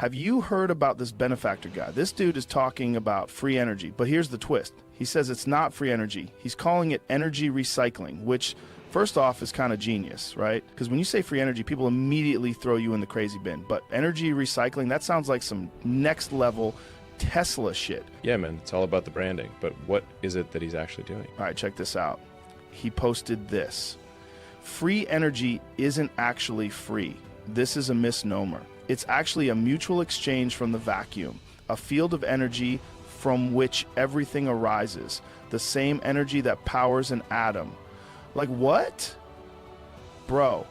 Have you heard about this Benefactor guy? This dude is talking about free energy, but here's the twist. He says it's not free energy. He's calling it energy recycling, which first off is kind of genius, right? Because when you say free energy, people immediately throw you in the crazy bin. But energy recycling, that sounds like some next level Tesla shit. Yeah, man, it's all about the branding. But what is it that he's actually doing? All right, check this out. He posted this. Free energy isn't actually free. This is a misnomer. It's actually a mutual exchange from the vacuum, a field of energy from which everything arises, the same energy that powers an atom. Like what? Bro,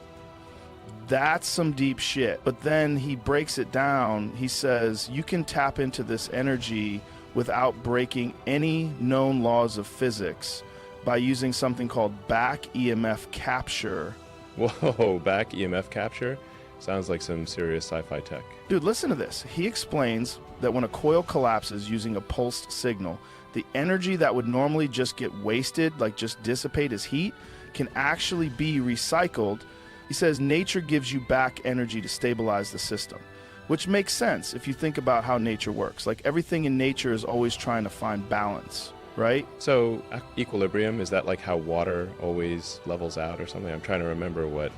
that's some deep shit. But then he breaks it down. He says you can tap into this energy without breaking any known laws of physics by using something called back EMF capture. Whoa, back EMF capture? Sounds like some serious sci-fi tech. Dude, listen to this. He explains that when a coil collapses using a pulsed signal, the energy that would normally just get wasted, like just dissipate as heat, can actually be recycled. He says nature gives you back energy to stabilize the system, which makes sense if you think about how nature works. Like everything in nature is always trying to find balance, right? So equilibrium, is that like how water always levels out or something? I'm trying to remember what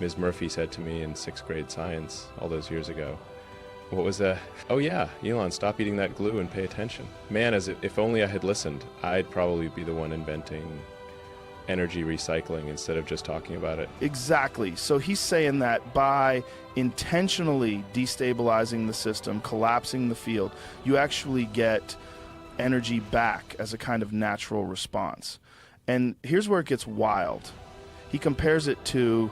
Ms. Murphy said to me in 6th grade science all those years ago. What was that? Oh yeah, Elon, stop eating that glue and pay attention. Man, if only I had listened, I'd probably be the one inventing energy recycling instead of just talking about it. Exactly. So he's saying that by intentionally destabilizing the system, collapsing the field, you actually get energy back as a kind of natural response. And here's where it gets wild. He compares it to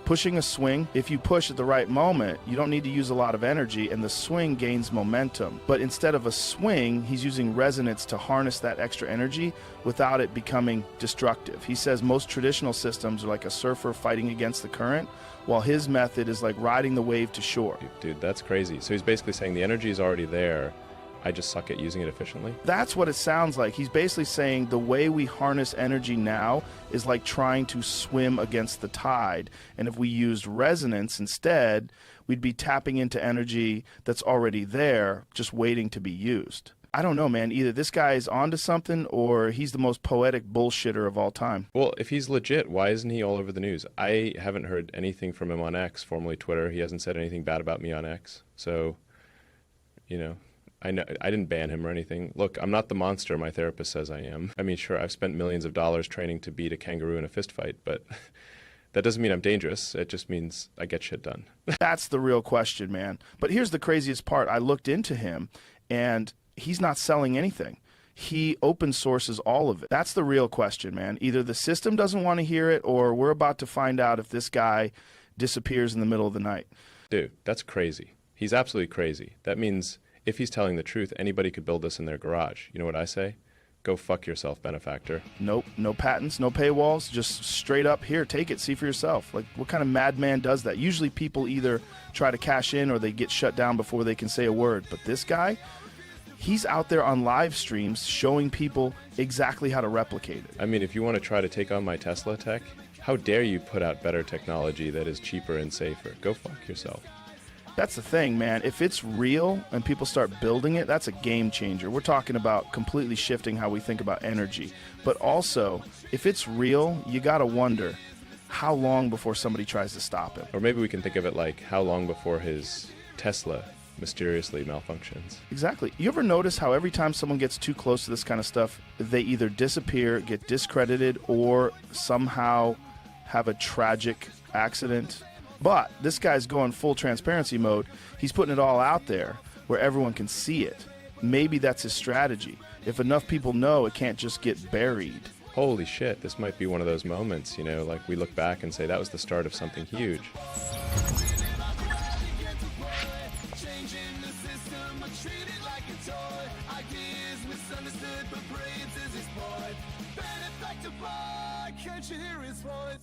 pushing a swing. If you push at the right moment, you don't need to use a lot of energy and the swing gains momentum. But instead of a swing, he's using resonance to harness that extra energy without it becoming destructive. He says most traditional systems are like a surfer fighting against the current, while his method is like riding the wave to shore. Dude, that's crazy. So he's basically saying the energy is already there. I just suck at using it efficiently? That's what it sounds like. He's basically saying the way we harness energy now is like trying to swim against the tide. And if we used resonance instead, we'd be tapping into energy that's already there, just waiting to be used. I don't know, man. Either this guy is onto something or he's the most poetic bullshitter of all time. Well, if he's legit, why isn't he all over the news? I haven't heard anything from him on X, formerly Twitter. He hasn't said anything bad about me on X. So, you know, I didn't ban him or anything. Look, I'm not the monster my therapist says I am. I mean, sure, I've spent millions of dollars training to beat a kangaroo in a fist fight, but that doesn't mean I'm dangerous. It just means I get shit done. That's the real question, man. But here's the craziest part. I looked into him, and he's not selling anything. He open sources all of it. That's the real question, man. Either the system doesn't want to hear it, or we're about to find out if this guy disappears in the middle of the night. Dude, that's crazy. He's absolutely crazy. That means if he's telling the truth, anybody could build this in their garage. You know what I say? Go fuck yourself, Benefactor. Nope, no patents, no paywalls, just straight up, here, take it, see for yourself. Like, what kind of madman does that? Usually people either try to cash in or they get shut down before they can say a word. But this guy, he's out there on live streams showing people exactly how to replicate it. I mean, if you want to try to take on my Tesla tech, how dare you put out better technology that is cheaper and safer? Go fuck yourself. That's the thing, man. If it's real and people start building it, that's a game changer. We're talking about completely shifting how we think about energy. But also, if it's real, you got to wonder how long before somebody tries to stop it. Or maybe we can think of it like how long before his Tesla mysteriously malfunctions. Exactly. You ever notice how every time someone gets too close to this kind of stuff, they either disappear, get discredited, or somehow have a tragic accident? But this guy's going full transparency mode. He's putting it all out there where everyone can see it. Maybe that's his strategy. If enough people know, it can't just get buried. Holy shit, this might be one of those moments, you know, like we look back and say that was the start of something huge. Can't you hear his voice?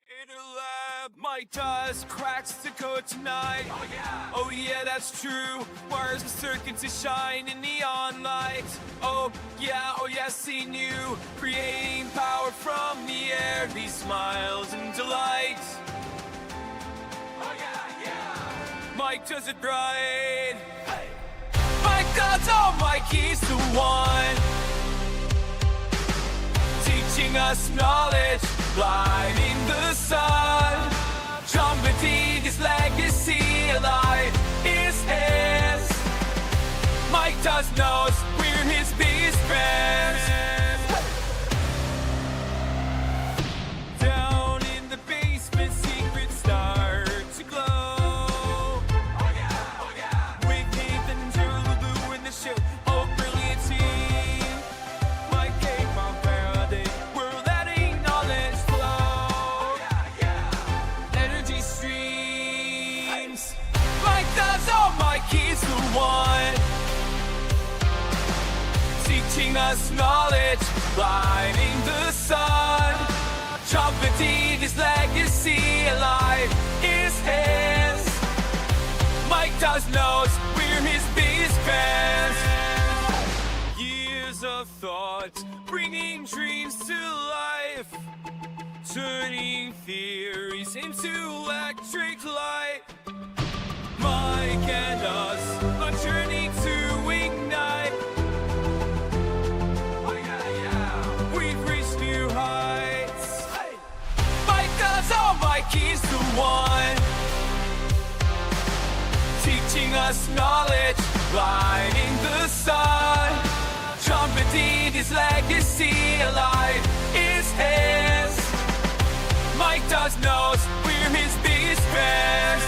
In a lab, Mike does cracks to code tonight. Oh yeah, that's true. Wires and circuits to shine in neon light. Oh yeah, seen you creating power from the air. These smiles and delight. Oh yeah. Mike does it right. Hey. Mike does all Mike is the one. Teaching us knowledge, lighting the sun, trumpeting his legacy alive. His hands, Mike does knows we're his biggest fans. Down in the basement, secrets start to glow. Oh yeah. With Nathan and Lulu in the show. Oh, brilliant team. Mike came from Faraday. We're letting knowledge flow. Energy streams. Mike does all Mike is the one. Teaching us knowledge, lighting the sun, trumpeting his legacy alive. His hands, Mike does knows we're his biggest fans. Years of thought, bringing dreams to life, turning theories into electric light. Mike and us, a journey to ignite. We've reached new heights. Hey. Mike does all Mike is the one. Teaching us knowledge, lighting the sun, trumpeting his legacy alive. His hands, Mike does knows we're his biggest fans.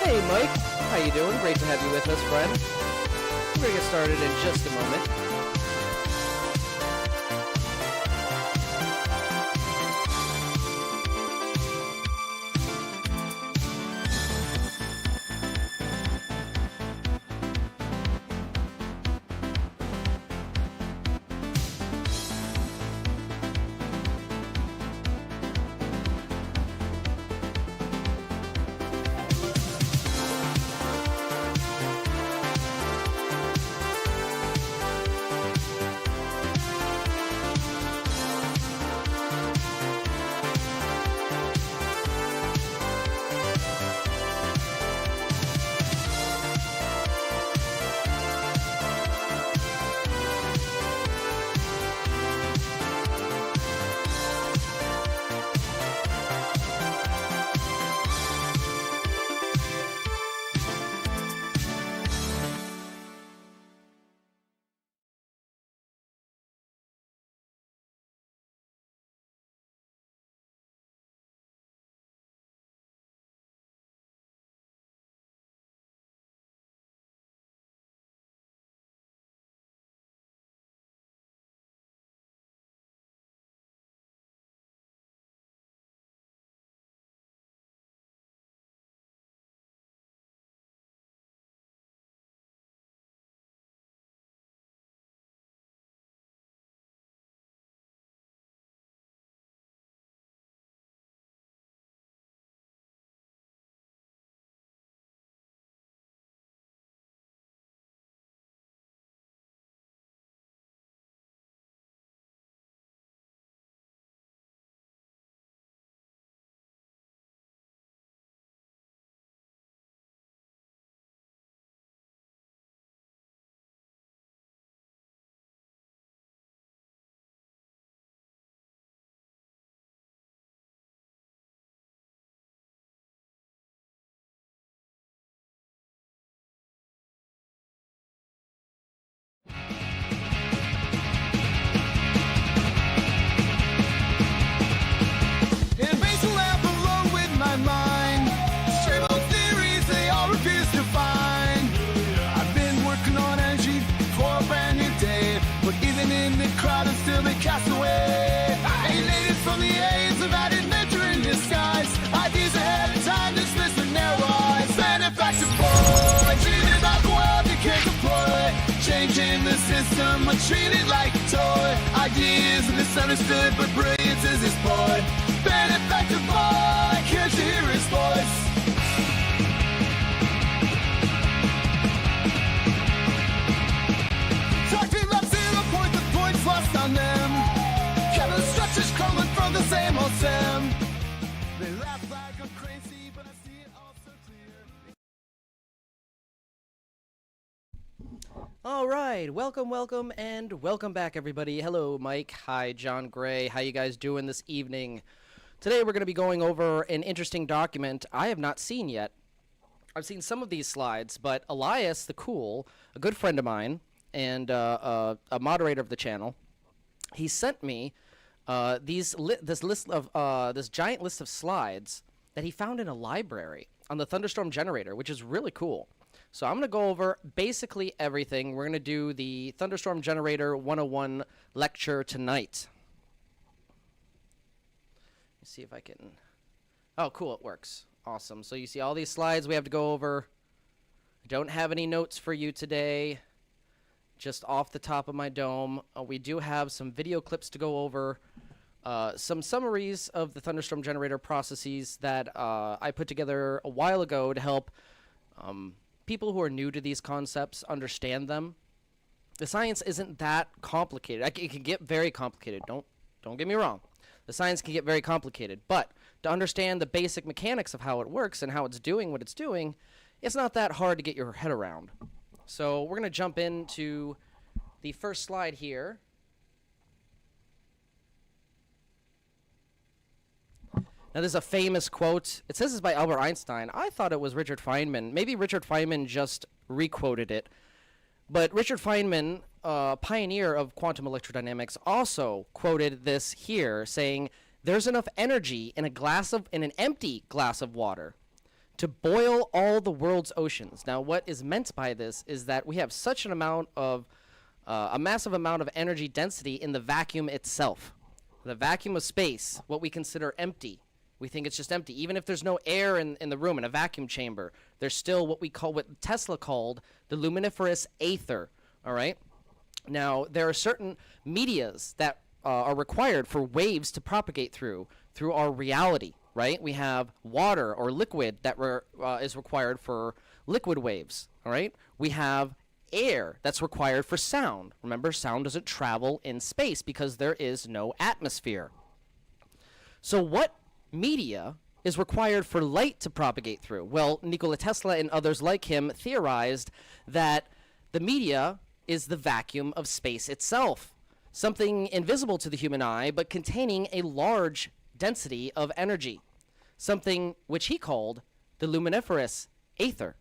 Hey Mike, how you doing? Great to have you with us, friend. We're gonna get started in just a moment. changing the system, we're treated like a toy. Ideas are misunderstood, but brilliance is his boy. Benefactor boy, can't you hear his voice? Talking about 0 point, the points lost on them. Kevin structures crumbling from the same old Sam. They laugh like I'm crazy, but I see it all so clear. All right, welcome, and welcome back, everybody. Hello, Mike. Hi, John Gray. How you guys doing this evening? Today, we're going to be going over an interesting document I have not seen yet. I've seen some of these slides, but Elias the Cool, a good friend of mine, and a moderator of the channel, he sent me this giant list of slides that he found in a library on the Thunderstorm generator, which is really cool. So I'm going to go over basically everything. We're going to do the Thunderstorm Generator 101 lecture tonight. Let's see if I can... Oh, cool, it works. Awesome. So you see all these slides we have to go over. I don't have any notes for you today, just off the top of my dome. We do have some video clips to go over, some summaries of the Thunderstorm Generator processes that I put together a while ago to help people who are new to these concepts understand them. The science isn't that complicated. It can get very complicated. Don't get me wrong. The science can get very complicated, but to understand the basic mechanics of how it works and how it's doing what it's doing, it's not that hard to get your head around. So we're going to jump into the first slide here. Now, this is a famous quote. It says this by Albert Einstein. I thought it was Richard Feynman. Maybe Richard Feynman just requoted it. But Richard Feynman, pioneer of quantum electrodynamics, also quoted this here, saying, "There's enough energy in an empty glass of water to boil all the world's oceans." Now, what is meant by this is that we have such an amount of, a massive amount of energy density in the vacuum itself. The vacuum of space, what we consider empty. We think it's just empty. Even if there's no air in the room, in a vacuum chamber, there's still what Tesla called the luminiferous aether, all right? Now, there are certain medias that are required for waves to propagate through our reality, right? We have water or liquid that is required for liquid waves, all right? We have air that's required for sound. Remember, sound doesn't travel in space because there is no atmosphere. So what media is required for light to propagate through? Well, Nikola Tesla and others like him theorized that the media is the vacuum of space itself, something invisible to the human eye, but containing a large density of energy, something which he called the luminiferous aether.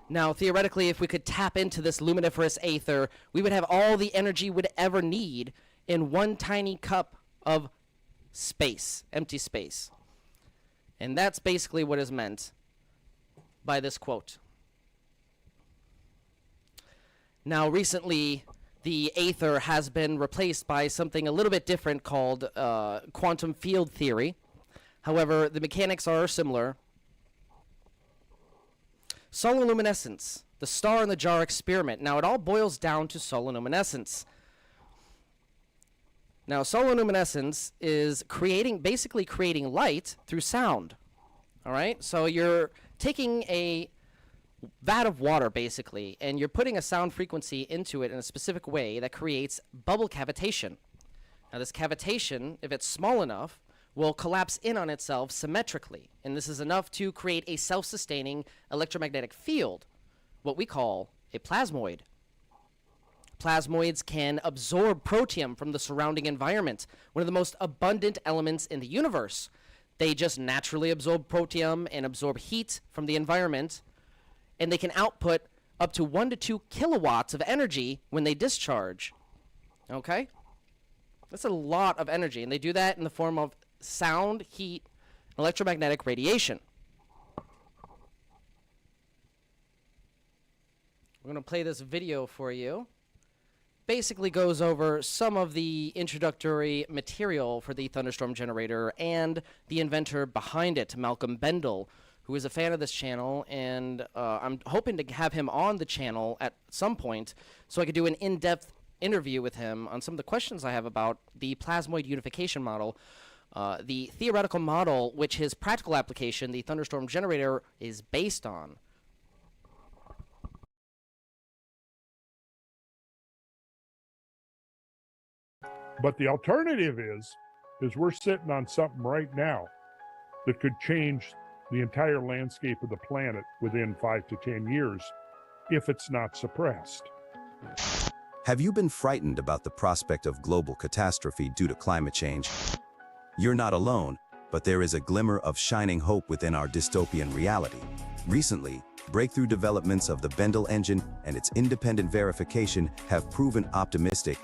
Now, theoretically, if we could tap into this luminiferous aether, we would have all the energy we'd ever need in one tiny cup of space, empty space. And that's basically what is meant by this quote. Now, recently, the aether has been replaced by something a little bit different called quantum field theory. However, the mechanics are similar. Sololuminescence, the star in the jar experiment. Now, it all boils down to sololuminescence. Now, sololuminescence is basically creating light through sound. All right? So you're taking a vat of water, basically, and you're putting a sound frequency into it in a specific way that creates bubble cavitation. Now, this cavitation, if it's small enough, will collapse in on itself symmetrically. And this is enough to create a self-sustaining electromagnetic field, what we call a plasmoid. Plasmoids can absorb protium from the surrounding environment, one of the most abundant elements in the universe. They just naturally absorb protium and absorb heat from the environment, and they can output up to 1 to 2 kilowatts of energy when they discharge. Okay? That's a lot of energy, and they do that in the form of sound, heat, electromagnetic radiation. We're going to play this video for you. Basically goes over some of the introductory material for the Thunderstorm generator and the inventor behind it, Malcolm Bendall, who is a fan of this channel, and I'm hoping to have him on the channel at some point so I could do an in-depth interview with him on some of the questions I have about the plasmoid unification model, the theoretical model which his practical application, the Thunderstorm generator, is based on. But the alternative is we're sitting on something right now that could change the entire landscape of the planet within 5 to 10 years if it's not suppressed. Have you been frightened about the prospect of global catastrophe due to climate change? You're not alone, but there is a glimmer of shining hope within our dystopian reality. Recently, breakthrough developments of the Bendall engine and its independent verification have proven optimistic.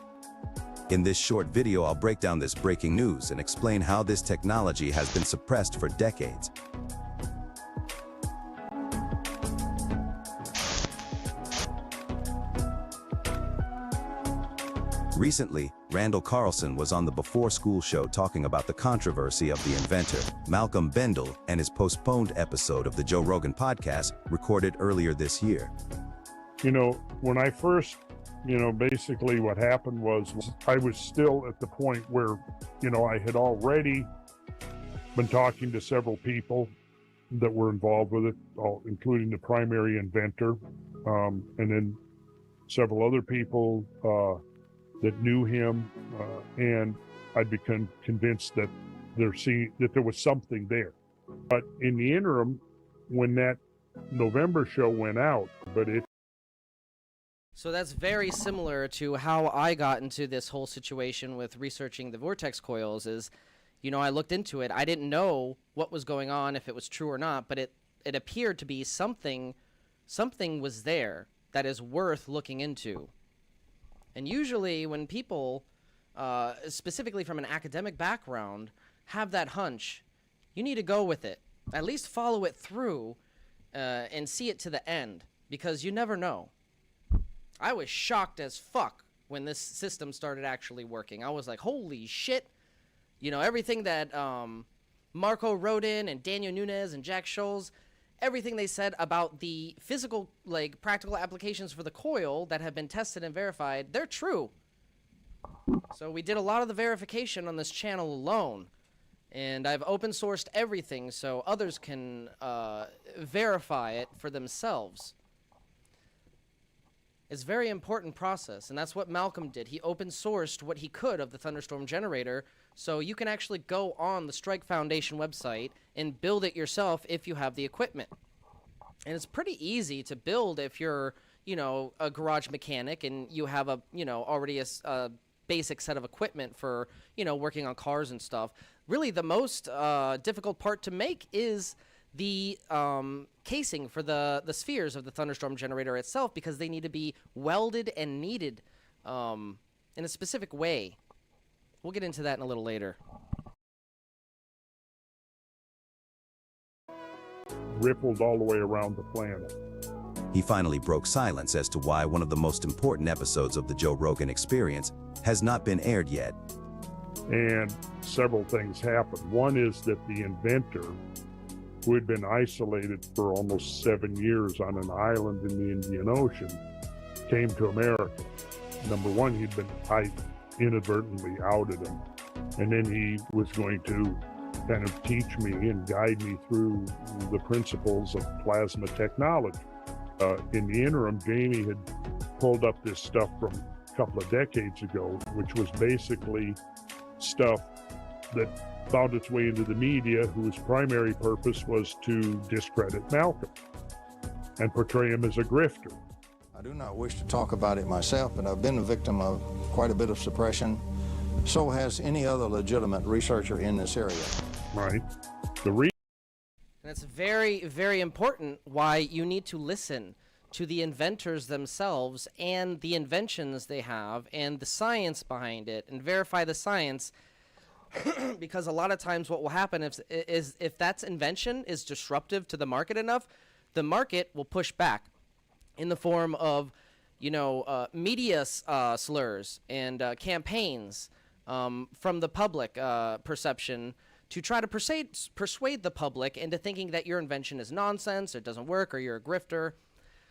In this short video, I'll break down this breaking news and explain how this technology has been suppressed for decades. Recently, Randall Carlson was on the Before School show talking about the controversy of the inventor, Malcolm Bendall, and his postponed episode of the Joe Rogan podcast recorded earlier this year. You know, when I first, basically what happened was I was still at the point where, I had already been talking to several people that were involved with it, including the primary inventor, and then several other people that knew him, and I'd become convinced that there was something there. But in the interim, when that November show went out, So that's very similar to how I got into this whole situation with researching the vortex coils is, I looked into it. I didn't know what was going on, if it was true or not, but it appeared to be something was there that is worth looking into. And usually when people, specifically from an academic background, have that hunch, you need to go with it. At least follow it through and see it to the end, because you never know. I was shocked as fuck when this system started actually working. I was like, holy shit. Everything that Marco wrote in and Daniel Nunes and Jack Scholes, everything they said about the physical, practical applications for the coil that have been tested and verified, they're true. So we did a lot of the verification on this channel alone. And I've open sourced everything so others can verify it for themselves. It's a very important process, and that's what Malcolm did. He open sourced what he could of the Thunderstorm generator, so you can actually go on the Strike Foundation website and build it yourself if you have the equipment. And it's pretty easy to build if you're, a garage mechanic and you have already a basic set of equipment for, working on cars and stuff. Really, the most difficult part to make is the casing for the spheres of the Thunderstorm generator itself, because they need to be welded and kneaded in a specific way. We'll get into that in a little later. rippled all the way around the planet. He finally broke silence as to why one of the most important episodes of the Joe Rogan Experience has not been aired yet. And several things happened. One is that the inventor, who had been isolated for almost 7 years on an island in the Indian Ocean, came to America. Number one, I inadvertently outed him. And then he was going to kind of teach me and guide me through the principles of plasma technology. In the interim, Jamie had pulled up this stuff from a couple of decades ago, which was basically stuff that found its way into the media, whose primary purpose was to discredit Malcolm and portray him as a grifter. I do not wish to talk about it myself, but I've been a victim of quite a bit of suppression. So has any other legitimate researcher in this area. Right. And it's very, very important why you need to listen to the inventors themselves and the inventions they have and the science behind it and verify the science. Because a lot of times what will happen is if that invention is disruptive to the market enough, the market will push back in the form of, media slurs and campaigns from the public perception to try to persuade the public into thinking that your invention is nonsense, it doesn't work, or you're a grifter.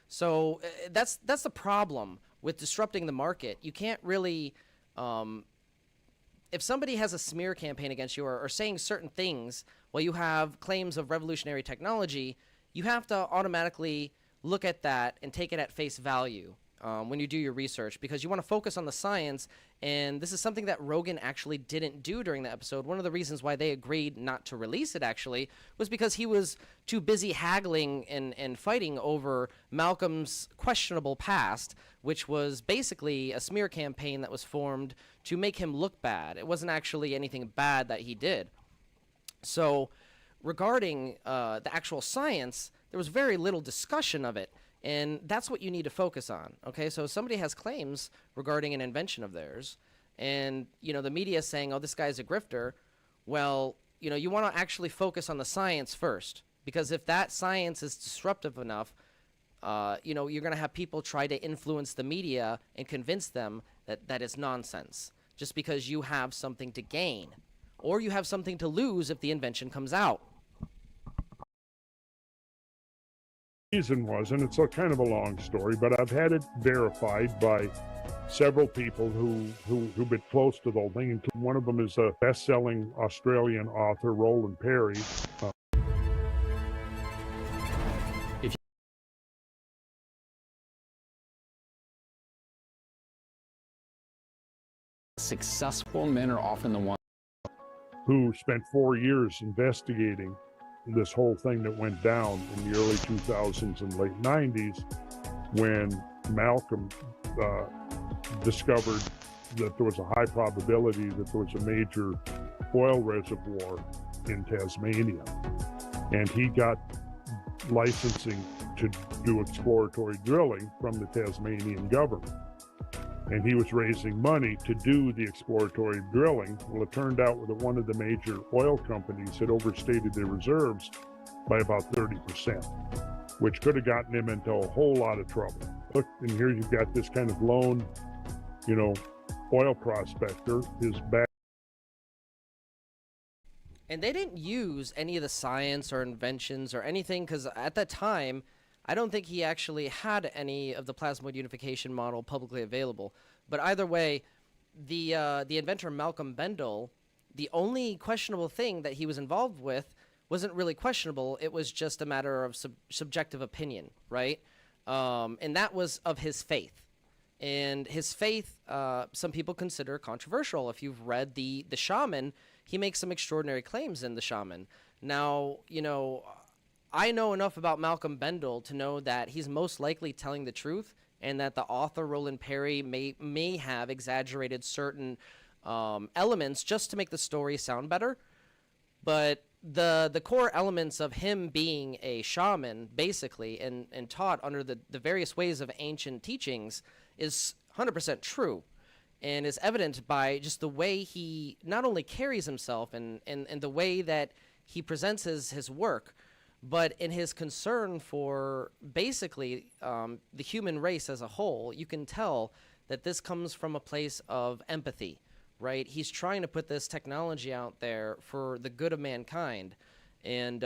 So that's the problem with disrupting the market. You can't really, if somebody has a smear campaign against you or saying certain things while you have claims of revolutionary technology, you have to automatically look at that and take it at face value when you do your research, because you want to focus on the science. And this is something that Rogan actually didn't do during the episode. One of the reasons why they agreed not to release it actually was because he was too busy haggling and fighting over Malcolm's questionable past, which was basically a smear campaign that was formed to make him look bad. It wasn't actually anything bad that he did. So regarding the actual science, there was very little discussion of it. And that's what you need to focus on, okay? So if somebody has claims regarding an invention of theirs, and, you know, the media is saying, oh, this guy's a grifter, well, you know, you want to actually focus on the science first. Because if that science is disruptive enough, you know, you're going to have people try to influence the media and convince them that that is nonsense, just because you have something to gain, or you have something to lose if the invention comes out. Reason was, and it's a kind of a long story, but I've had it verified by several people who've been close to the whole thing. One of them is a best-selling Australian author, Roland Perry. Successful men are often the ones who spent 4 years investigating this whole thing that went down in the early 2000s and late 90s, when Malcolm discovered that there was a high probability that there was a major oil reservoir in Tasmania. And he got licensing to do exploratory drilling from the Tasmanian government. And he was raising money to do the exploratory drilling. Well, it turned out that one of the major oil companies had overstated their reserves by about 30%, which could have gotten him into a whole lot of trouble. Look, and here you've got this kind of lone, you know, oil prospector is back. And they didn't use any of the science or inventions or anything, because at that time, I don't think he actually had any of the plasmoid unification model publicly available. But either way, the inventor Malcolm Bendall, the only questionable thing that he was involved with wasn't really questionable. It was just a matter of subjective opinion, right? And that was of his faith. And his faith, some people consider controversial. If you've read the Shaman, he makes some extraordinary claims in the Shaman. Now, you know, I know enough about Malcolm Bendall to know that he's most likely telling the truth, and that the author Roland Perry may have exaggerated certain elements just to make the story sound better. But the core elements of him being a shaman, basically, and taught under the various ways of ancient teachings is 100% true, and is evident by just the way he not only carries himself and the way that he presents his work, but in his concern for basically the human race as a whole. You can tell that this comes from a place of empathy, right? He's trying to put this technology out there for the good of mankind, and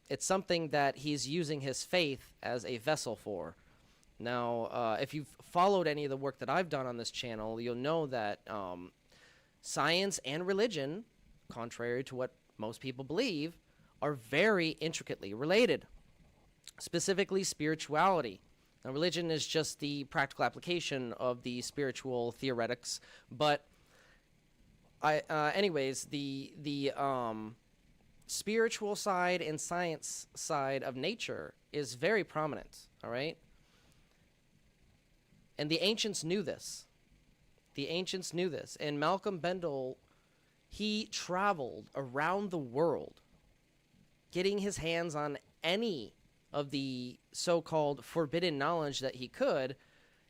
it's something that he's using his faith as a vessel for. Now, if you've followed any of the work that I've done on this channel, you'll know that science and religion, contrary to what most people believe, are very intricately related, specifically spirituality. Now, religion is just the practical application of the spiritual theoretics, but anyways, the spiritual side and science side of nature is very prominent, all right? And the ancients knew this. The ancients knew this. And Malcolm Bendall, he traveled around the world getting his hands on any of the so-called forbidden knowledge that he could,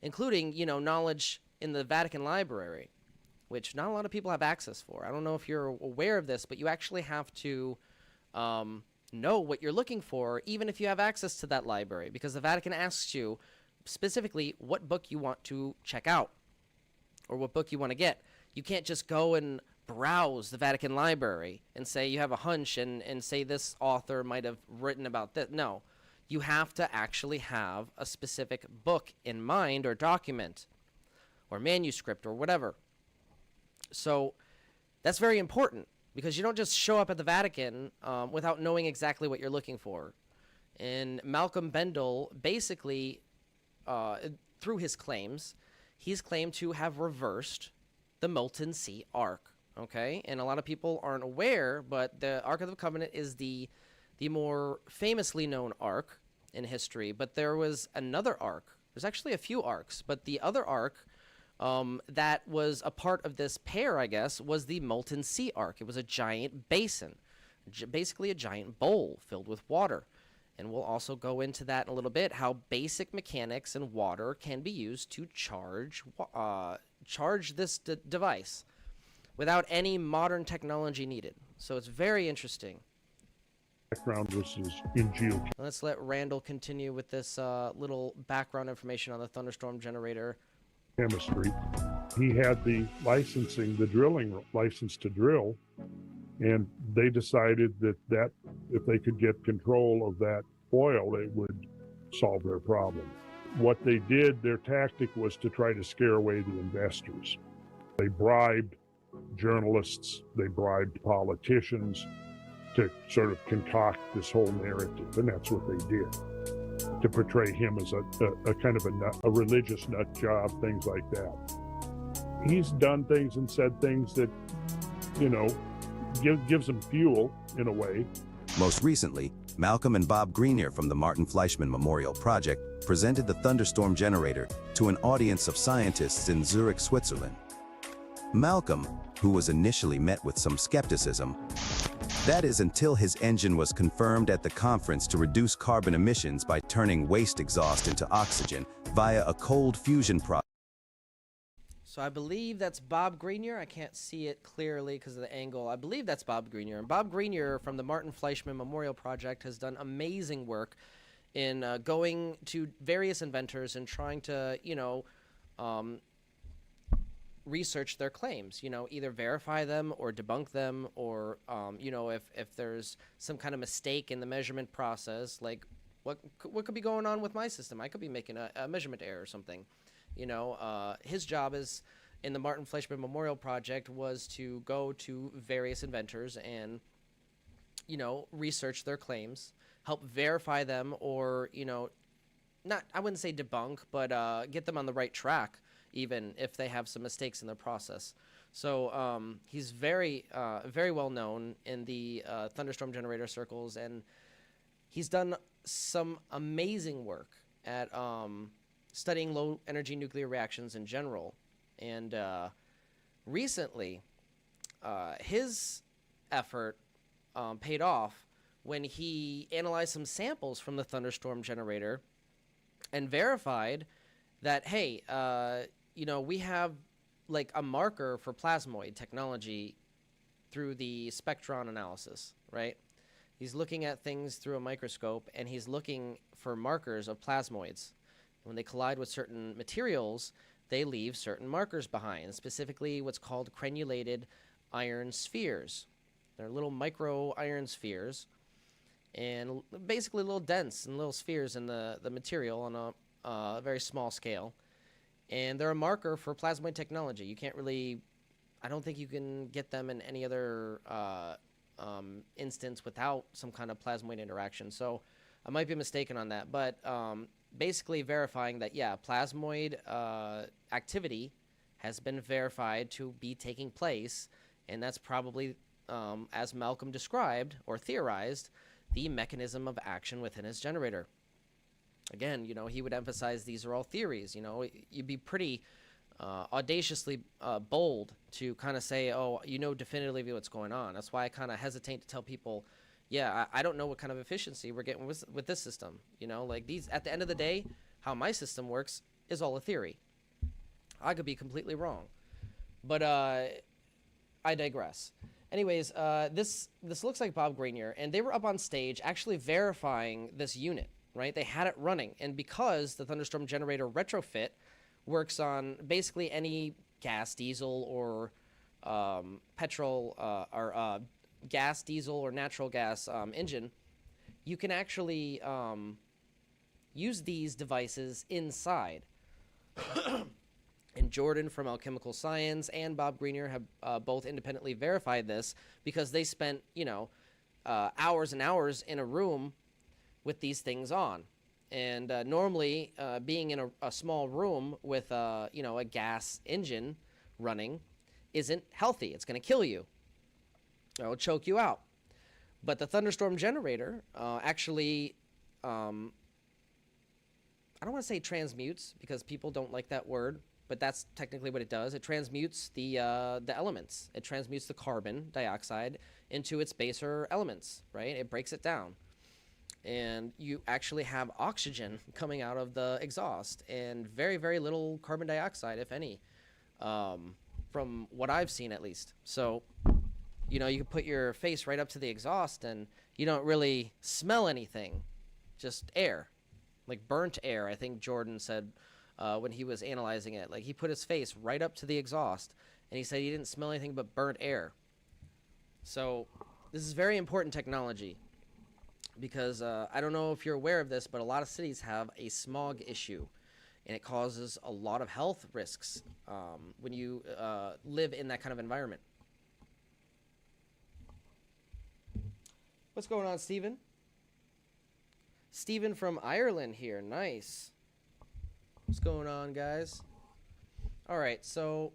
including, you know, knowledge in the Vatican Library, which not a lot of people have access for. I don't know if you're aware of this, but you actually have to know what you're looking for, even if you have access to that library, because the Vatican asks you specifically what book you want to check out or what book you want to get. You can't just go and browse the Vatican Library and say you have a hunch and say this author might have written about that. No, you have to actually have a specific book in mind or document or manuscript or whatever. So that's very important because you don't just show up at the Vatican without knowing exactly what you're looking for. And Malcolm Bendall basically, through his claims, he's claimed to have reversed the molten sea ark. Okay, and a lot of people aren't aware, but the Ark of the Covenant is the more famously known ark in history. But there was another ark. There's actually a few arks, but the other ark that was a part of this pair, I guess, was the molten sea ark. It was a giant basin, basically a giant bowl filled with water. And we'll also go into that in a little bit, how basic mechanics and water can be used to charge this device without any modern technology needed. So it's very interesting. Background was in geochemistry. Let's let Randall continue with this little background information on the Thunderstorm generator. He had the licensing, the drilling license to drill, and they decided that if they could get control of that oil, it would solve their problem. What they did, their tactic was to try to scare away the investors. They bribed journalists, they bribed politicians to sort of concoct this whole narrative, and that's what they did, to portray him as a kind of a religious nut job, things like that. He's done things and said things that, gives him fuel in a way. Most recently, Malcolm and Bob Grenier from the Martin Fleischmann Memorial Project presented the Thunderstorm generator to an audience of scientists in Zurich, Switzerland. Malcolm, who was initially met with some skepticism, that is until his engine was confirmed at the conference to reduce carbon emissions by turning waste exhaust into oxygen via a cold fusion process. So I believe that's Bob Grenier. I can't see it clearly because of the angle. I believe that's Bob Grenier. And Bob Grenier from the Martin Fleischmann Memorial Project has done amazing work in going to various inventors and trying to, research their claims, either verify them or debunk them, or, if there's some kind of mistake in the measurement process, like what could be going on with my system? I could be making a measurement error or something. His job is in the Martin Fleischmann Memorial Project was to go to various inventors and, research their claims, help verify them, or, I wouldn't say debunk, but get them on the right track, even if they have some mistakes in their process. So he's very, very well known in the Thunderstorm generator circles, and he's done some amazing work at studying low-energy nuclear reactions in general. And recently, his effort paid off when he analyzed some samples from the Thunderstorm generator and verified that, hey, we have like a marker for plasmoid technology through the spectron analysis, right? He's looking at things through a microscope, and he's looking for markers of plasmoids. When they collide with certain materials, they leave certain markers behind, specifically what's called crenulated iron spheres. They're little micro iron spheres, and basically little dents and little spheres in the material on a very small scale. And they're a marker for plasmoid technology. You can't really, I don't think you can get them in any other instance without some kind of plasmoid interaction. So I might be mistaken on that, but basically verifying that, yeah, plasmoid activity has been verified to be taking place, and that's probably, as Malcolm described or theorized, the mechanism of action within his generator. Again, he would emphasize these are all theories. You'd be pretty audaciously bold to kind of say, oh, definitively what's going on. That's why I kind of hesitate to tell people, yeah, I don't know what kind of efficiency we're getting with this system. Like these, at the end of the day, how my system works is all a theory. I could be completely wrong, but I digress. Anyways, this looks like Bob Grenier, and they were up on stage actually verifying this unit, right? They had it running, and because the Thunderstorm generator retrofit works on basically any gas, diesel, or petrol or gas, diesel, or natural gas engine, you can actually use these devices inside. And Jordan from Alchemical Science and Bob Greenyer have both independently verified this, because they spent, hours and hours in a room with these things on. And normally, being in a small room with, a gas engine running isn't healthy. It's going to kill you. It'll choke you out. But the Thunderstorm generator actually, I don't want to say transmutes, because people don't like that word, but that's technically what it does. It transmutes the elements. It transmutes the carbon dioxide into its baser elements, right? It breaks it down. And you actually have oxygen coming out of the exhaust, and very, very little carbon dioxide, if any, from what I've seen at least. So, you can put your face right up to the exhaust and you don't really smell anything, just air, like burnt air. I think Jordan said when he was analyzing it, like he put his face right up to the exhaust and he said he didn't smell anything but burnt air. So this is very important technology, because I don't know if you're aware of this, but a lot of cities have a smog issue, and it causes a lot of health risks when you live in that kind of environment. What's going on, Stephen? Stephen from Ireland here. Nice. What's going on, guys? All right, so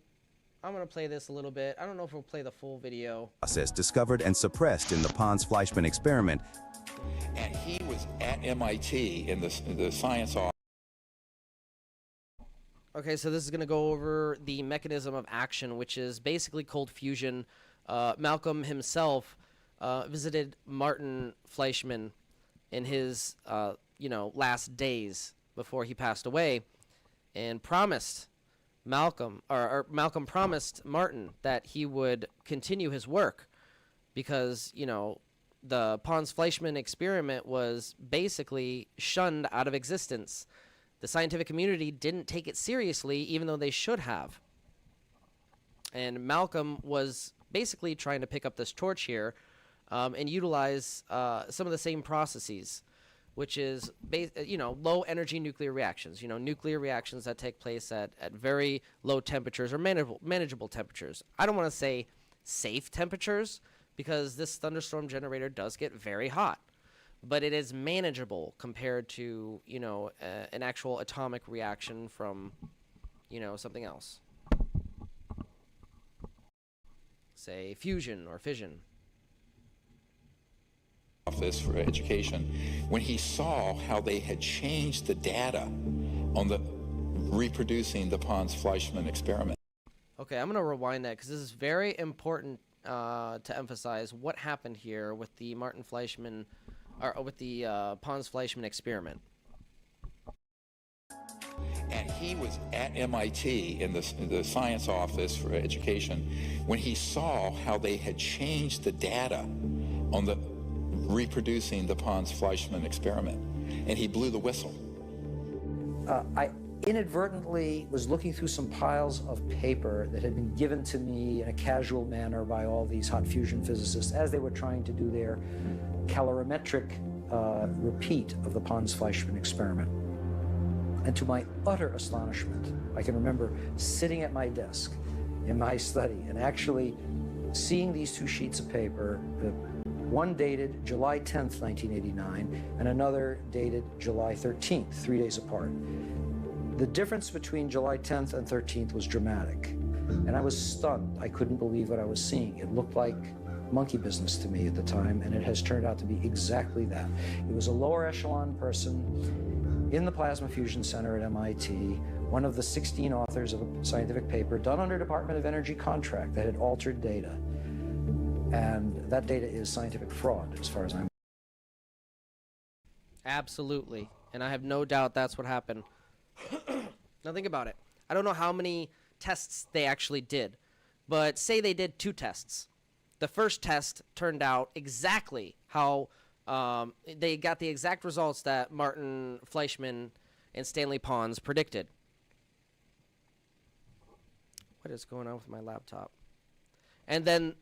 I'm going to play this a little bit. I don't know if we'll play the full video. Process discovered and suppressed in the Pons-Fleischmann experiment. And he was at MIT in the science office. Okay, so this is going to go over the mechanism of action, which is basically cold fusion. Malcolm himself visited Martin Fleischmann in his, last days before he passed away, and promised Malcolm promised Martin that he would continue his work, because, the Pons-Fleischmann experiment was basically shunned out of existence. The scientific community didn't take it seriously, even though they should have. And Malcolm was basically trying to pick up this torch here and utilize some of the same processes, which is, low energy nuclear reactions. Nuclear reactions that take place at very low temperatures or manageable temperatures. I don't want to say safe temperatures, because this Thunderstorm generator does get very hot, but it is manageable compared to, an actual atomic reaction from, something else. Say fusion or fission. Office for Education, when he saw how they had changed the data on the reproducing the Pons-Fleischmann experiment. Okay, I'm going to rewind that, because this is very important to emphasize what happened here with the Pons-Fleischmann experiment. And he was at MIT in the science office for Education when he saw how they had changed the data on the reproducing the Pons-Fleischmann experiment, and he blew the whistle. I inadvertently was looking through some piles of paper that had been given to me in a casual manner by all these hot fusion physicists as they were trying to do their calorimetric repeat of the Pons-Fleischmann experiment. And to my utter astonishment, I can remember sitting at my desk in my study and actually seeing these two sheets of paper, one dated July 10th, 1989, and another dated July 13th, 3 days apart. The difference between July 10th and 13th was dramatic, and I was stunned. I couldn't believe what I was seeing. It looked like monkey business to me at the time, and it has turned out to be exactly that. It was a lower echelon person in the Plasma Fusion Center at MIT, one of the 16 authors of a scientific paper done under Department of Energy contract that had altered data. And that data is scientific fraud, as far as I'm. Absolutely. And I have no doubt that's what happened. Now think about it. I don't know how many tests they actually did, but say they did 2 tests. The first test turned out exactly how they got the exact results that Martin Fleischmann and Stanley Pons predicted. What is going on with my laptop? And then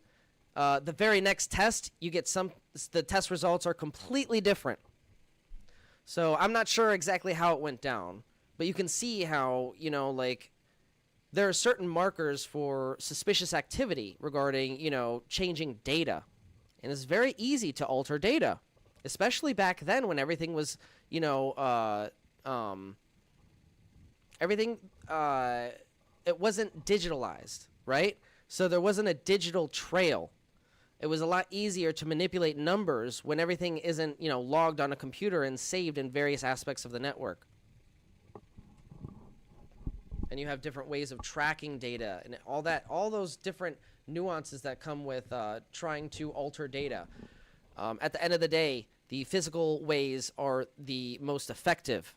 the very next test, you get the test results are completely different. So I'm not sure exactly how it went down, but you can see how, you know, like, there are certain markers for suspicious activity regarding, you know, changing data. And it's very easy to alter data, especially back then when everything was, you know, it wasn't digitalized, right? So there wasn't a digital trail. It was a lot easier to manipulate numbers when everything isn't, you know, logged on a computer and saved in various aspects of the network. And you have different ways of tracking data and all that, all those different nuances that come with trying to alter data. At the end of the day, the physical ways are the most effective.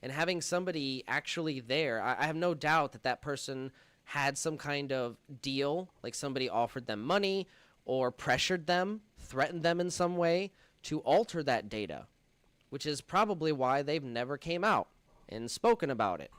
And having somebody actually there, I have no doubt that that person had some kind of deal, like somebody offered them money or pressured them, threatened them in some way to alter that data, which is probably why they've never came out and spoken about it.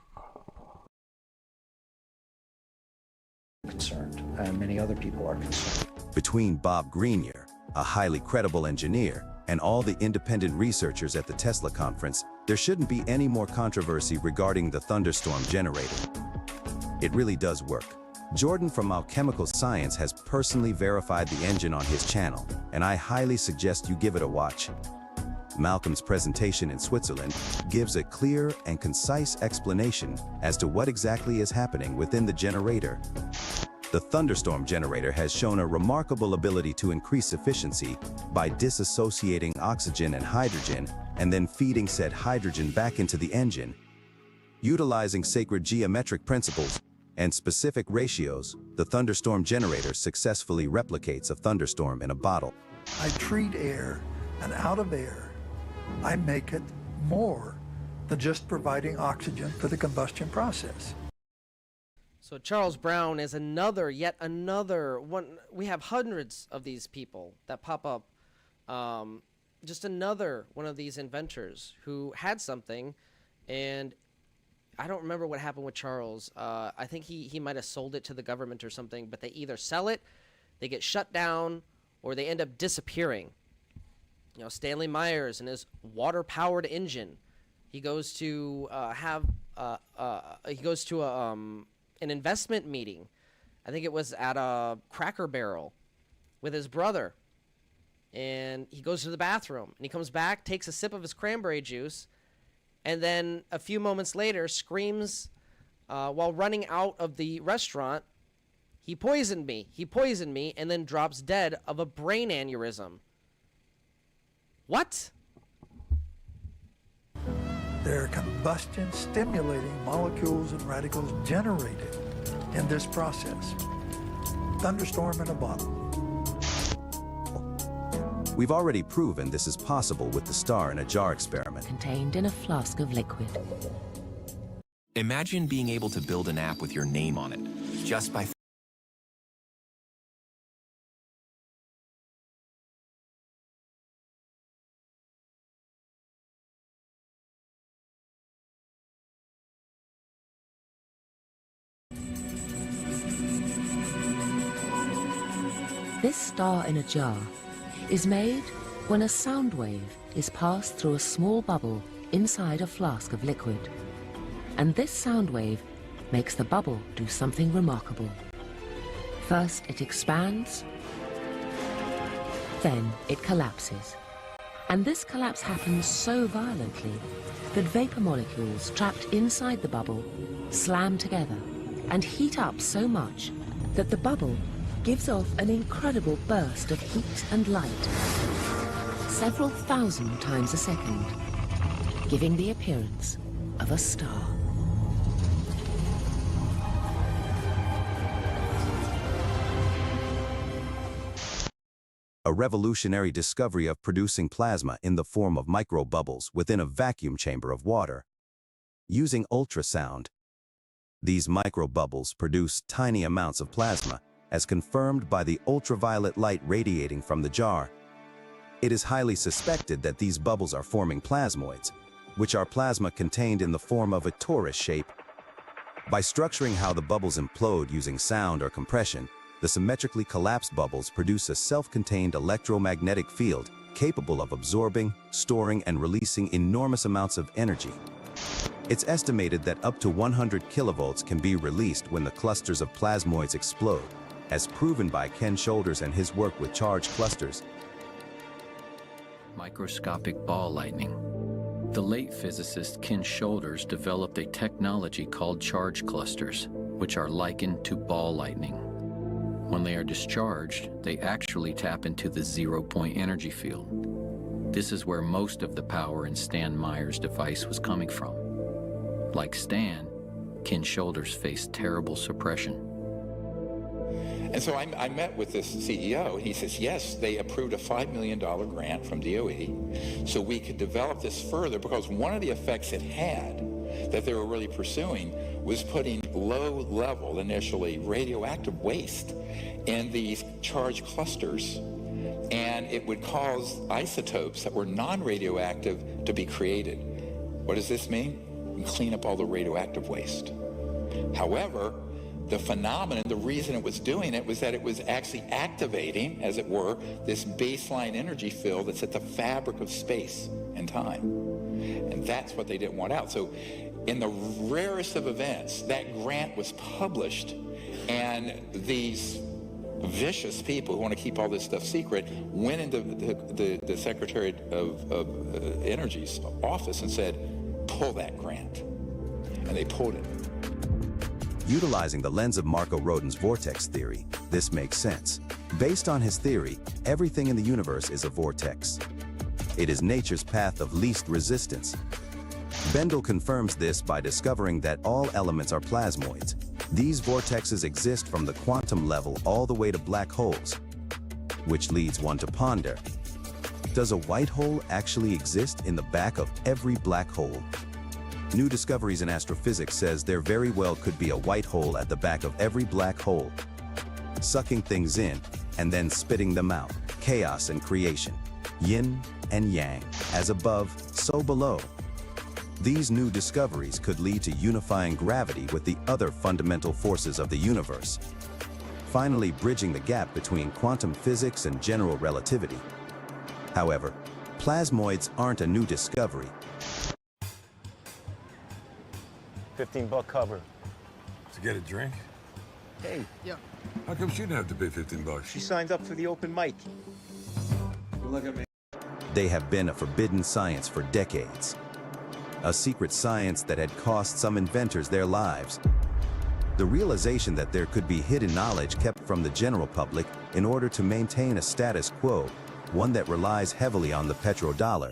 Concerned, and many other people are concerned. Between Bob Grenier, a highly credible engineer, and all the independent researchers at the Tesla conference, there shouldn't be any more controversy regarding the Thunderstorm generator. It really does work. Jordan from Alchemical Science has personally verified the engine on his channel, and I highly suggest you give it a watch. Malcolm's presentation in Switzerland gives a clear and concise explanation as to what exactly is happening within the generator. The Thunderstorm generator has shown a remarkable ability to increase efficiency by disassociating oxygen and hydrogen and then feeding said hydrogen back into the engine. Utilizing sacred geometric principles and specific ratios, the Thunderstorm generator successfully replicates a thunderstorm in a bottle. I treat air, and out of air, I make it more than just providing oxygen for the combustion process. So Charles Brown is yet another one. We have hundreds of these people that pop up. Just another one of these inventors who had something, and I don't remember what happened with Charles. I think he might have sold it to the government or something, but they either sell it, they get shut down, or they end up disappearing. You know, Stanley Myers and his water-powered engine. He goes to an investment meeting. I think it was at a Cracker Barrel with his brother. And he goes to the bathroom, and he comes back, takes a sip of his cranberry juice, and then a few moments later screams while running out of the restaurant, "He poisoned me, he poisoned me," and then drops dead of a brain aneurysm. What? There are combustion-stimulating molecules and radicals generated in this process. Thunderstorm in a bottle. We've already proven this is possible with the star in a jar experiment. Contained in a flask of liquid. Imagine being able to build an app with your name on it, just by This star in a jar is made when a sound wave is passed through a small bubble inside a flask of liquid. And this sound wave makes the bubble do something remarkable. First it expands, then it collapses. And this collapse happens so violently that vapor molecules trapped inside the bubble slam together and heat up so much that the bubble gives off an incredible burst of heat and light, several thousand times a second, giving the appearance of a star. A revolutionary discovery of producing plasma in the form of microbubbles within a vacuum chamber of water. Using ultrasound, these microbubbles produce tiny amounts of plasma, as confirmed by the ultraviolet light radiating from the jar. It is highly suspected that these bubbles are forming plasmoids, which are plasma contained in the form of a torus shape. By structuring how the bubbles implode using sound or compression, the symmetrically collapsed bubbles produce a self-contained electromagnetic field capable of absorbing, storing, and releasing enormous amounts of energy. It's estimated that up to 100 kilovolts can be released when the clusters of plasmoids explode, as proven by Ken Shoulders and his work with charged clusters. Microscopic ball lightning. The late physicist Ken Shoulders developed a technology called charge clusters, which are likened to ball lightning. When they are discharged, they actually tap into the zero-point energy field. This is where most of the power in Stan Meyer's device was coming from. Like Stan, Ken Shoulders faced terrible suppression. And so I met with this CEO, and he says, yes, they approved a $5 million grant from DOE so we could develop this further, because one of the effects it had that they were really pursuing was putting low-level, initially, radioactive waste in these charge clusters, and it would cause isotopes that were non-radioactive to be created. What does this mean? We clean up all the radioactive waste. However, the phenomenon, the reason it was doing it was that it was actually activating, as it were, this baseline energy field that's at the fabric of space and time. And that's what they didn't want out. So in the rarest of events, that grant was published, and these vicious people who want to keep all this stuff secret went into the Secretary of Energy's office and said, pull that grant. And they pulled it. Utilizing the lens of Marco Rodin's vortex theory, this makes sense. Based on his theory, everything in the universe is a vortex. It is nature's path of least resistance. Bendall confirms this by discovering that all elements are plasmoids. These vortexes exist from the quantum level all the way to black holes, which leads one to ponder. Does a white hole actually exist in the back of every black hole? New discoveries in astrophysics says there very well could be a white hole at the back of every black hole, sucking things in and then spitting them out. Chaos and creation, yin and yang, as above, so below. These new discoveries could lead to unifying gravity with the other fundamental forces of the universe, finally bridging the gap between quantum physics and general relativity. However, plasmoids aren't a new discovery. $15 cover. To get a drink? Hey. Yeah. How come she didn't have to pay $15? She signed up for the open mic. Look at me. They have been a forbidden science for decades. A secret science that had cost some inventors their lives. The realization that there could be hidden knowledge kept from the general public in order to maintain a status quo, one that relies heavily on the petrodollar.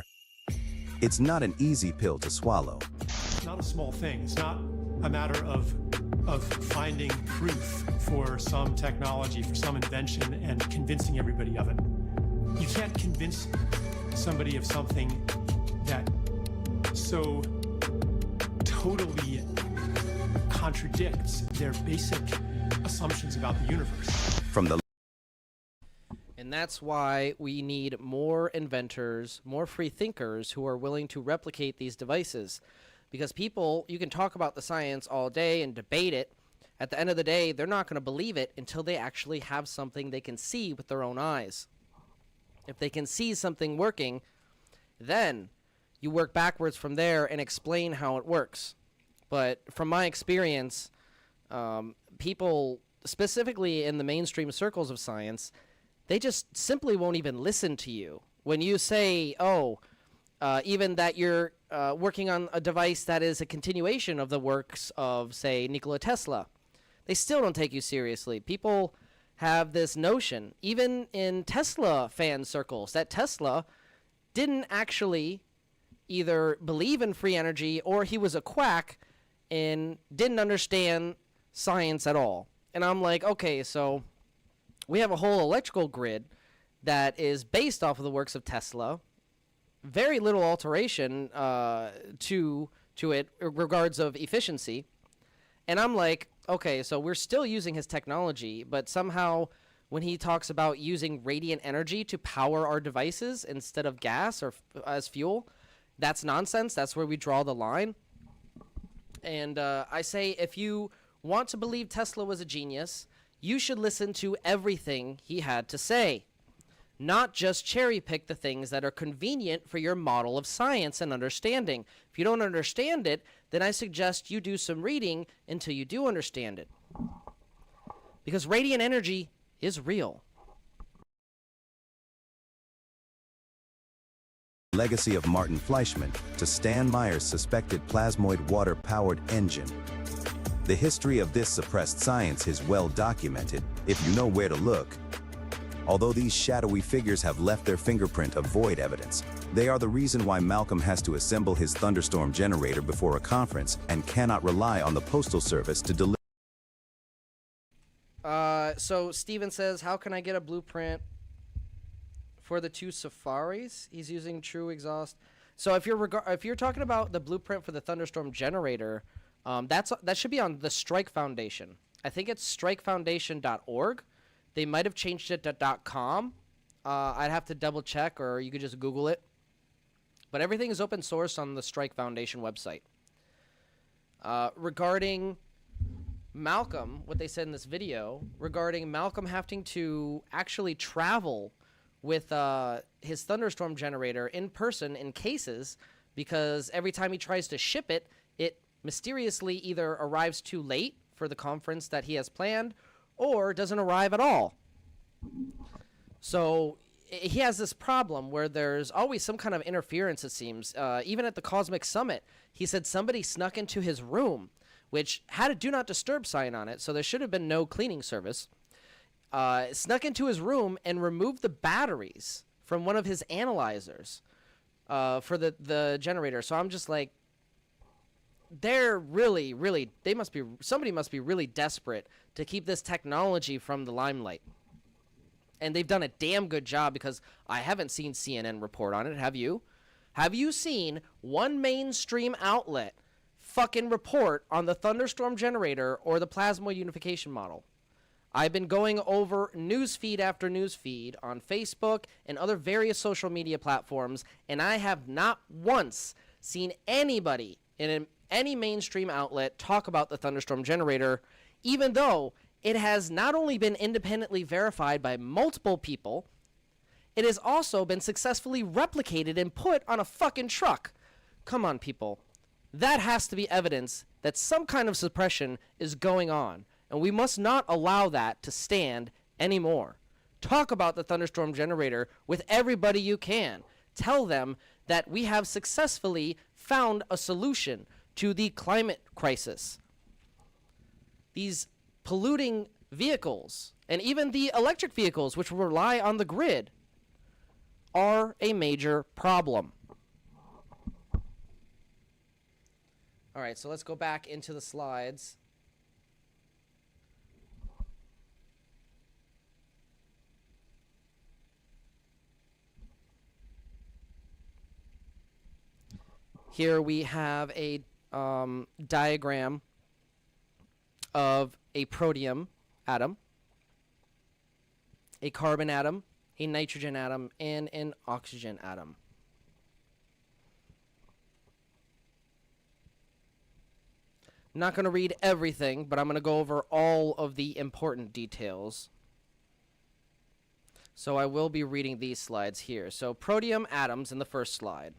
It's not an easy pill to swallow. It's not a small thing. It's not a matter of finding proof for some technology, for some invention, and convincing everybody of it. You can't convince somebody of something that so totally contradicts their basic assumptions about the universe. And that's why we need more inventors, more free thinkers who are willing to replicate these devices. Because people, you can talk about the science all day and debate it. At the end of the day, they're not going to believe it until they actually have something they can see with their own eyes. If they can see something working, then you work backwards from there and explain how it works. But from my experience, people, specifically in the mainstream circles of science, they just simply won't even listen to you. When you say, even that you're working on a device that is a continuation of the works of, say, Nikola Tesla, they still don't take you seriously. People have this notion, even in Tesla fan circles, that Tesla didn't actually either believe in free energy or he was a quack and didn't understand science at all. And I'm like, okay, so we have a whole electrical grid that is based off of the works of Tesla. Very little alteration to it in regards of efficiency. And I'm like, okay, so we're still using his technology, but somehow when he talks about using radiant energy to power our devices instead of gas or as fuel, that's nonsense. That's where we draw the line. And I say, if you want to believe Tesla was a genius, you should listen to everything he had to say, not just cherry pick the things that are convenient for your model of science and understanding. If you don't understand it, then I suggest you do some reading until you do understand it. Because radiant energy is real. Legacy of Martin Fleischmann to Stan Meyer's suspected plasmoid water-powered engine. The history of this suppressed science is well documented if you know where to look. Although these shadowy figures have left their fingerprint of void evidence, they are the reason why Malcolm has to assemble his Thunderstorm generator before a conference and cannot rely on the Postal Service to deliver. So Steven says, how can I get a blueprint for the 2 Safaris? He's using True Exhaust. So if you're talking about the blueprint for the Thunderstorm generator, that should be on the Strike Foundation. I think it's strikefoundation.org. They might have changed it to .com. I'd have to double check, or you could just Google it. But everything is open source on the Strike Foundation website. Regarding Malcolm, what they said in this video, regarding Malcolm having to actually travel with his Thunderstorm generator in person in cases, because every time he tries to ship it, it mysteriously either arrives too late for the conference that he has planned or doesn't arrive at all. So he has this problem where there's always some kind of interference, it seems. Even at the Cosmic Summit, he said somebody snuck into his room, which had a do not disturb sign on it, so there should have been no cleaning service. Snuck into his room and removed the batteries from one of his analyzers for the generator. So I'm just like, they're really, somebody must be really desperate to keep this technology from the limelight. And they've done a damn good job, because I haven't seen CNN report on it. Have you? Have you seen one mainstream outlet fucking report on the Thunderstorm generator or the plasmoid unification model? I've been going over newsfeed after newsfeed on Facebook and other various social media platforms, and I have not once seen anybody in any mainstream outlet talk about the Thunderstorm generator, even though it has not only been independently verified by multiple people, it has also been successfully replicated and put on a fucking truck. Come on, people. That has to be evidence that some kind of suppression is going on, and we must not allow that to stand anymore. Talk about the Thunderstorm generator with everybody you can. Tell them that we have successfully found a solution to the climate crisis. These polluting vehicles, and even the electric vehicles, which rely on the grid, are a major problem. All right, so let's go back into the slides. Here we have a diagram of a protium atom, a carbon atom, a nitrogen atom, and an oxygen atom. I'm not going to read everything, but I'm going to go over all of the important details. So I will be reading these slides here. So protium atoms in the first slide.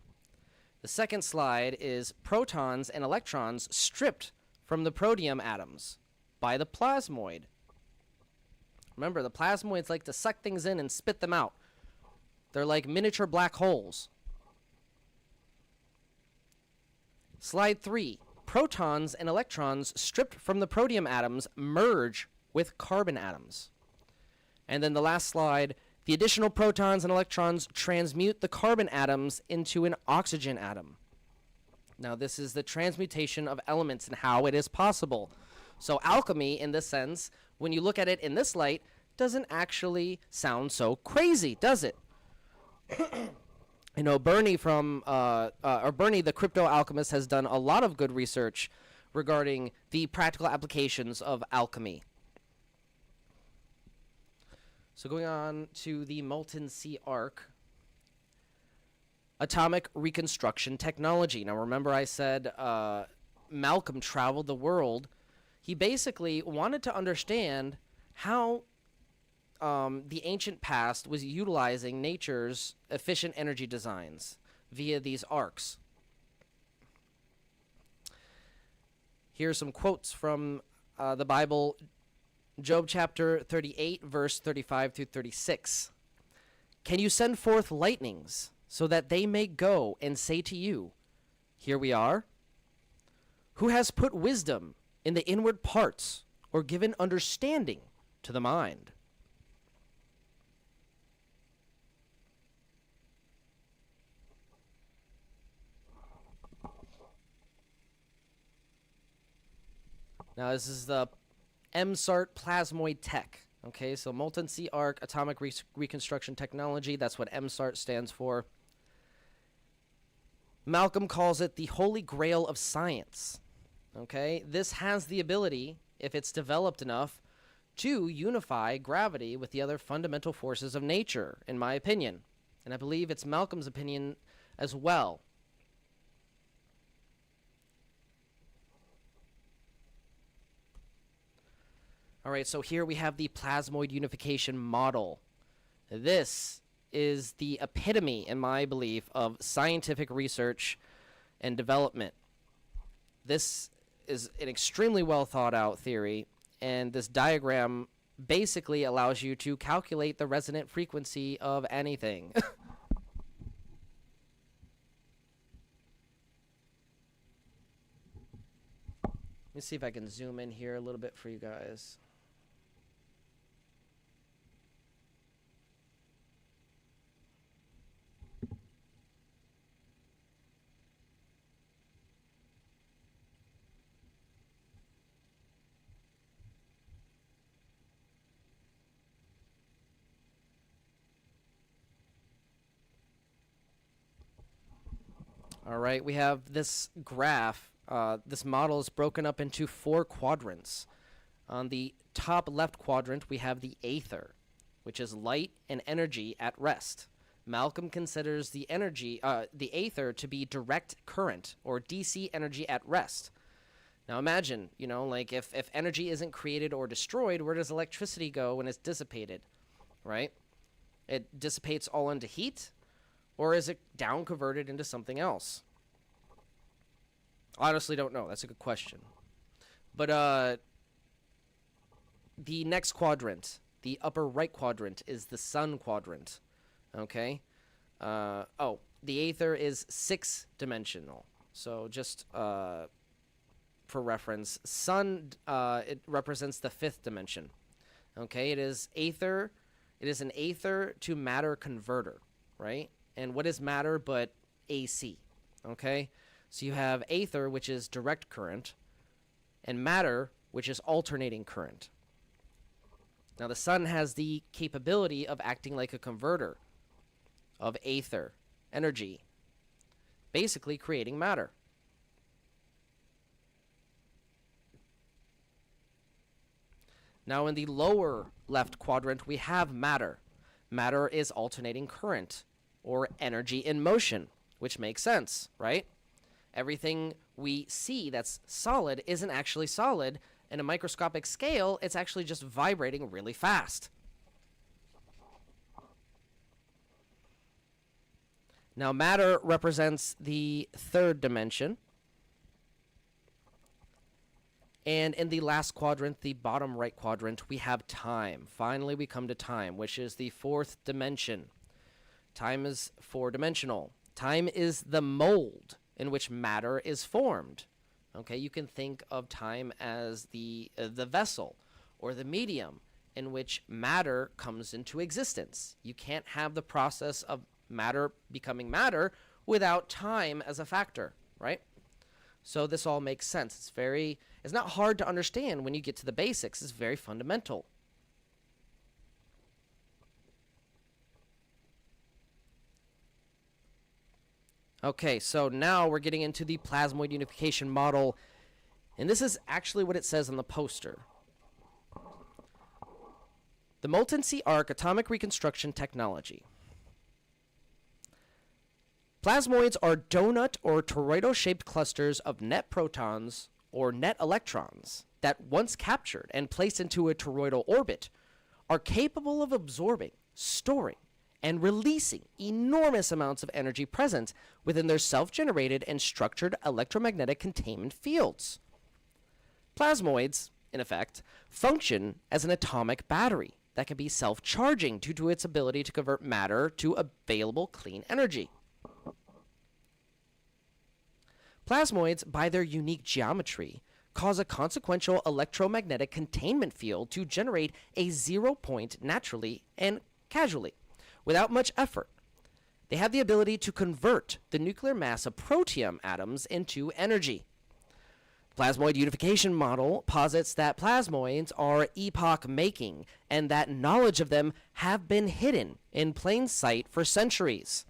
The second slide is protons and electrons stripped from the protium atoms by the plasmoid. Remember, the plasmoids like to suck things in and spit them out. They're like miniature black holes. Slide 3. Protons and electrons stripped from the protium atoms merge with carbon atoms. And then the last slide, the additional protons and electrons transmute the carbon atoms into an oxygen atom. Now, this is the transmutation of elements and how it is possible. So alchemy, in this sense, when you look at it in this light, doesn't actually sound so crazy, does it? You know, Bernie Bernie, the crypto alchemist, has done a lot of good research regarding the practical applications of alchemy. So going on to the molten sea arc, atomic reconstruction technology. Now remember I said Malcolm traveled the world, he basically wanted to understand how the ancient past was utilizing nature's efficient energy designs via these arcs. Here's some quotes from the Bible, Job chapter 38, verse 35 through 36. Can you send forth lightnings so that they may go and say to you, here we are? Who has put wisdom in the inward parts, or given understanding to the mind? Now, this is the MSART plasmoid tech. Okay, so molten sea arc atomic reconstruction technology. That's what MSART stands for. Malcolm calls it the holy grail of science. Okay, this has the ability, if it's developed enough, to unify gravity with the other fundamental forces of nature, in my opinion. And I believe it's Malcolm's opinion as well. All right, so here we have the plasmoid unification model. This is the epitome, in my belief, of scientific research and development. This is an extremely well thought out theory, and this diagram basically allows you to calculate the resonant frequency of anything. Let me see if I can zoom in here a little bit for you guys. All right, we have this graph. This model is broken up into 4 quadrants. On the top left quadrant, we have the aether, which is light and energy at rest. Malcolm considers the aether to be direct current, or DC energy at rest. Now imagine, like if energy isn't created or destroyed, where does electricity go when it's dissipated, right? It dissipates all into heat, or is it down converted into something else? Honestly, don't know. That's a good question. But the next quadrant, the upper right quadrant, is the sun quadrant. Okay? The aether is 6-dimensional. So just for reference, sun, it represents the 5th dimension. Okay? It is an aether to matter converter, right? And what is matter but AC? Okay? So you have aether, which is direct current, and matter, which is alternating current. Now, the sun has the capability of acting like a converter of aether energy, basically creating matter. Now, in the lower left quadrant, we have matter. Matter is alternating current, or energy in motion, which makes sense, right? Everything we see that's solid isn't actually solid. In a microscopic scale, it's actually just vibrating really fast. Now, matter represents the 3rd dimension. And in the last quadrant, the bottom right quadrant, we have time. Finally, we come to time, which is the 4th dimension. Time is 4-dimensional. Time is the mold in which matter is formed. Okay, you can think of time as the vessel or the medium in which matter comes into existence. You can't have the process of matter becoming matter without time as a factor, right? So this all makes sense. It's not hard to understand when you get to the basics. It's very fundamental. Okay, so now we're getting into the plasmoid unification model, and this is actually what it says on the poster. The molten sea arc atomic reconstruction technology. Plasmoids are donut or toroidal-shaped clusters of net protons or net electrons that, once captured and placed into a toroidal orbit, are capable of absorbing, storing, and releasing enormous amounts of energy present within their self-generated and structured electromagnetic containment fields. Plasmoids, in effect, function as an atomic battery that can be self-charging due to its ability to convert matter to available clean energy. Plasmoids, by their unique geometry, cause a consequential electromagnetic containment field to generate a 0 point naturally and casually, without much effort. They have the ability to convert the nuclear mass of protium atoms into energy. Plasmoid unification model posits that plasmoids are epoch-making and that knowledge of them have been hidden in plain sight for centuries.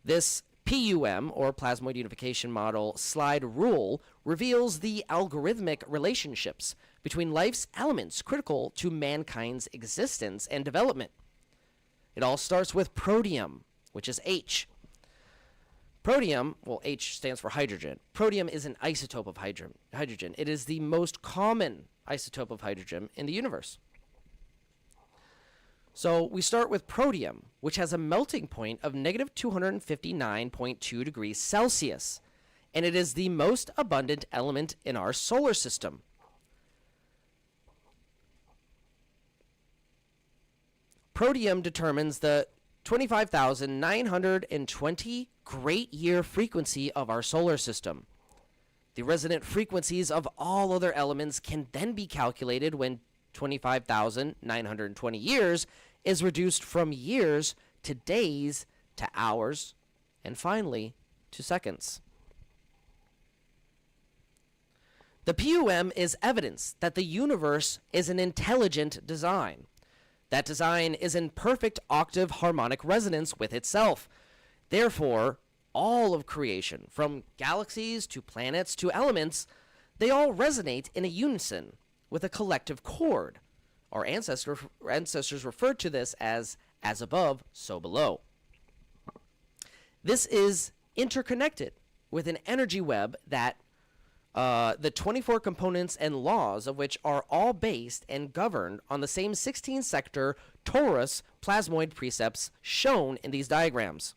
This PUM, or Plasmoid Unification Model, slide rule reveals the algorithmic relationships between life's elements critical to mankind's existence and development. It all starts with protium, which is H. Protium, well, H stands for hydrogen. Protium is an isotope of hydrogen. It is the most common isotope of hydrogen in the universe. So we start with protium, which has a melting point of negative 259.2 degrees Celsius, and it is the most abundant element in our solar system. Protium determines the 25,920 great year frequency of our solar system. The resonant frequencies of all other elements can then be calculated when 25,920 years is reduced from years to days to hours and finally to seconds. The PUM is evidence that the universe is an intelligent design. That design is in perfect octave harmonic resonance with itself. Therefore, all of creation, from galaxies to planets to elements, they all resonate in a unison with a collective chord. Our ancestors referred to this as above, so below. This is interconnected with an energy web that the 24 components and laws of which are all based and governed on the same 16-sector torus plasmoid precepts shown in these diagrams.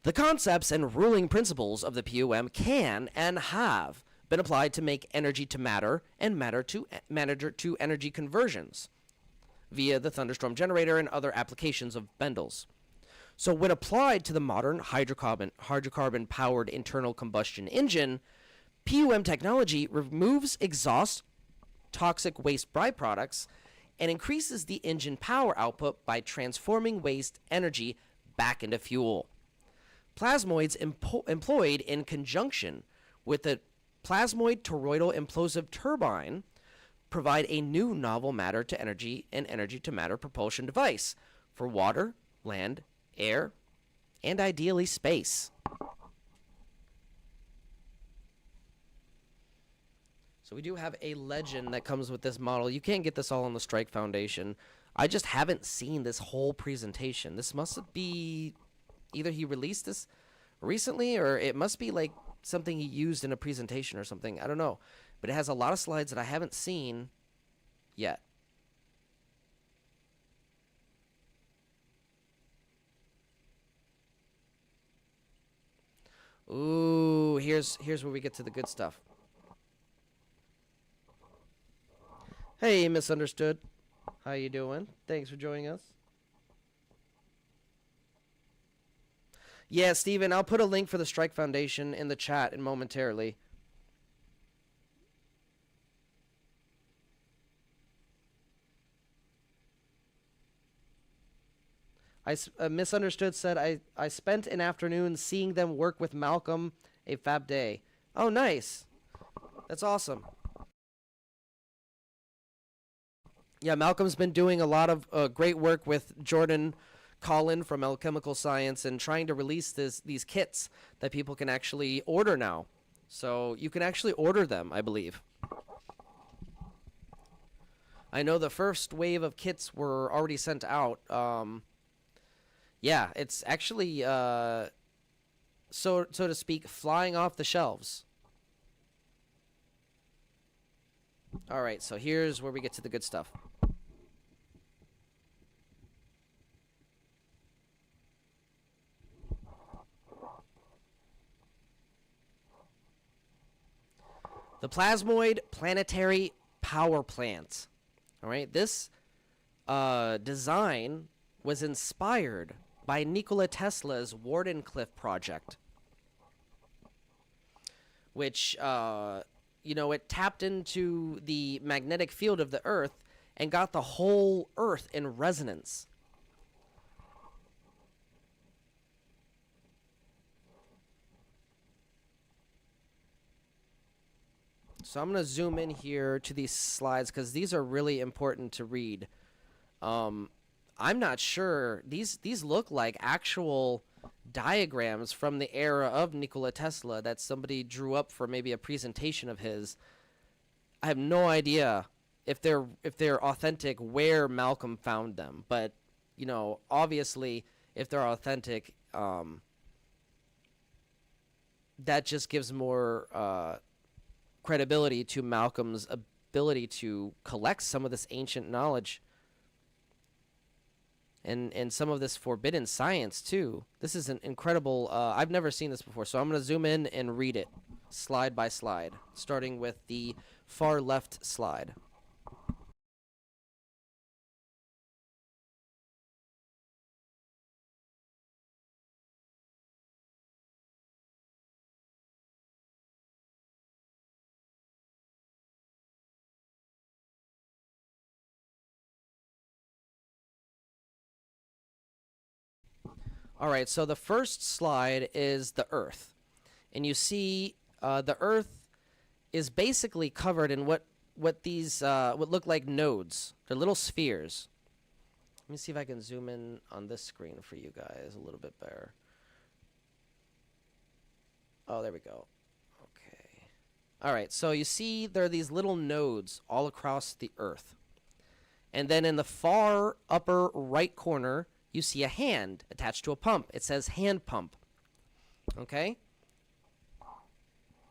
The concepts and ruling principles of the PUM can and have been applied to make energy to matter and matter to energy conversions via the Thunderstorm generator and other applications of Bendall's. So when applied to the modern hydrocarbon-powered internal combustion engine, PUM technology removes exhaust toxic waste byproducts and increases the engine power output by transforming waste energy back into fuel. Plasmoids employed in conjunction with the plasmoid toroidal implosive turbine provide a new novel matter to energy and energy to matter propulsion device for water, land, air, and ideally space. So we do have a legend that comes with this model. You can't get this all on the Strike Foundation. I just haven't seen this whole presentation. This must be either he released this recently or it must be like something he used in a presentation or something. I don't know. But it has a lot of slides that I haven't seen yet. Ooh, here's where we get to the good stuff. Hey, Misunderstood. How you doing? Thanks for joining us. Yeah, Steven, I'll put a link for the Strike Foundation in the chat and momentarily. Misunderstood said, I spent an afternoon seeing them work with Malcolm, a fab day. Oh, nice. That's awesome. Yeah, Malcolm's been doing a lot of great work with Jordan Collin from Alchemical Science and trying to release these kits that people can actually order now. So you can actually order them, I believe. I know the first wave of kits were already sent out. Yeah, it's actually, so to speak, flying off the shelves. All right, so here's where we get to the good stuff. The plasmoid planetary power plant. All right, this design was inspired by Nikola Tesla's Wardenclyffe project, which, you know, it tapped into the magnetic field of the Earth and got the whole Earth in resonance. So I'm going to zoom in here to these slides because these are really important to read. I'm not sure. These look like actual diagrams from the era of Nikola Tesla that somebody drew up for maybe a presentation of his. I have no idea if they're authentic where Malcolm found them, but you know, obviously if they're authentic, that just gives more credibility to Malcolm's ability to collect some of this ancient knowledge and some of this forbidden science too. This is an incredible, I've never seen this before, so I'm going to zoom in and read it slide by slide, starting with the far left slide. All right, so the first slide is the Earth. And you see the Earth is basically covered in what these what look like nodes. They're little spheres. Let me see if I can zoom in on this screen for you guys a little bit better. Oh, there we go. Okay. All right, so you see there are these little nodes all across the Earth. And then in the far upper right corner, you see a hand attached to a pump. It says hand pump. Okay?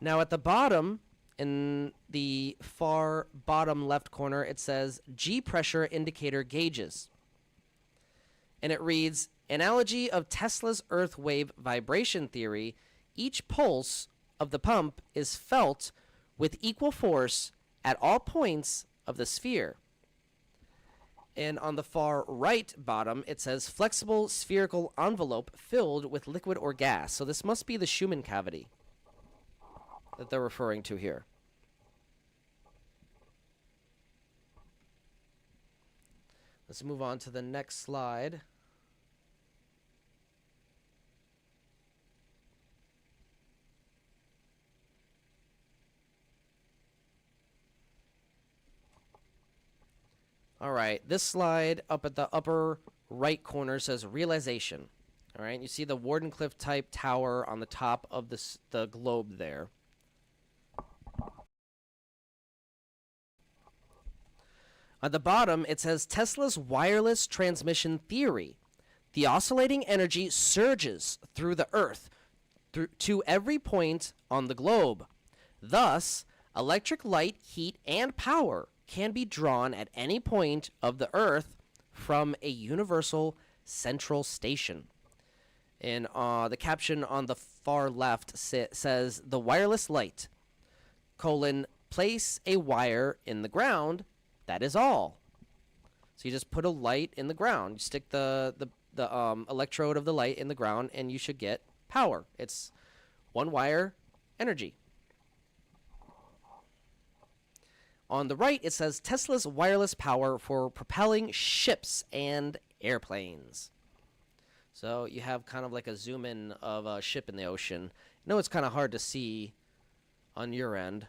Now at the bottom, in the far bottom left corner, it says G pressure indicator gauges. And it reads, analogy of Tesla's earth wave vibration theory, each pulse of the pump is felt with equal force at all points of the sphere. And on the far right bottom, it says flexible spherical envelope filled with liquid or gas. So this must be the Schumann cavity that they're referring to here. Let's move on to the next slide. All right, this slide up at the upper right corner says realization. All right, you see the Wardenclyffe type tower on the top of the globe there. At the bottom, it says Tesla's wireless transmission theory. The oscillating energy surges through the Earth to every point on the globe. Thus, electric light, heat, and power can be drawn at any point of the Earth from a universal central station. And the caption on the far left says, the wireless light, place a wire in the ground, that is all. So you just put a light in the ground. You stick the electrode of the light in the ground, and you should get power. It's one wire energy. On the right, it says Tesla's wireless power for propelling ships and airplanes. So you have kind of like a zoom in of a ship in the ocean. I know it's kind of hard to see on your end.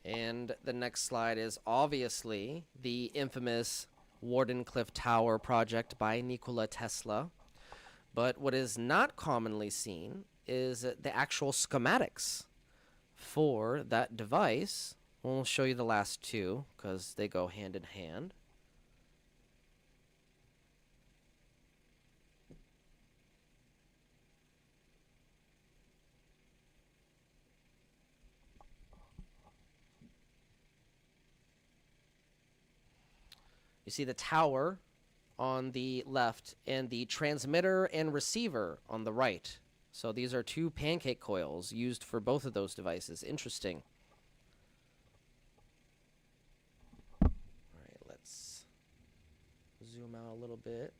And the next slide is obviously the infamous Wardenclyffe Tower project by Nikola Tesla. But what is not commonly seen is the actual schematics for that device. We'll show you the last two because they go hand in hand. You see the tower on the left and the transmitter and receiver on the right. So these are two pancake coils used for both of those devices. Interesting. All right, let's zoom out a little bit.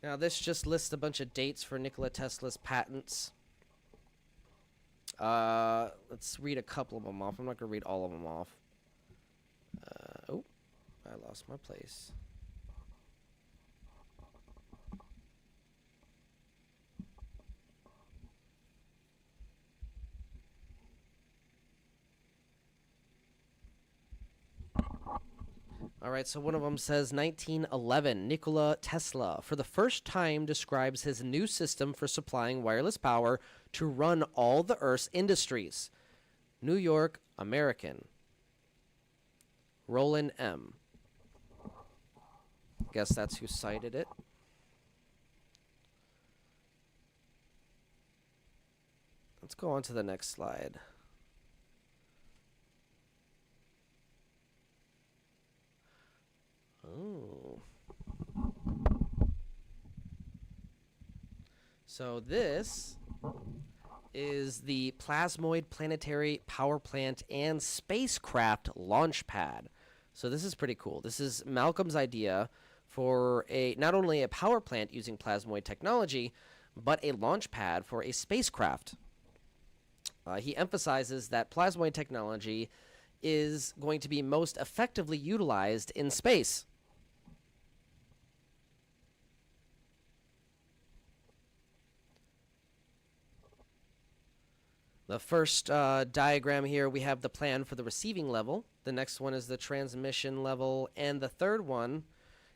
Now, this just lists a bunch of dates for Nikola Tesla's patents. Let's read a couple of them off. I'm not going to read all of them off. Oh, I lost my place. All right, so one of them says 1911, Nikola Tesla, for the first time, describes his new system for supplying wireless power to run all the Earth's industries. New York, American. Roland M. Guess that's who cited it. Let's go on to the next slide. Oh. So this is the plasmoid planetary power plant and spacecraft launch pad. So this is pretty cool. This is Malcolm's idea for not only a power plant using plasmoid technology, but a launch pad for a spacecraft. He emphasizes that plasmoid technology is going to be most effectively utilized in space. The first diagram here, we have the plan for the receiving level. The next one is the transmission level. And the third one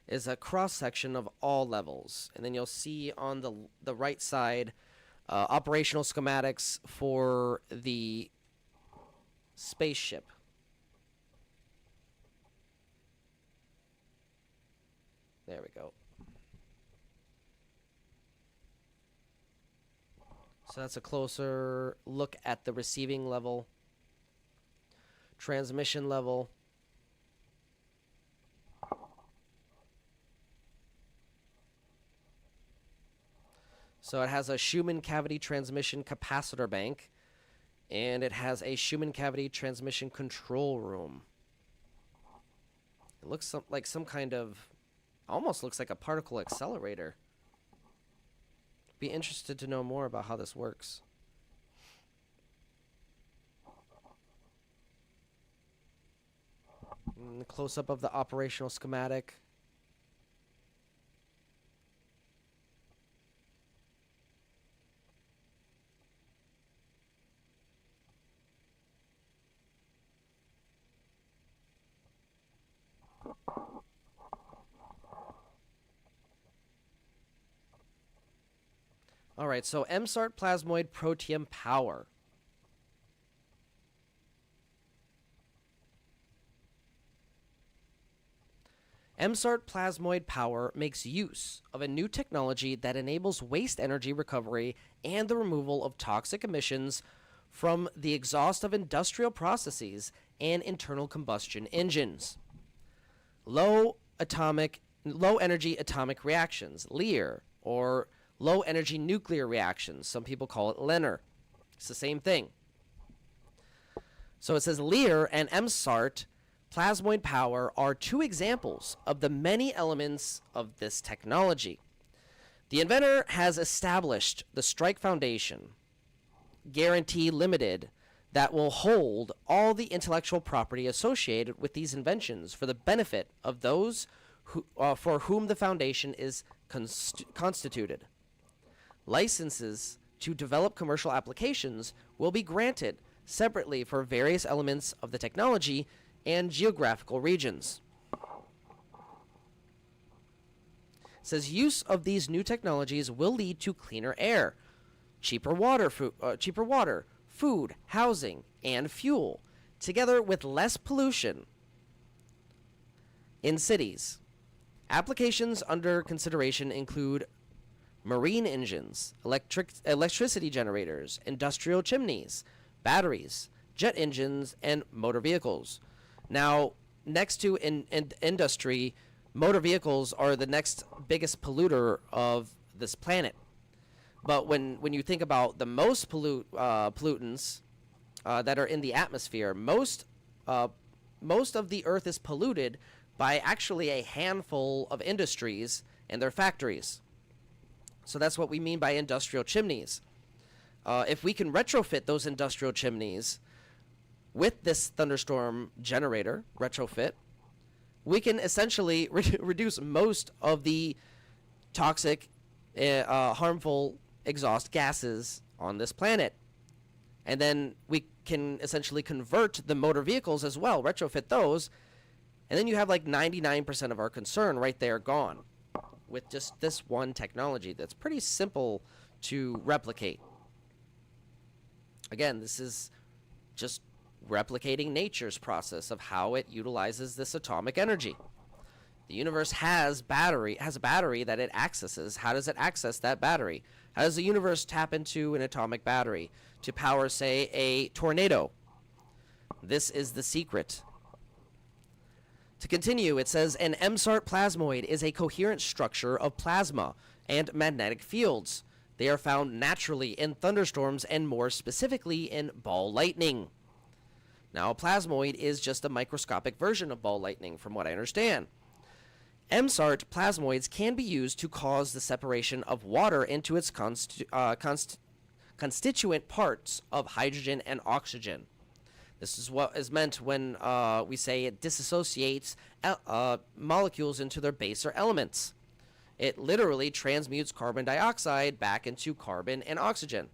is a cross-section of all levels. And then you'll see on the right side operational schematics for the spaceship. There we go. So that's a closer look at the receiving level, transmission level. So it has a Schumann cavity transmission capacitor bank, and it has a Schumann cavity transmission control room. It looks like some kind of, almost looks like a particle accelerator. Be interested to know more about how this works. Close up of the operational schematic. All right, so MSART plasmoid protium power. MSART plasmoid power makes use of a new technology that enables waste energy recovery and the removal of toxic emissions from the exhaust of industrial processes and internal combustion engines. Low energy atomic reactions, LEAR, or low energy nuclear reactions. Some people call it LENR. It's the same thing. So it says LEAR and MSART plasmoid power are two examples of the many elements of this technology. The inventor has established the Strike Foundation, Guarantee Limited, that will hold all the intellectual property associated with these inventions for the benefit of those who, for whom the foundation is constituted. Licenses to develop commercial applications will be granted separately for various elements of the technology and geographical regions. It says use of these new technologies will lead to cleaner air, cheaper water, food, housing, and fuel, together with less pollution in cities. Applications under consideration include marine engines, electricity generators, industrial chimneys, batteries, jet engines, and motor vehicles. Now, next to industry, motor vehicles are the next biggest polluter of this planet. But when you think about the most pollutants that are in the atmosphere, most of the Earth is polluted by actually a handful of industries and their factories. So that's what we mean by industrial chimneys. If we can retrofit those industrial chimneys with this Thunderstorm generator retrofit, we can essentially reduce most of the toxic, harmful exhaust gases on this planet. And then we can essentially convert the motor vehicles as well, retrofit those, and then you have like 99% of our concern right there gone with just this one technology that's pretty simple to replicate. Again, this is just replicating nature's process of how it utilizes this atomic energy. The universe has a battery that it accesses. How does it access that battery? How does the universe tap into an atomic battery to power, say, a tornado? This is the secret. To continue, it says an MSART plasmoid is a coherent structure of plasma and magnetic fields. They are found naturally in thunderstorms and more specifically in ball lightning. Now, a plasmoid is just a microscopic version of ball lightning, from what I understand. MSART plasmoids can be used to cause the separation of water into its constituent parts of hydrogen and oxygen. This is what is meant when we say it disassociates molecules into their baser elements. It literally transmutes carbon dioxide back into carbon and oxygen.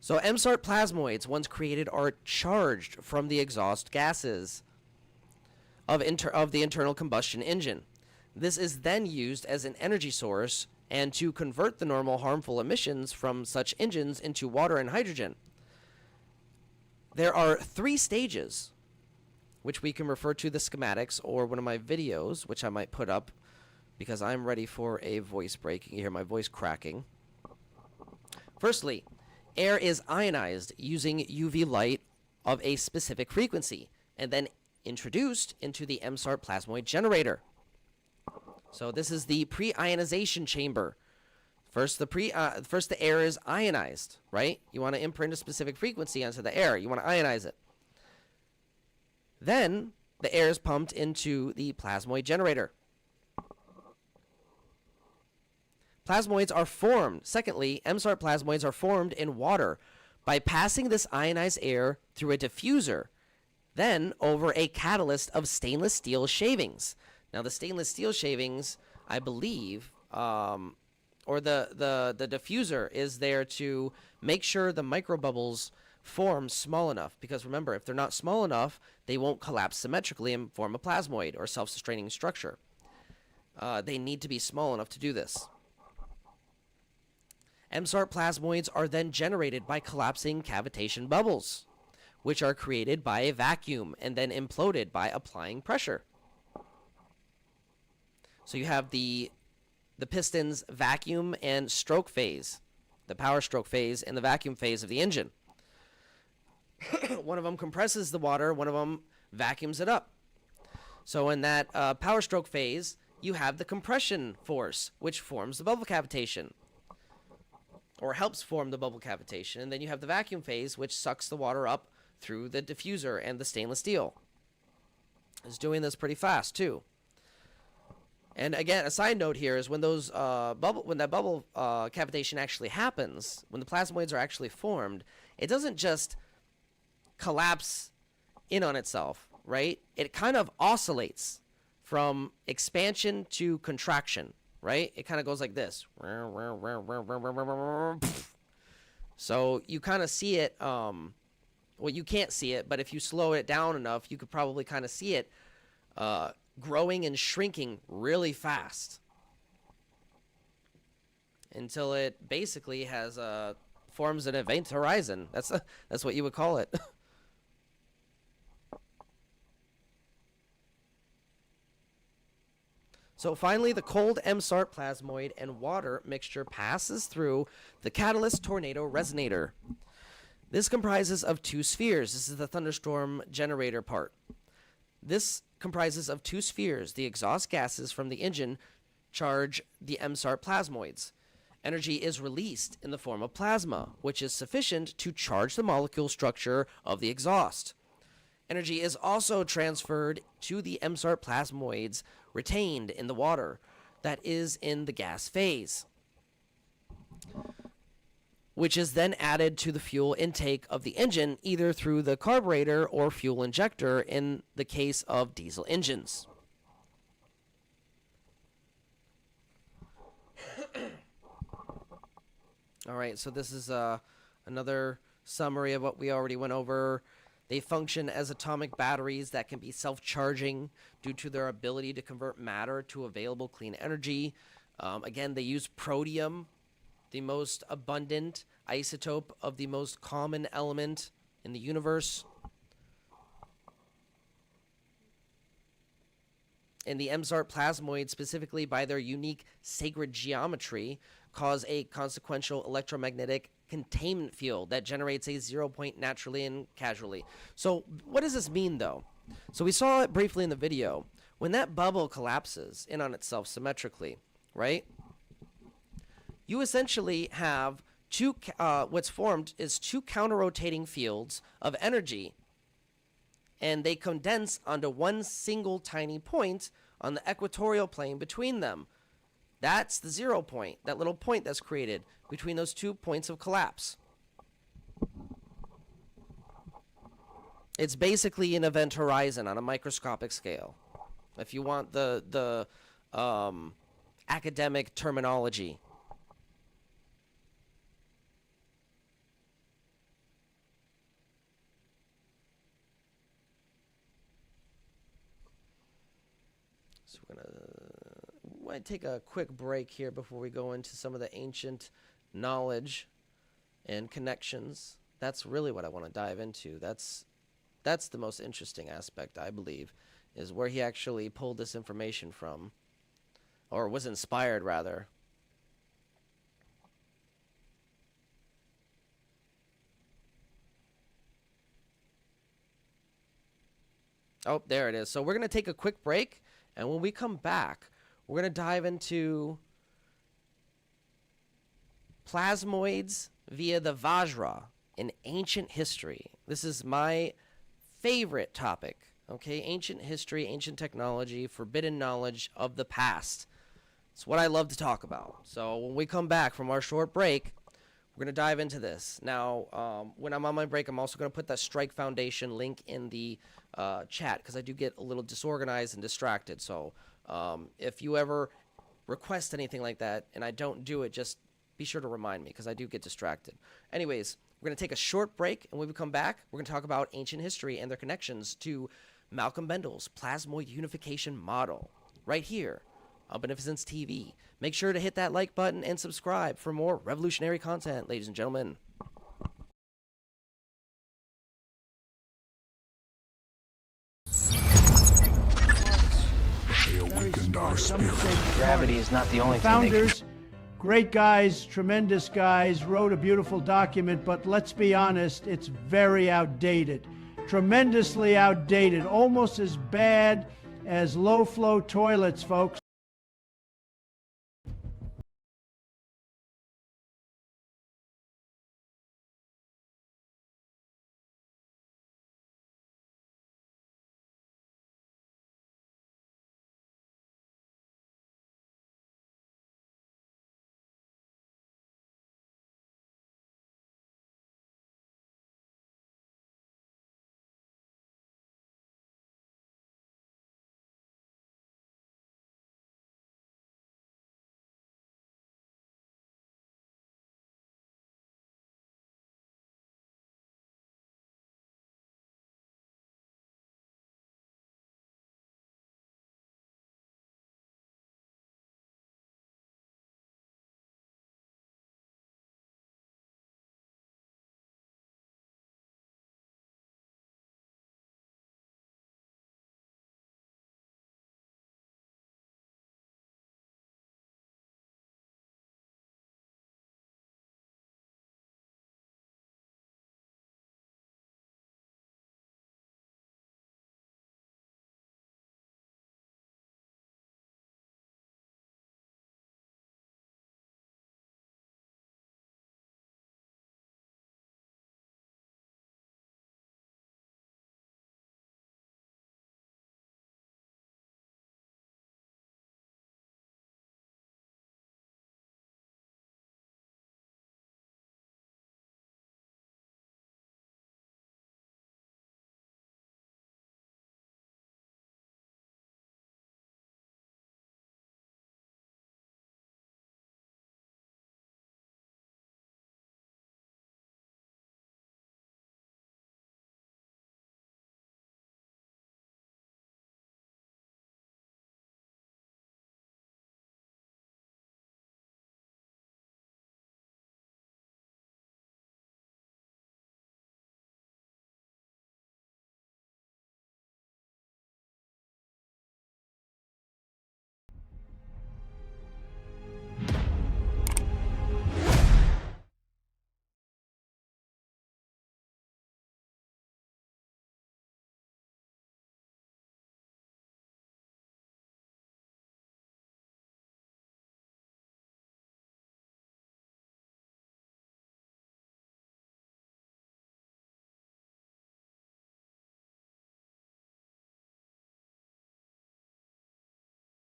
So MSART plasmoids, once created, are charged from the exhaust gases of the internal combustion engine. This is then used as an energy source and to convert the normal harmful emissions from such engines into water and hydrogen. There are 3 stages, which we can refer to the schematics or one of my videos, which I might put up because I'm ready for a voice break. You can hear my voice cracking. Firstly, air is ionized using UV light of a specific frequency and then introduced into the MSART plasmoid generator. So this is the pre-ionization chamber. First the air is ionized, right? You want to imprint a specific frequency onto the air. You want to ionize it. Then the air is pumped into the plasmoid generator. Plasmoids are formed. Secondly, MSART plasmoids are formed in water by passing this ionized air through a diffuser, then over a catalyst of stainless steel shavings. Now, the stainless steel shavings, I believe, or the diffuser is there to make sure the microbubbles form small enough. Because remember, if they're not small enough, they won't collapse symmetrically and form a plasmoid or self-sustaining structure. They need to be small enough to do this. MSART plasmoids are then generated by collapsing cavitation bubbles, which are created by a vacuum and then imploded by applying pressure. So you have the piston's vacuum and stroke phase, the power stroke phase and the vacuum phase of the engine. One of them compresses the water, one of them vacuums it up. So in that power stroke phase, you have the compression force, which forms the bubble cavitation, or helps form the bubble cavitation. And then you have the vacuum phase, which sucks the water up through the diffuser and the stainless steel. It's doing this pretty fast, too. And again, a side note here is when those when that bubble cavitation actually happens, when the plasmoids are actually formed, it doesn't just collapse in on itself, right? It kind of oscillates from expansion to contraction, right? It kind of goes like this. So you kind of see it, well, you can't see it, but if you slow it down enough, you could probably kind of see it growing and shrinking really fast until it basically has forms an event horizon. That's what you would call it. So finally, the cold MSART plasmoid and water mixture passes through the catalyst tornado resonator. This comprises of two spheres. This is the thunderstorm generator part. This comprises of two spheres. The exhaust gases from the engine charge the MSART plasmoids. Energy is released in the form of plasma, which is sufficient to charge the molecule structure of the exhaust. Energy is also transferred to the MSART plasmoids retained in the water that is in the gas phase, which is then added to the fuel intake of the engine, either through the carburetor or fuel injector in the case of diesel engines. All right, so this is another summary of what we already went over. They function as atomic batteries that can be self-charging due to their ability to convert matter to available clean energy. Again, they use protium, the most abundant isotope of the most common element in the universe. And the MSART plasmoids, specifically by their unique sacred geometry, cause a consequential electromagnetic containment field that generates a 0 point naturally and casually. So what does this mean, though? So we saw it briefly in the video. When that bubble collapses in on itself symmetrically, right, you essentially have two, what's formed is two counter-rotating fields of energy, and they condense onto one single tiny point on the equatorial plane between them. That's the 0 point, that little point that's created between those 2 points of collapse. It's basically an event horizon on a microscopic scale, if you want the academic terminology. So we're going to might take a quick break here before we go into some of the ancient knowledge and connections. That's really what I want to dive into. That's the most interesting aspect, I believe, is where he actually pulled this information from, or was inspired, rather. Oh, there it is. So we're going to take a quick break, and when we come back, we're going to dive into plasmoids via the Vajra in ancient history. This is my favorite topic, okay? Ancient history, ancient technology, forbidden knowledge of the past. It's what I love to talk about. So when we come back from our short break, we're going to dive into this. Now, when I'm on my break, I'm also going to put that Strike Foundation link in the chat, because I do get a little disorganized and distracted. So if you ever request anything like that and I don't do it, just be sure to remind me, because I do get distracted. Anyways, we're going to take a short break, and when we come back, we're going to talk about ancient history and their connections to Malcolm Bendall's plasmoid unification model right here on Beneficence TV. Make sure to hit that like button and subscribe for more revolutionary content, ladies and gentlemen. They awakened our spirit. Gravity is not the only thing. Founders, great guys, tremendous guys, wrote a beautiful document, but let's be honest, it's very outdated. Tremendously outdated, almost as bad as low-flow toilets, folks.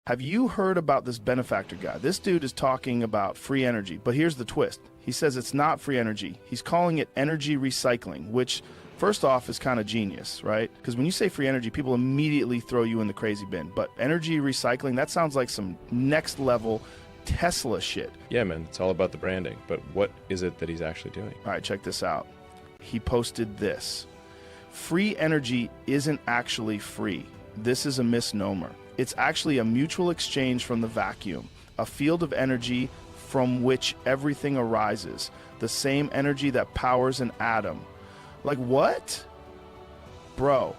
Have you heard about this Benefactor guy? This dude is talking about free energy, but here's the twist. He says it's not free energy. He's calling it energy recycling, which first off is kind of genius, right? Because when you say free energy, people immediately throw you in the crazy bin. But energy recycling, that sounds like some next level Tesla shit. Yeah, man, it's all about the branding. But what is it that he's actually doing? All right, check this out. He posted this. Free energy isn't actually free. This is a misnomer. It's actually a mutual exchange from the vacuum, a field of energy from which everything arises, the same energy that powers an atom. Like what? Bro,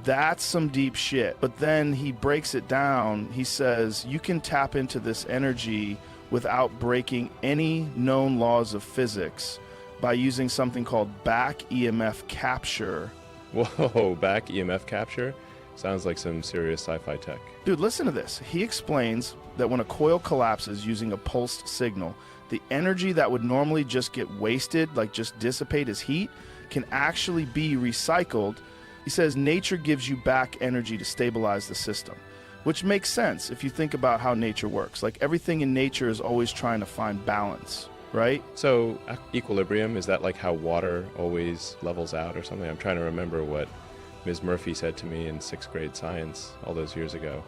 that's some deep shit. But then he breaks it down. He says you can tap into this energy without breaking any known laws of physics by using something called back EMF capture. Whoa, back EMF capture? Sounds like some serious sci-fi tech. Dude, listen to this. He explains that when a coil collapses using a pulsed signal, the energy that would normally just get wasted, like just dissipate as heat, can actually be recycled. He says nature gives you back energy to stabilize the system, which makes sense if you think about how nature works. Like everything in nature is always trying to find balance, right? So equilibrium, is that like how water always levels out or something? I'm trying to remember what Ms. Murphy said to me in 6th grade science all those years ago.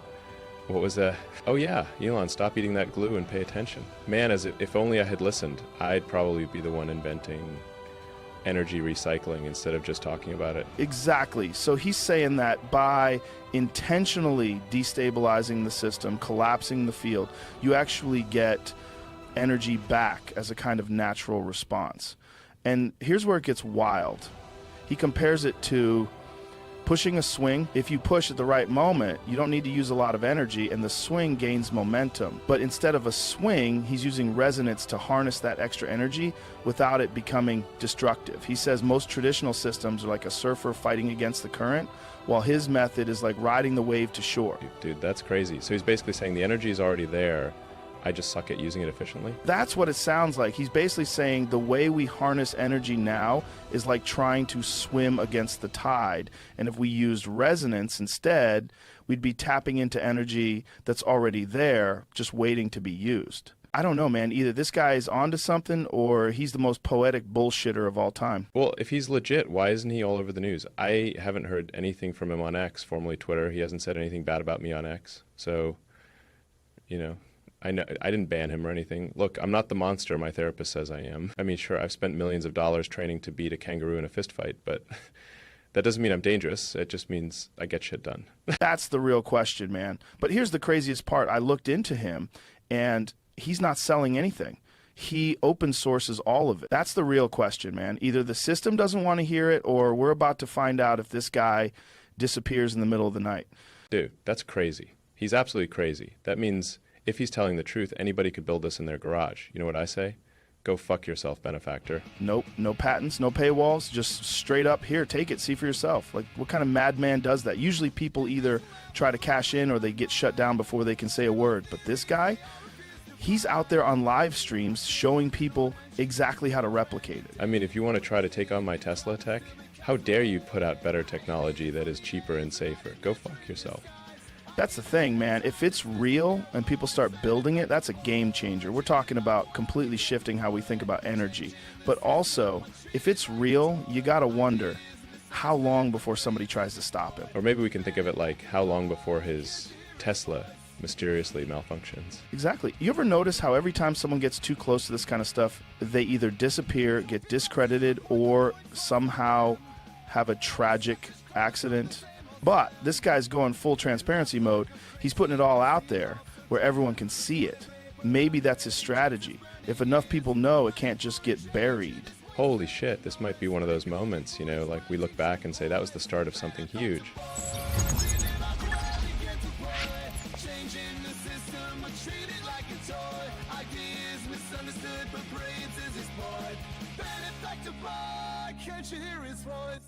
What was that? Oh yeah, Elon, stop eating that glue and pay attention. Man, if only I had listened, I'd probably be the one inventing energy recycling instead of just talking about it. Exactly. So he's saying that by intentionally destabilizing the system, collapsing the field, you actually get energy back as a kind of natural response. And here's where it gets wild. He compares it to pushing a swing. If you push at the right moment, you don't need to use a lot of energy and the swing gains momentum. But instead of a swing, he's using resonance to harness that extra energy without it becoming destructive. He says most traditional systems are like a surfer fighting against the current, while his method is like riding the wave to shore. Dude, that's crazy. So he's basically saying the energy is already there. I just suck at using it efficiently? That's what it sounds like. He's basically saying the way we harness energy now is like trying to swim against the tide. And if we used resonance instead, we'd be tapping into energy that's already there, just waiting to be used. I don't know, man. Either this guy is onto something or he's the most poetic bullshitter of all time. Well, if he's legit, why isn't he all over the news? I haven't heard anything from him on X, formerly Twitter. He hasn't said anything bad about me on X. So, you know, I didn't ban him or anything. Look, I'm not the monster my therapist says I am. I mean, sure, I've spent millions of dollars training to beat a kangaroo in a fist fight, but that doesn't mean I'm dangerous. It just means I get shit done. That's the real question, man. But here's the craziest part. I looked into him, and he's not selling anything. He open sources all of it. That's the real question, man. Either the system doesn't want to hear it, or we're about to find out if this guy disappears in the middle of the night. Dude, that's crazy. He's absolutely crazy. That means if he's telling the truth, anybody could build this in their garage. You know what I say? Go fuck yourself, Benefactor. Nope, no patents, no paywalls, just straight up, here, take it, see for yourself. Like, what kind of madman does that? Usually people either try to cash in or they get shut down before they can say a word. But this guy, he's out there on live streams showing people exactly how to replicate it. I mean, if you want to try to take on my Tesla tech, how dare you put out better technology that is cheaper and safer? Go fuck yourself. That's the thing, man. If it's real and people start building it, that's a game changer. We're talking about completely shifting how we think about energy. But also, if it's real, you got to wonder how long before somebody tries to stop it. Or maybe we can think of it like how long before his Tesla mysteriously malfunctions. Exactly. You ever notice how every time someone gets too close to this kind of stuff, they either disappear, get discredited, or somehow have a tragic accident? But this guy's going full transparency mode. He's putting it all out there where everyone can see it. Maybe that's his strategy. If enough people know, it can't just get buried. Holy shit, this might be one of those moments, you know, like we look back and say that was the start of something huge. Can't you hear his voice?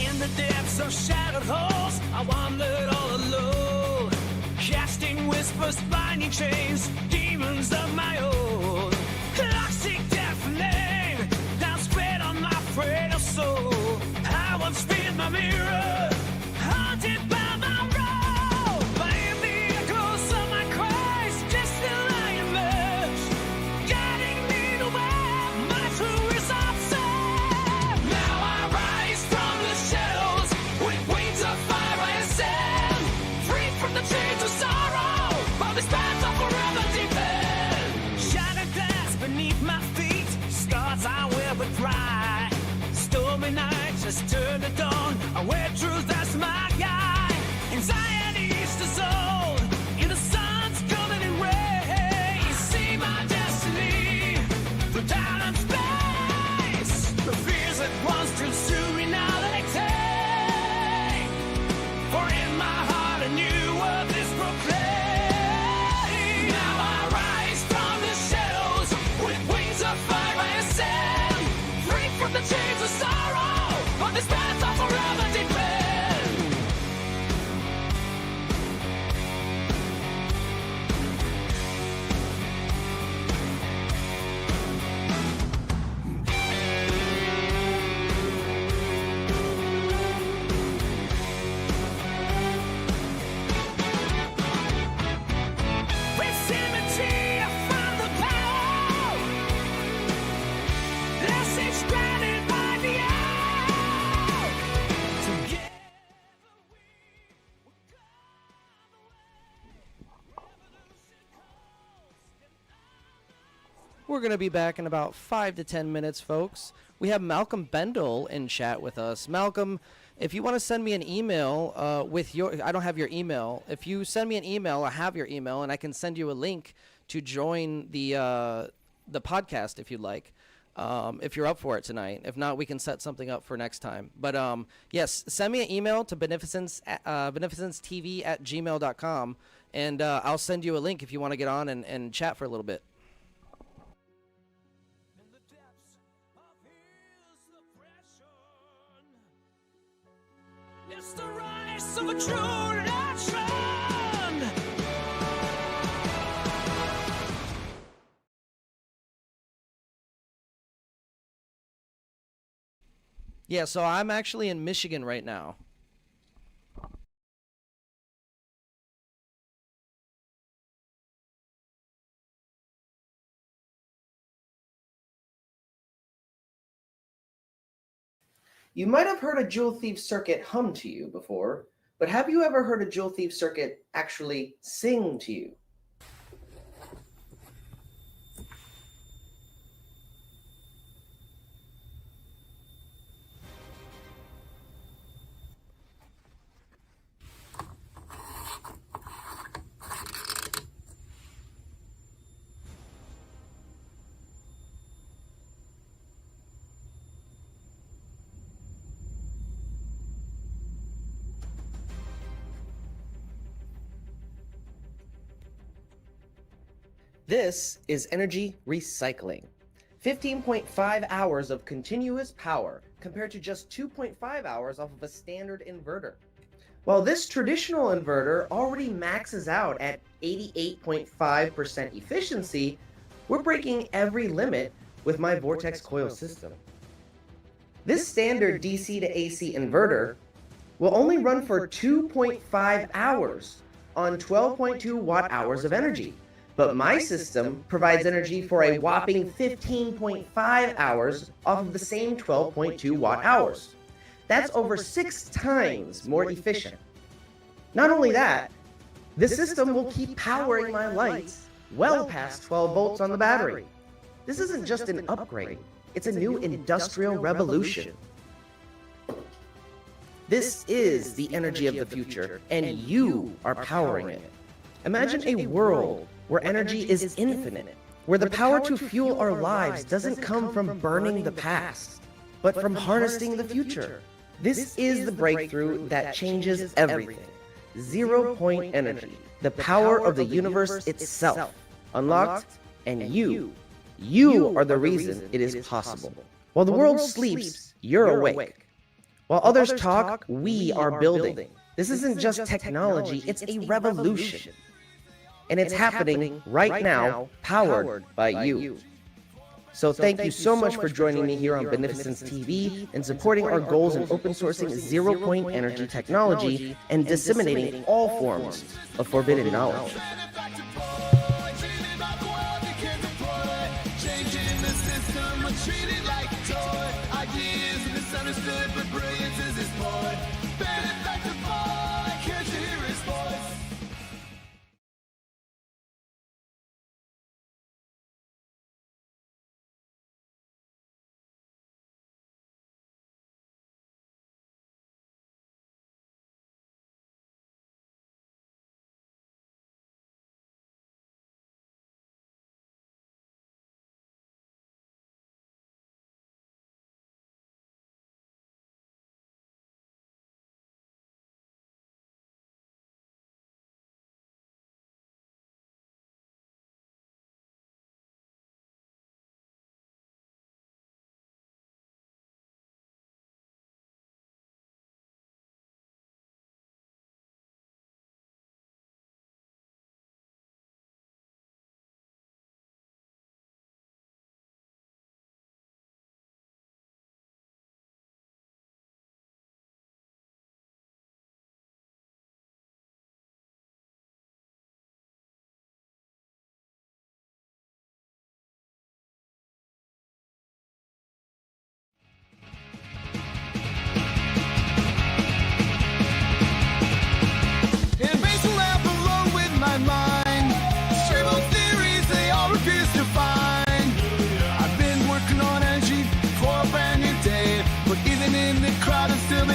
In the depths of shadowed halls, I wandered all alone, casting whispers, blinding chains, demons of my own. Toxic deafening, now spread on my frail soul. I once feared my mirror, haunted by my role. But in the echoes of my cries, just still I emerge, guiding me to where my true results are. Now I rise from the shadows with wings of fire and sand, free from the chains of sorrow, while this path of forever deepen. Shattered glass beneath my feet, scars I wear but dry. Stormy nights just turn to dawn, where truth that's my guide. Anxiety's dissolved in the sun's golden ray. You see my destiny through time and space. The fears that once too soon now they take. For in my heart a new world is proclaimed. Now I rise from the shadows with wings of fire and sand, free from the chains of sorrow, on this path of forever depend. With symmetry, I found the power. This is granted by the hour. Together We're going to be back in about 5 to 10 minutes, folks. We have Malcolm Bendall in chat with us. Malcolm, if you want to send me an email with your... I don't have your email. If you send me an email, I have your email, and I can send you a link to join the podcast if you'd like, if you're up for it tonight. If not, we can set something up for next time. But yes, send me an email to beneficencetv@gmail.com, and I'll send you a link if you want to get on and chat for a little bit. It's the rise of a true nation. Yeah, so I'm actually in Michigan right now. You might have heard a jewel thief circuit hum to you before, but have you ever heard a jewel thief circuit actually sing to you? This is energy recycling. 15.5 hours of continuous power compared to just 2.5 hours off of a standard inverter. While this traditional inverter already maxes out at 88.5% efficiency, we're breaking every limit with my Vortex coil system. This standard DC to AC inverter will only run for 2.5 hours on 12.2 watt hours of energy. But my system provides energy for a whopping 15.5 hours off of the same 12.2 watt hours. That's over 6 times more efficient. Not only that, the system will keep powering my lights well past 12 volts on the battery. This isn't just an upgrade, it's a new industrial revolution. This is the energy of the future, and you are powering it. Imagine a world where energy is infinite, where the power to fuel our lives doesn't come from burning the past, but from harnessing the future. This is the breakthrough that changes everything. 0-point energy, the power of the universe itself, unlocked, and you are the reason it is possible. While the world sleeps, you're awake. While others talk, we are building. This isn't just technology, it's a revolution. And it's happening right now, powered by you. So thank you so much for joining me here on Beneficence TV and supporting our goals in open sourcing zero-point energy technology and disseminating all forms of forbidden knowledge. Treated like a toy. Ideas misunderstood, but brilliance is his point. Benefactor boy, can't you hear his voice?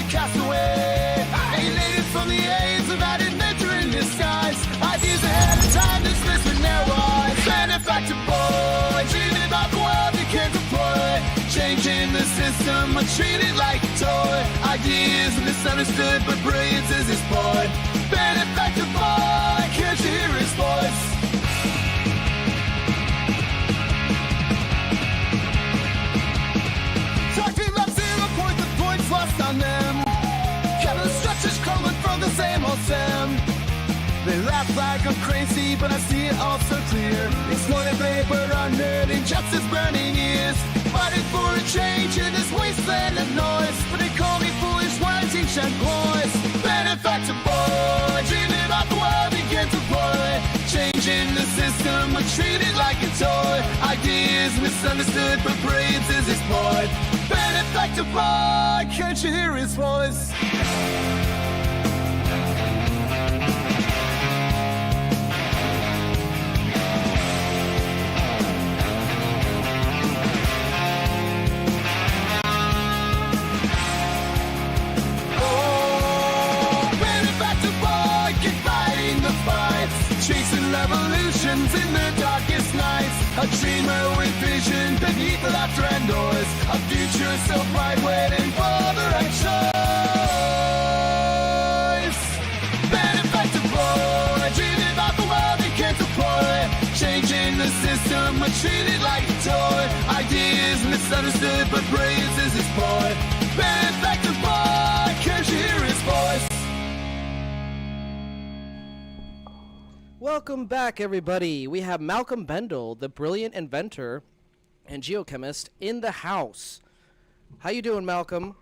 Cast away. Alienated from the aids of that inventor in disguise. Ideas ahead of time dismissed with narrow eyes. Benefactor boy, dreaming about the world you can't deploy. Changing the system, but treated like a toy. Ideas misunderstood, but brilliance is his point. Benefactor boy, can't you hear his voice? Talking about 0 point, the points lost on them. Structures crumbling from the same old stem. They laugh like I'm crazy, but I see it all so clear. Exploited labor, unheard, injustice burning ears. Fighting for a change in this wasteland of noise. But they call me foolish, wanting shed boys. Benefactor boy, dreaming about the world you can't deploy. Changing the system, but treated like a toy. Ideas misunderstood, but brilliance is his point. Benefactor boy, can't you hear his voice? Chasing revolutions in the darkest nights. A dreamer with vision beneath the laughter and noise. A future so bright waiting for the right choice. Benefactor boy, dreaming about the world he can't deploy. Changing the system, but treated like a toy. Ideas misunderstood, but brilliance is his point. Benefactor boy, can't you hear his voice? Welcome back, everybody. We have Malcolm Bendall, the brilliant inventor and geochemist, in the house. How you doing, Malcolm?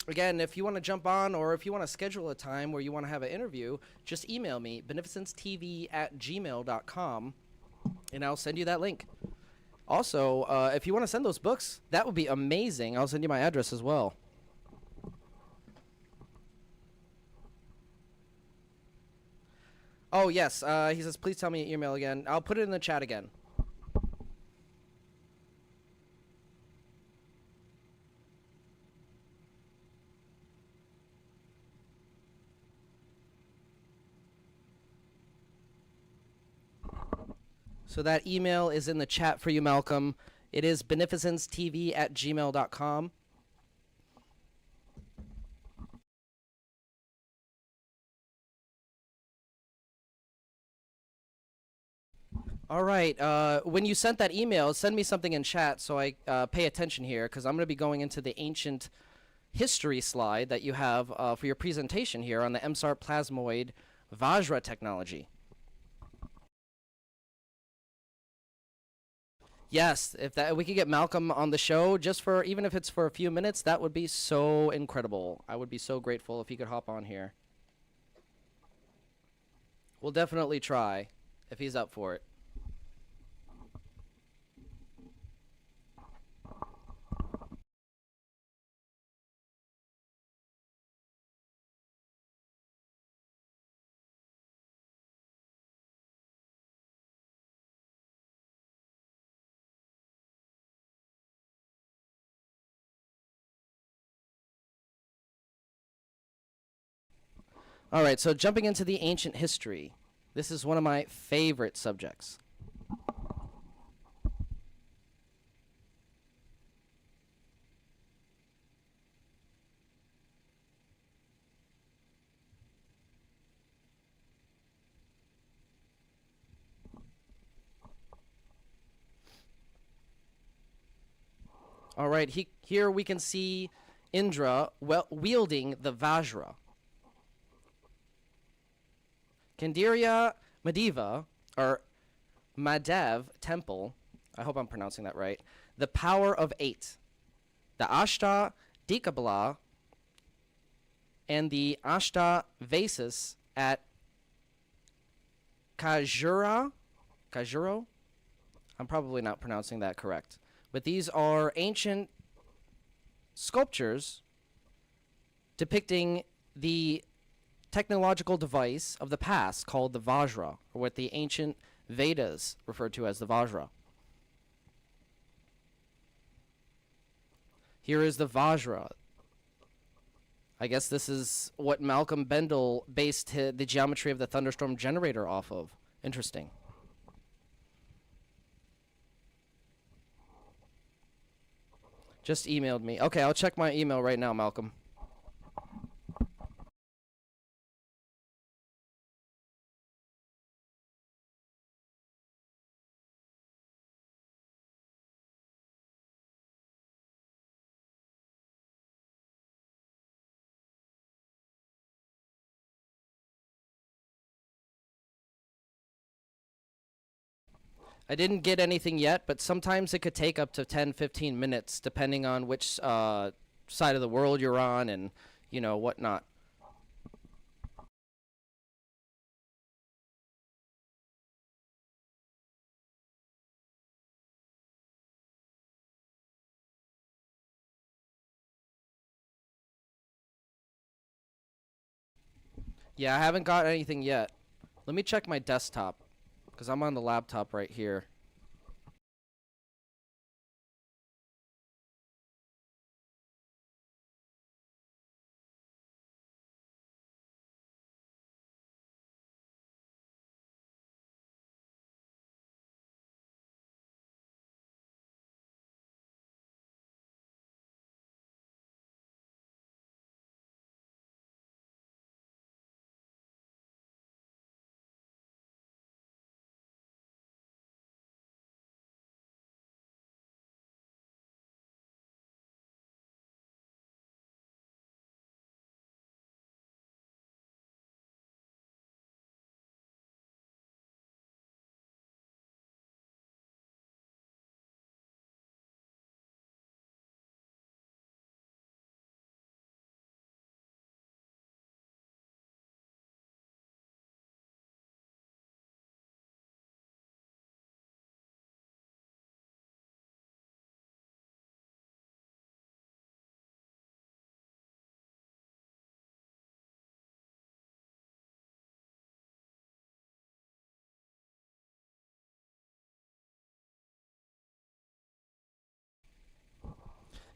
Again, if you want to jump on or if you want to schedule a time where you want to have an interview, just email me, beneficencetv@gmail.com, and I'll send you that link. Also, if you want to send those books, that would be amazing. I'll send you my address as well. Oh, yes. He says, please tell me your email again. I'll put it in the chat again. So that email is in the chat for you, Malcolm. It is beneficencetv@gmail.com. All right. When you sent that email, send me something in chat so I pay attention here, because I'm going to be going into the ancient history slide that you have for your presentation here on the MSART plasmoid Vajra technology. Yes, if we could get Malcolm on the show just for, even if it's for a few minutes, that would be so incredible. I would be so grateful if he could hop on here. We'll definitely try if he's up for it. All right, so jumping into the ancient history. This is one of my favorite subjects. All right, here we can see Indra wielding the Vajra. Kandiria Madeva, or Madhav Temple, I hope I'm pronouncing that right, the Power of 8, the Ashta Dikabala, and the Ashta Vasis at Kajuro? I'm probably not pronouncing that correct. But these are ancient sculptures depicting the technological device of the past called the Vajra, or what the ancient Vedas referred to as the Vajra. Here is the Vajra. I guess this is what Malcolm Bendall based the geometry of the Thunderstorm generator off of. Interesting. Just emailed me. Okay, I'll check my email right now, Malcolm. I didn't get anything yet, but sometimes it could take up to 10-15 minutes depending on which side of the world you're on and, you know, whatnot. Yeah, I haven't got anything yet. Let me check my desktop, because I'm on the laptop right here.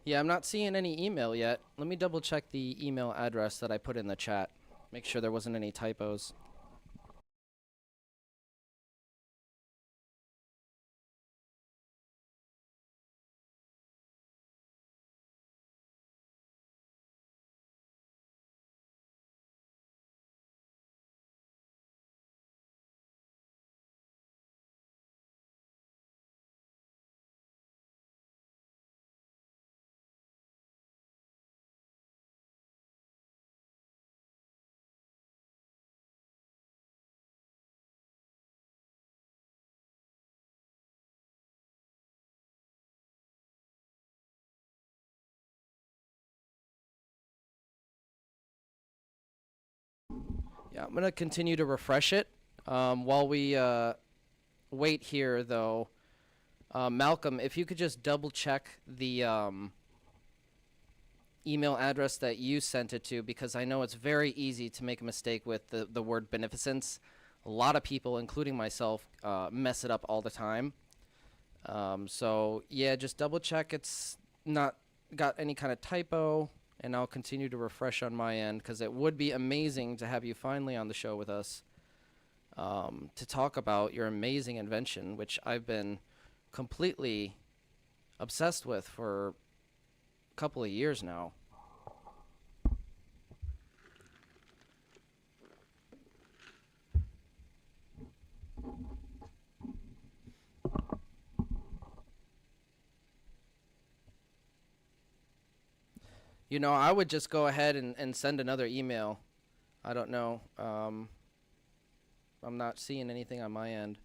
Yeah, I'm not seeing any email yet. Let me double check the email address that I put in the chat. Make sure there wasn't any typos. Yeah, I'm going to continue to refresh it. While we wait here, though, Malcolm, if you could just double check the email address that you sent it to, because I know it's very easy to make a mistake with the word beneficence. A lot of people, including myself, mess it up all the time. So, yeah, just double check it's not got any kind of typo, and I'll continue to refresh on my end, because it would be amazing to have you finally on the show with us to talk about your amazing invention, which I've been completely obsessed with for a couple of years now. You know, I would just go ahead and send another email. I don't know. I'm not seeing anything on my end.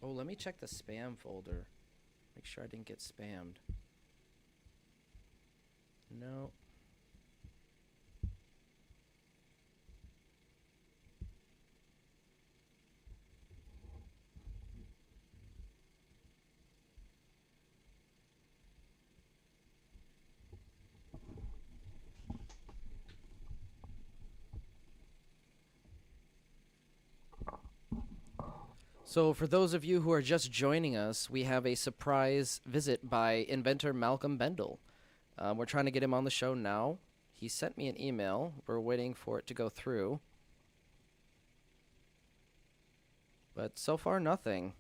Oh, let me check the spam folder. Make sure I didn't get spammed. No. So for those of you who are just joining us, we have a surprise visit by inventor Malcolm Bendall. We're trying to get him on the show now. He sent me an email. We're waiting for it to go through. But so far, nothing.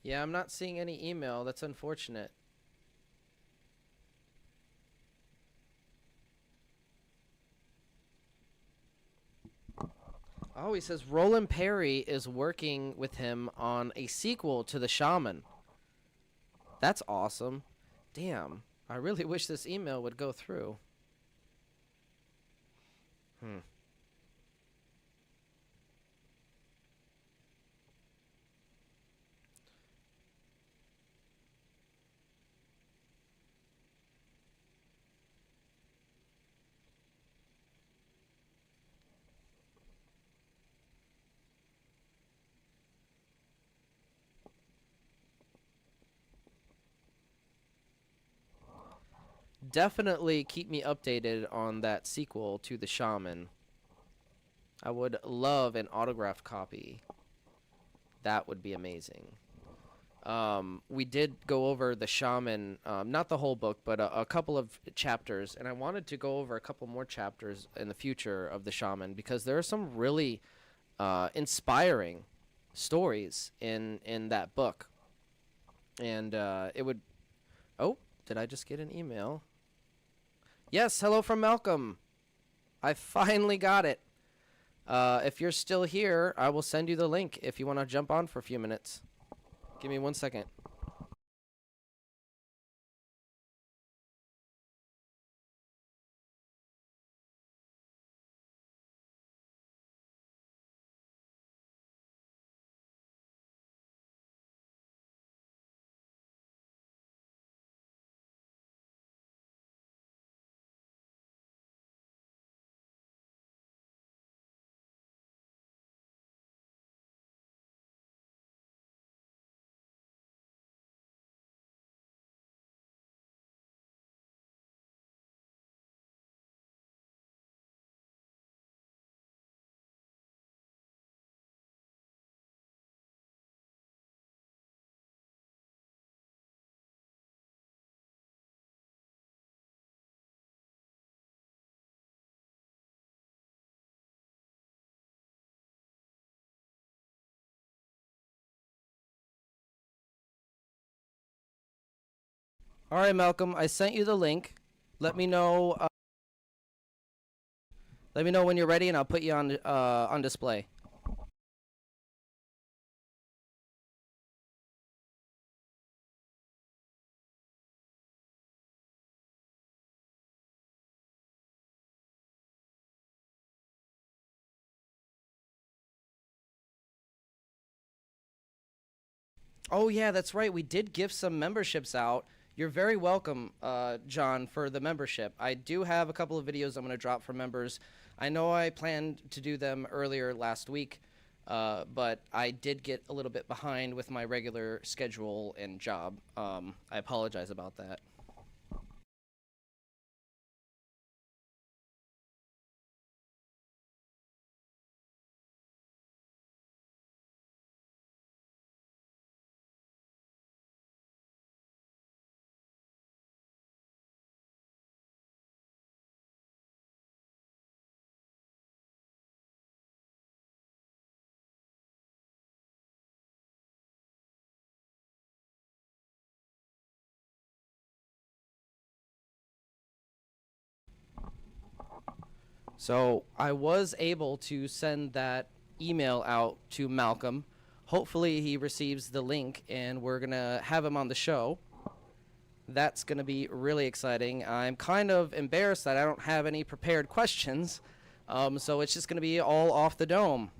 Yeah, I'm not seeing any email. That's unfortunate. Oh, he says Roland Perry is working with him on a sequel to The Shaman. That's awesome. Damn, I really wish this email would go through. Definitely keep me updated on that sequel to The Shaman. I would love an autographed copy. That would be amazing. We did go over The Shaman, not the whole book, but a couple of chapters, and I wanted to go over a couple more chapters in the future of The Shaman, because there are some really inspiring stories in that book. And it would... Oh, did I just get an email? Yes, hello from Malcolm. I finally got it. If you're still here, I will send you the link if you want to jump on for a few minutes. Give me 1 second. All right, Malcolm, I sent you the link. Let me know. Let me know when you're ready, and I'll put you on display. Oh, yeah, that's right. We did give some memberships out. You're very welcome, John, for the membership. I do have a couple of videos I'm going to drop for members. I know I planned to do them earlier last week, but I did get a little bit behind with my regular schedule and job. I apologize about that. So I was able to send that email out to Malcolm. Hopefully he receives the link and we're going to have him on the show. That's going to be really exciting. I'm kind of embarrassed that I don't have any prepared questions. So it's just going to be all off the dome.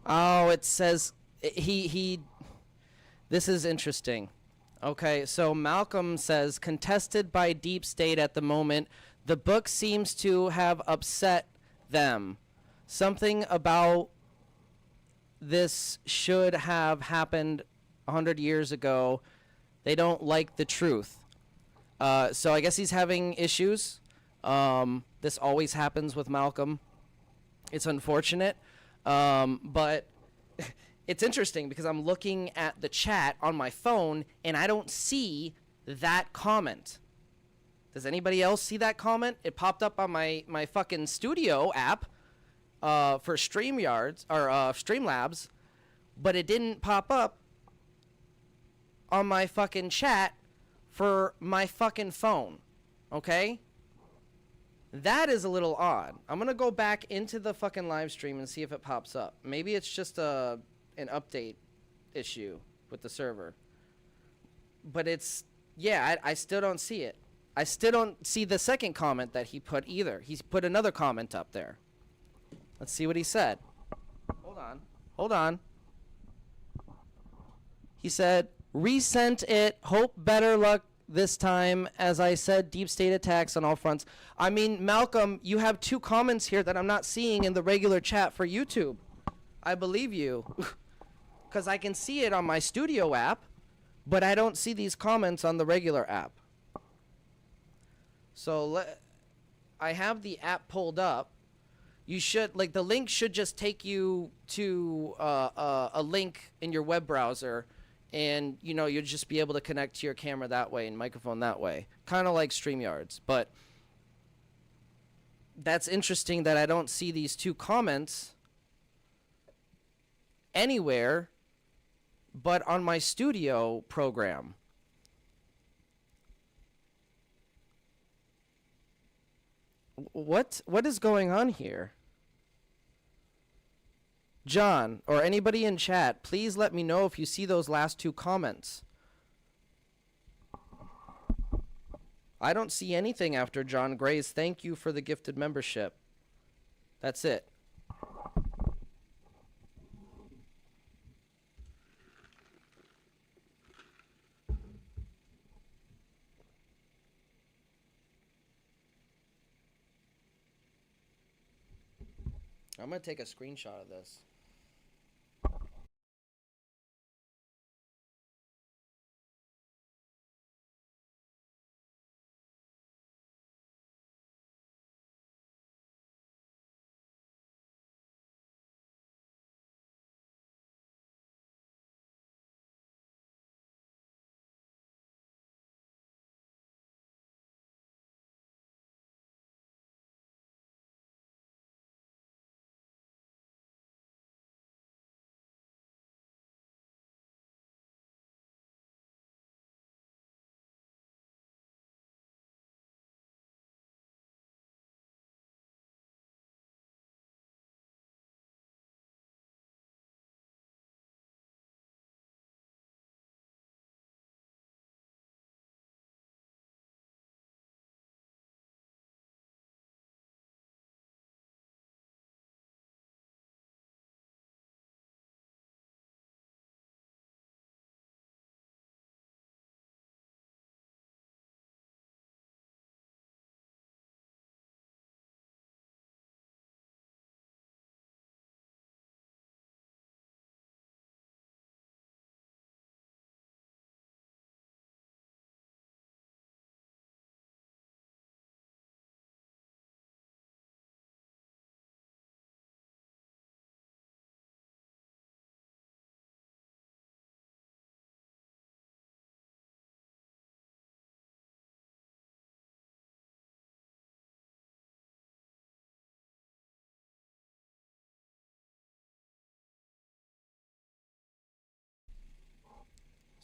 Oh, it says this is interesting. Okay, so Malcolm says, contested by deep state at the moment, the book seems to have upset them. Something about this should have happened 100 years ago. They don't like the truth. So I guess he's having issues. This always happens with Malcolm. It's unfortunate. But it's interesting because I'm looking at the chat on my phone and I don't see that comment. Does anybody else see that comment? It popped up on my fucking studio app for StreamYards or Streamlabs, but it didn't pop up on my fucking chat for my fucking phone. Okay? That is a little odd. I'm going to go back into the fucking live stream and see if it pops up. Maybe it's just an update issue with the server. But it's, yeah, I still don't see it. I still don't see the second comment that he put either. He's put another comment up there. Let's see what he said. Hold on. He said, resent it, hope better luck this time. As I said, deep state attacks on all fronts. I mean, Malcolm, you have two comments here that I'm not seeing in the regular chat for YouTube. I believe you. Because I can see it on my studio app, but I don't see these comments on the regular app. So I have the app pulled up. You should, like, the link should just take you to a link in your web browser. And, you know, you'll just be able to connect to your camera that way and microphone that way. Kind of like StreamYards. But that's interesting that I don't see these two comments anywhere but on my studio program. What is going on here? John, or anybody in chat, please let me know if you see those last two comments. I don't see anything after John Gray's thank you for the gifted membership. That's it. I'm gonna take a screenshot of this.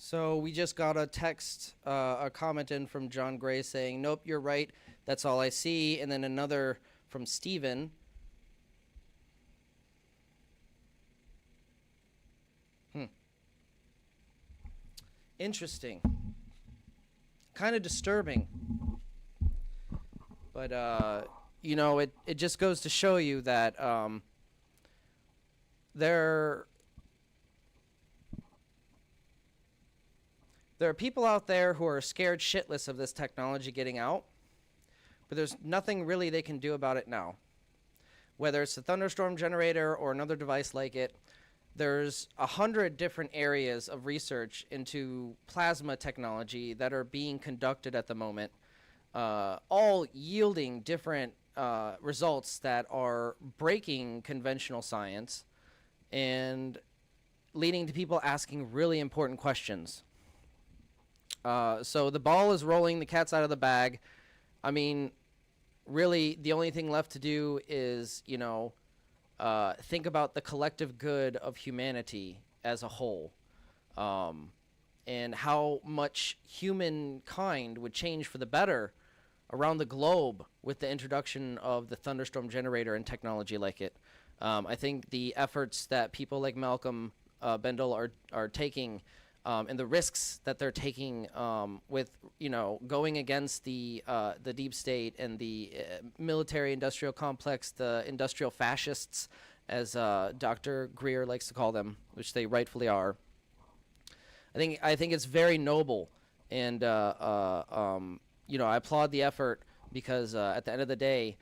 So we just got a text, a comment in from John Gray saying, nope, you're right. That's all I see. And then another from Steven. Interesting. Kind of disturbing. But, you know, it just goes to show you that there are people out there who are scared shitless of this technology getting out, but there's nothing really they can do about it now. Whether it's the Thunderstorm generator or another device like it, there's 100 different areas of research into plasma technology that are being conducted at the moment, all yielding different results that are breaking conventional science and leading to people asking really important questions. So the ball is rolling, the cat's out of the bag. I mean, really, the only thing left to do is, you know, think about the collective good of humanity as a whole, and how much humankind would change for the better around the globe with the introduction of the Thunderstorm generator and technology like it. I think the efforts that people like Malcolm Bendall are taking, and the risks that they're taking with, you know, going against the deep state and the military-industrial complex, the industrial fascists, as Dr. Greer likes to call them, which they rightfully are. I think it's very noble, and you know, I applaud the effort because at the end of the day,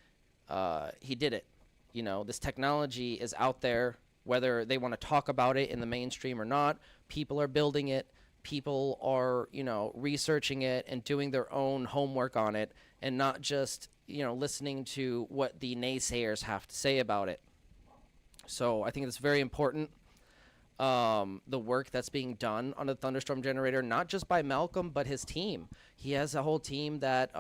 he did it. You know, this technology is out there, whether they want to talk about it in the mainstream or not. People are building it. People are, you know, researching it and doing their own homework on it, and not just, you know, listening to what the naysayers have to say about it. So I think it's very important, the work that's being done on the Thunderstorm generator, not just by Malcolm, but his team. He has a whole team that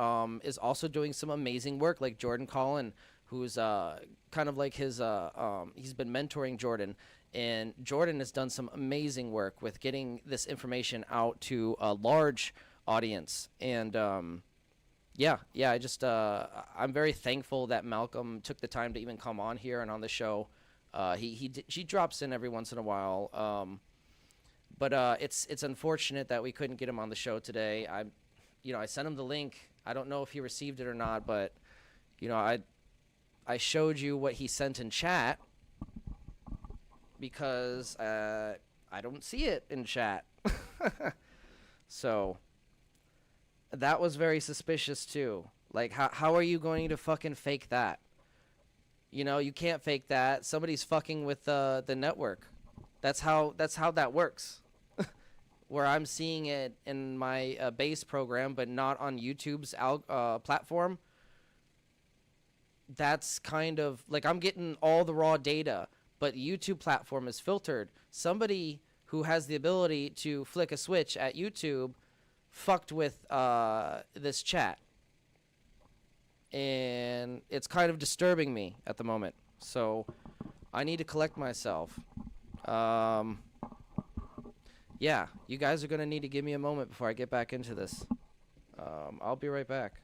is also doing some amazing work, like Jordan Collin, who's kind of like his, he's been mentoring Jordan. And Jordan has done some amazing work with getting this information out to a large audience. And yeah, I just, I'm very thankful that Malcolm took the time to even come on here and on the show. She drops in every once in a while. But it's unfortunate that we couldn't get him on the show today. I sent him the link. I don't know if he received it or not, but, you know, I showed you what he sent in chat, because I don't see it in chat. So that was very suspicious too. Like, how are you going to fucking fake that? You know, you can't fake that. Somebody's fucking with the network. That's how that works. Where I'm seeing it in my base program, but not on YouTube's platform. That's kind of like I'm getting all the raw data, but YouTube platform is filtered. Somebody who has the ability to flick a switch at YouTube fucked with this chat. And it's kind of disturbing me at the moment. So I need to collect myself. Yeah, you guys are going to need to give me a moment before I get back into this. I'll be right back.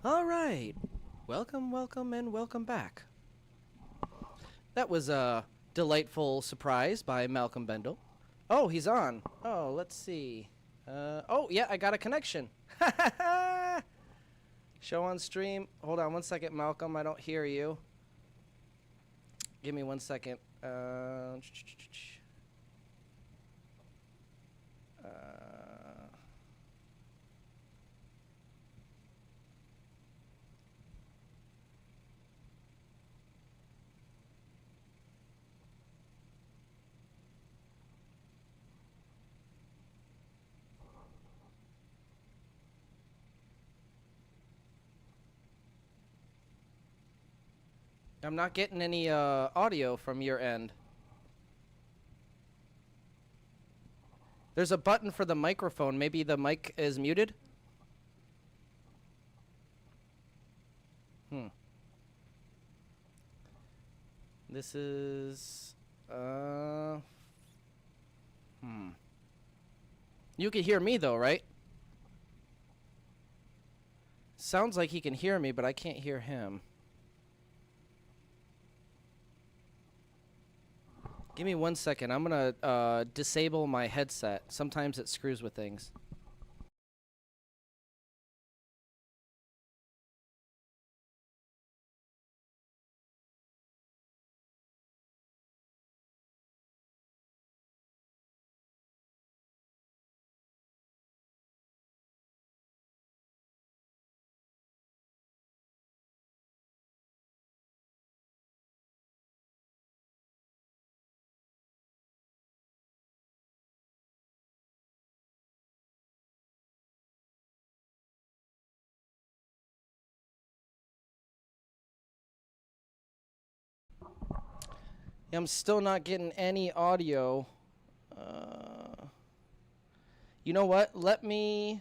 All right. Welcome, welcome, and welcome back. That was a delightful surprise by Malcolm Bendall. Oh, he's on. Oh, let's see. Oh, yeah, I got a connection. Show on stream. Hold on one second, Malcolm. I don't hear you. Give me 1 second. I'm not getting any audio from your end. There's a button for the microphone. Maybe the mic is muted? This is... You can hear me though, right? Sounds like he can hear me, but I can't hear him. Give me 1 second. I'm gonna disable my headset. Sometimes it screws with things. I'm still not getting any audio. You know what? Let me...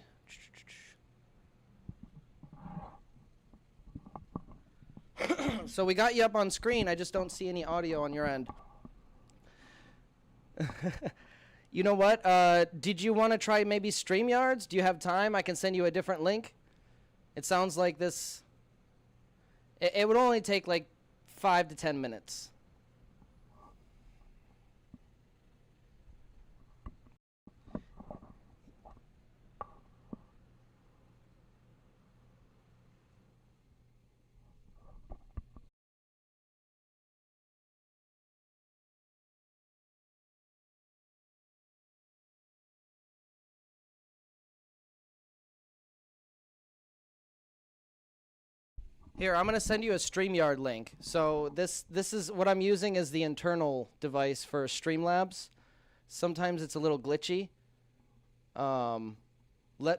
So we got you up on screen. I just don't see any audio on your end. You know what? Did you want to try maybe StreamYards? Do you have time? I can send you a different link. It sounds like this... It would only take like 5 to 10 minutes. Here, I'm going to send you a StreamYard link. So this is what I'm using as the internal device for Streamlabs. Sometimes it's a little glitchy. I'm going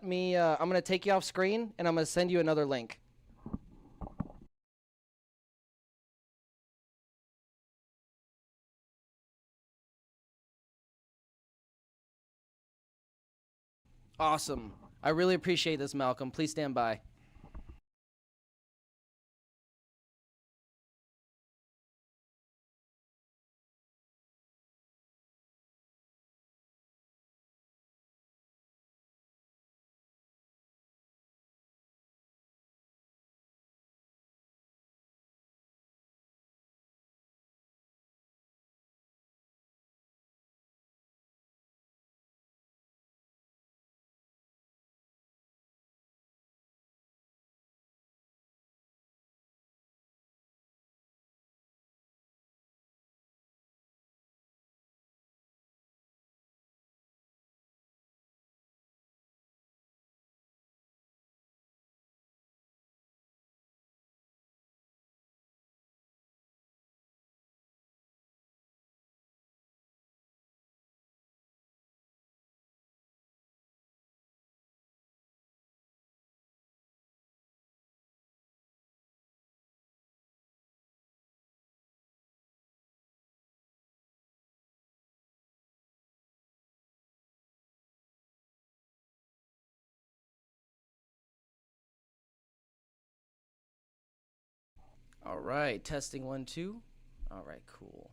to take you off screen, and I'm going to send you another link. Awesome. I really appreciate this, Malcolm. Please stand by. All right, testing 1, 2. All right, cool.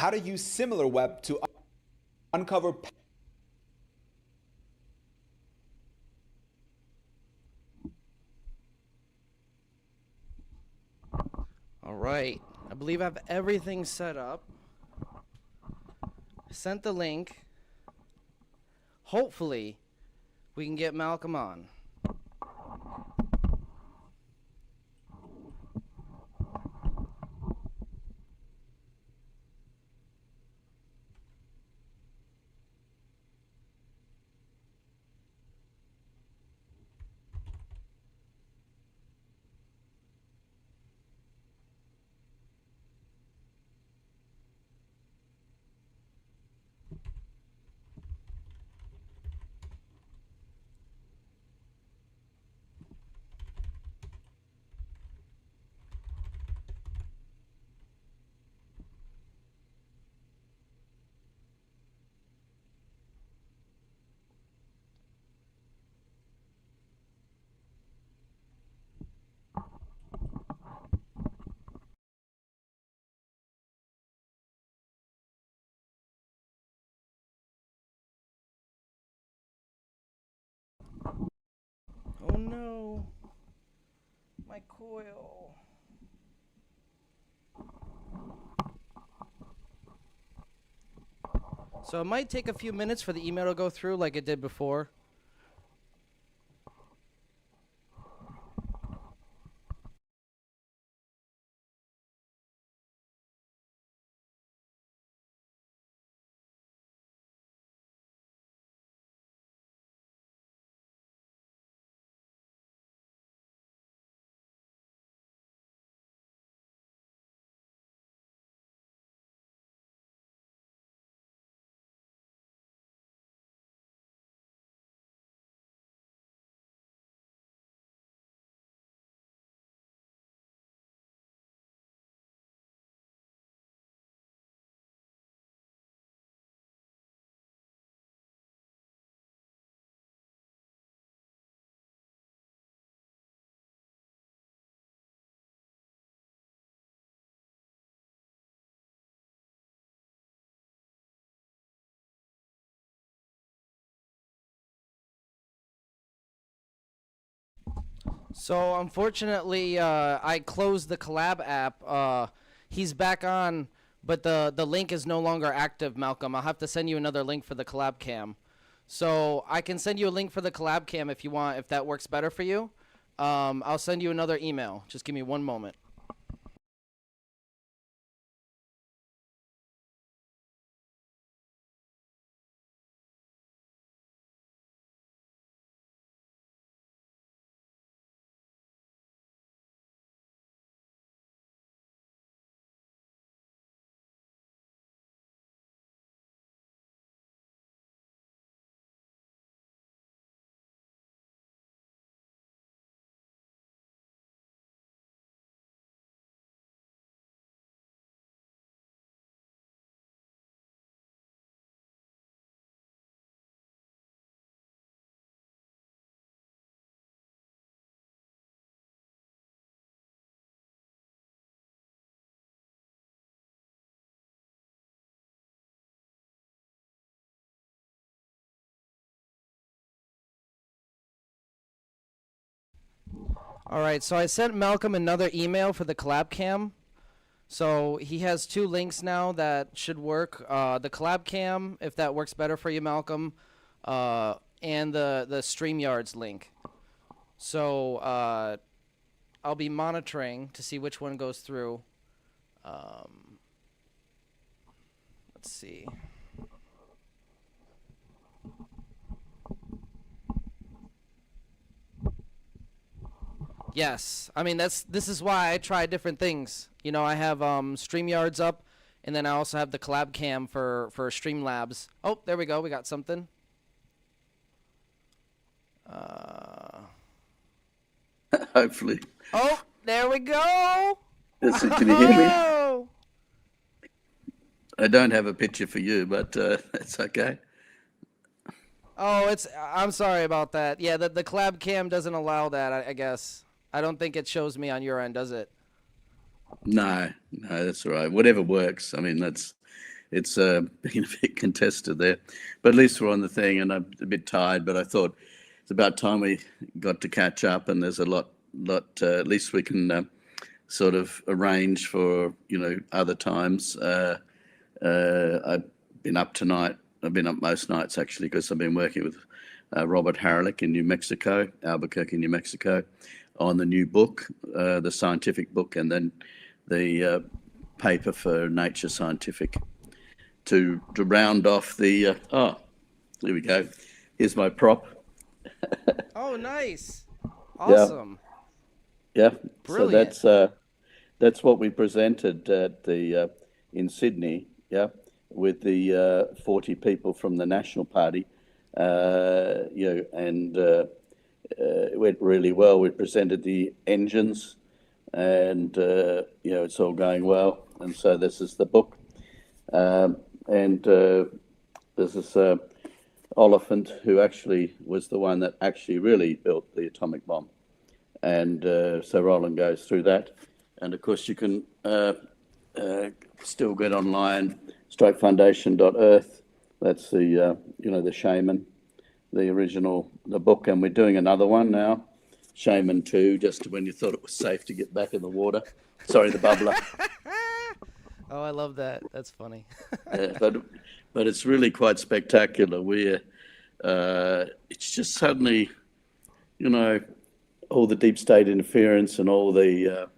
how to use SimilarWeb to uncover. All right, I believe I have everything set up. Sent the link. Hopefully, we can get Malcolm on. Oh no, my coil. So it might take a few minutes for the email to go through like it did before. So unfortunately, I closed the collab app. He's back on, but the link is no longer active, Malcolm. I'll have to send you another link for the collab cam. So I can send you a link for the collab cam if you want, if that works better for you. I'll send you another email. Just give me one moment. All right, so I sent Malcolm another email for the collab cam. So he has two links now that should work. The collab cam, if that works better for you, Malcolm, and the StreamYards link. So I'll be monitoring to see which one goes through. Let's see. Yes, I mean this is why I try different things. You know, I have StreamYards up, and then I also have the collab cam for Streamlabs. Oh, there we go. We got something. Hopefully. Oh, there we go. Can you hear me? I don't have a picture for you, but it's okay. Oh, I'm sorry about that. Yeah, the collab cam doesn't allow that, I guess. I don't think it shows me on your end, does it? No, that's all right. Whatever works. I mean, it's been a bit contested there. But at least we're on the thing, and I'm a bit tired, but I thought it's about time we got to catch up, and there's a lot at least we can sort of arrange for, other times. I've been up tonight. I've been up most nights, actually, because I've been working with Robert Haralick in New Mexico, Albuquerque, New Mexico, on the new book, the scientific book, and then the paper for Nature Scientific to round off the, here we go. Here's my prop. Oh, nice. Awesome. Yeah. Brilliant. So that's what we presented at the in Sydney, with the 40 people from the National Party, and it went really well. We presented the engines, and it's all going well. And so this is the book, and this is Oliphant, who actually was the one that actually really built the atomic bomb. And so Roland goes through that. And of course you can still get online, strokefoundation.earth. That's the, the Shaman, the original, the book. And we're doing another one now, Shaman 2, just when you thought it was safe to get back in the water. Sorry, the bubbler. Oh, I love that. That's funny. But it's really quite spectacular. It's just suddenly, all the deep state interference and all the,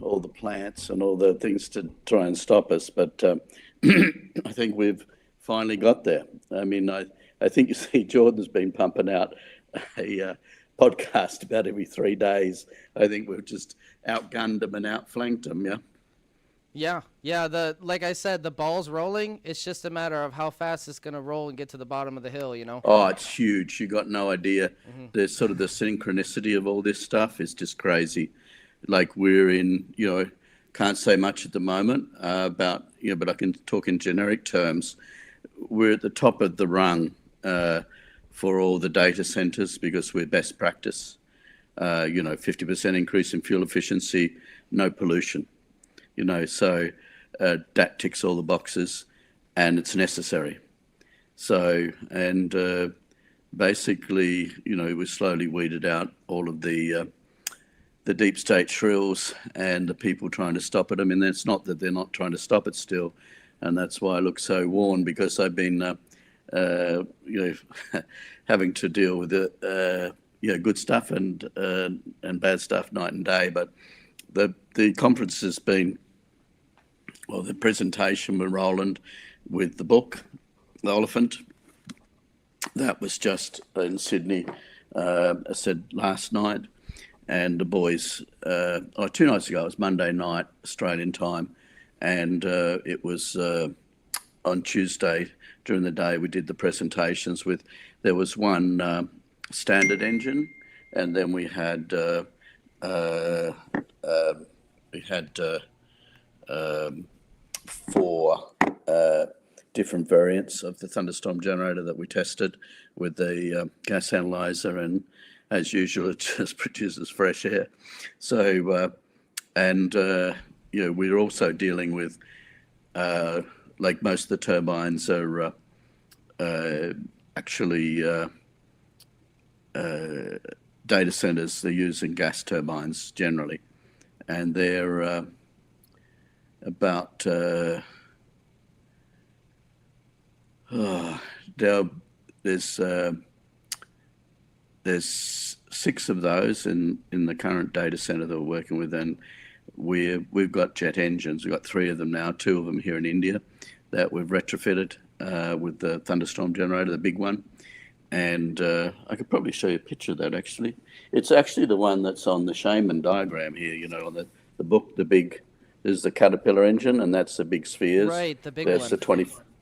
all the plants and all the things to try and stop us. But I think we've finally got there. I mean, I think you see Jordan's been pumping out a podcast about every 3 days. I think we've just outgunned him and outflanked him, Yeah. Like I said, the ball's rolling. It's just a matter of how fast it's going to roll and get to the bottom of the hill, Oh, it's huge. You got no idea. There's sort of the synchronicity of all this stuff is just crazy. Like we're in, can't say much at the moment about, but I can talk in generic terms. We're at the top of the rung for all the data centers because we're best practice. 50% increase in fuel efficiency, no pollution. So that ticks all the boxes, and it's necessary. So, and basically, we slowly weeded out all of the deep state shrills and the people trying to stop it. I mean, it's not that they're not trying to stop it still, and that's why I look so worn, because I've been, having to deal with it, good stuff and bad stuff night and day. But the conference has been, the presentation with Roland with the book, The Oliphant, that was just in Sydney, I said last night, and the boys, 2 nights ago, it was Monday night, Australian time, and it was on Tuesday during the day we did the presentations with, there was one standard engine, and then we had four different variants of the Thunderstorm generator that we tested with the gas analyzer, and as usual it just produces fresh air. So we're also dealing with like most of the turbines are actually data centers. They're using gas turbines generally, and they're about there's 6 of those in the current data center that we're working with, and we've got jet engines. We've got 3 of them now, 2 of them here in India that we've retrofitted with the Thunderstorm generator, the big one. And I could probably show you a picture of that, actually. It's actually the one that's on the Shaman diagram here, on the book, the big, there's the Caterpillar engine, and that's the big spheres. Right, the big That's one. the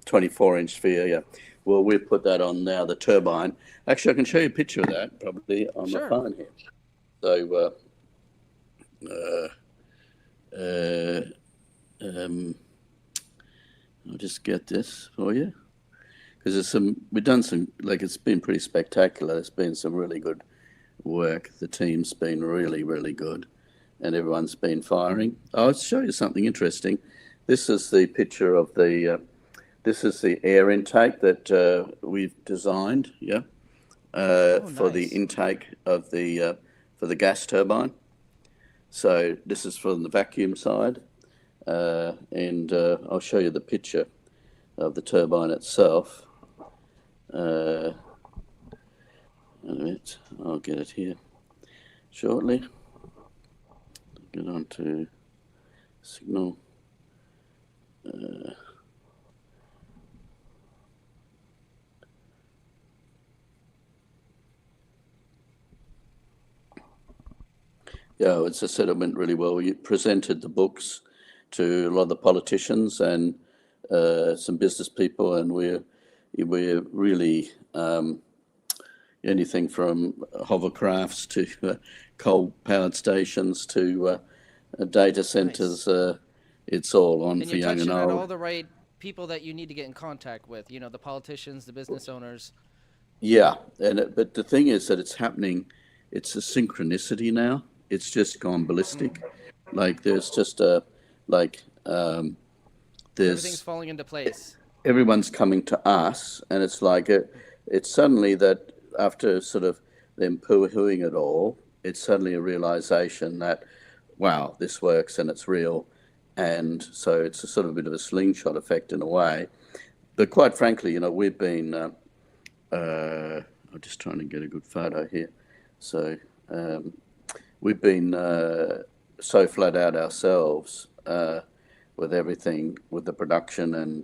24-inch sphere, yeah. Well, we've put that on now, the turbine. Actually, I can show you a picture of that, probably, on my phone here. So, I'll just get this for you. Because we've done some, it's been pretty spectacular. There's been some really good work. The team's been really, really good, and everyone's been firing. I'll show you something interesting. This is the picture of the. This is the air intake that we've designed. Yeah. For the intake of the for the gas turbine. So this is from the vacuum side, and I'll show you the picture of the turbine itself. A minute, I'll get it here shortly. Get on to signal. Yeah, as I said, it went really well. We presented the books to a lot of the politicians and some business people, and we're really anything from hovercrafts to coal-powered stations to data centers. It's all on for young and you're touching old. on all the right people that you need to get in contact with. You know, the politicians, the business owners. Yeah, but the thing is that it's happening. It's a synchronicity now. It's just gone ballistic. Like there's just there's Everything's falling into place. Everyone's coming to us, and it's like it's suddenly that after sort of them poo-hooing it all, it's suddenly a realization that wow, this works and it's real, and so it's a sort of a bit of a slingshot effect in a way. But quite frankly, you know, we've been I'm just trying to get a good photo here, so. We've been so flat out ourselves with everything, with the production and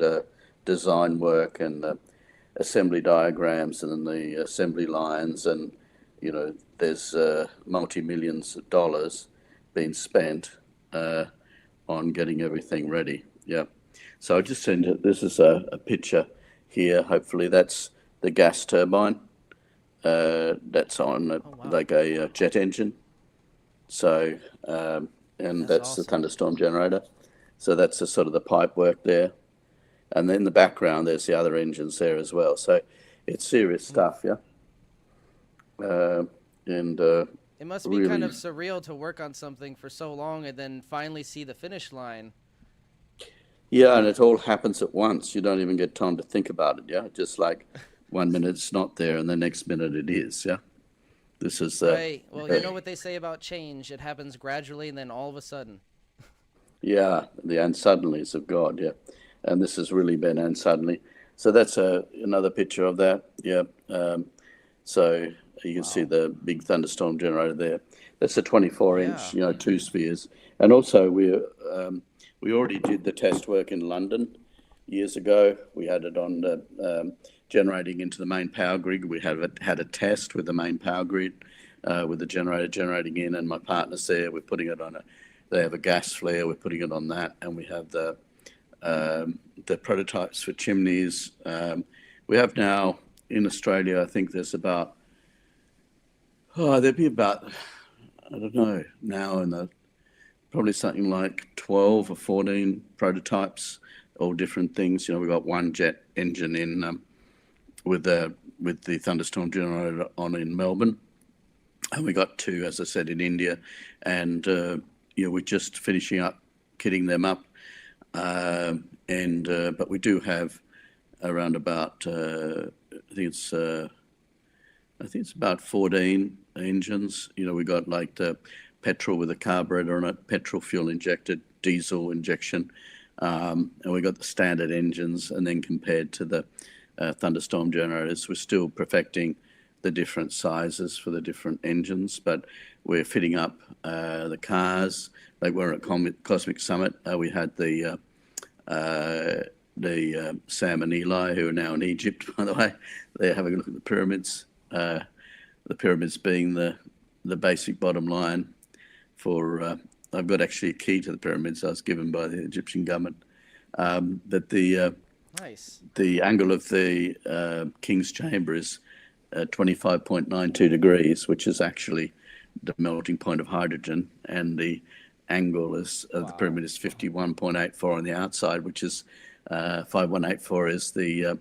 design work and assembly diagrams and the assembly lines, and you know, there's multi-millions of dollars being spent on getting everything ready. Yeah. So I just sent it. This is a picture here. Hopefully that's the gas turbine. That's on like a jet engine. So, and that's awesome. The Thunderstorm generator. So that's the sort of the pipe work there. And then in the background, there's the other engines there as well. So it's serious stuff, yeah. It must be really kind of surreal to work on something for so long and then finally see the finish line. Yeah, and it all happens at once. You don't even get time to think about it, yeah. Just like 1 minute it's not there and the next minute it is, yeah. This is right. Well, you know what they say about change. It happens gradually and then all of a sudden. Yeah, the and suddenlies of God, yeah. And this has really been and suddenly. So that's another picture of that, yeah. So you can see the big Thunderstorm generator there. That's a 24-inch, you know, 2 spheres. And also we already did the test work in London years ago. We had it on the generating into the main power grid. We had a test with the main power grid, with the generator generating in, and my partner's there. We're putting it on they have a gas flare. We're putting it on that, and we have the prototypes for chimneys. We have now in Australia, I think there's about, there'd be about, I don't know, now in the probably something like 12 or 14 prototypes, all different things. You know, we've got one jet engine in with the Thunderstorm generator on in Melbourne, and we got 2, as I said, in India, and you know, we're just finishing up kitting them up, but we do have around about I think it's about 14 engines. You know, we got like the petrol with a carburetor on it, petrol fuel injected, diesel injection, and we got the standard engines, and then compared to the Thunderstorm generators, we're still perfecting the different sizes for the different engines, but we're fitting up the cars. Like we're at Cosmic Summit, we had the Sam and Eli, who are now in Egypt, by the way. They're having a look at the pyramids. The pyramids being the basic bottom line for. I've got actually a key to the pyramids I was given by the Egyptian government. That the angle of the King's Chamber is 25.92 degrees, which is actually the melting point of hydrogen, and the angle of the pyramid is 51.84 on the outside, which is 5184 is the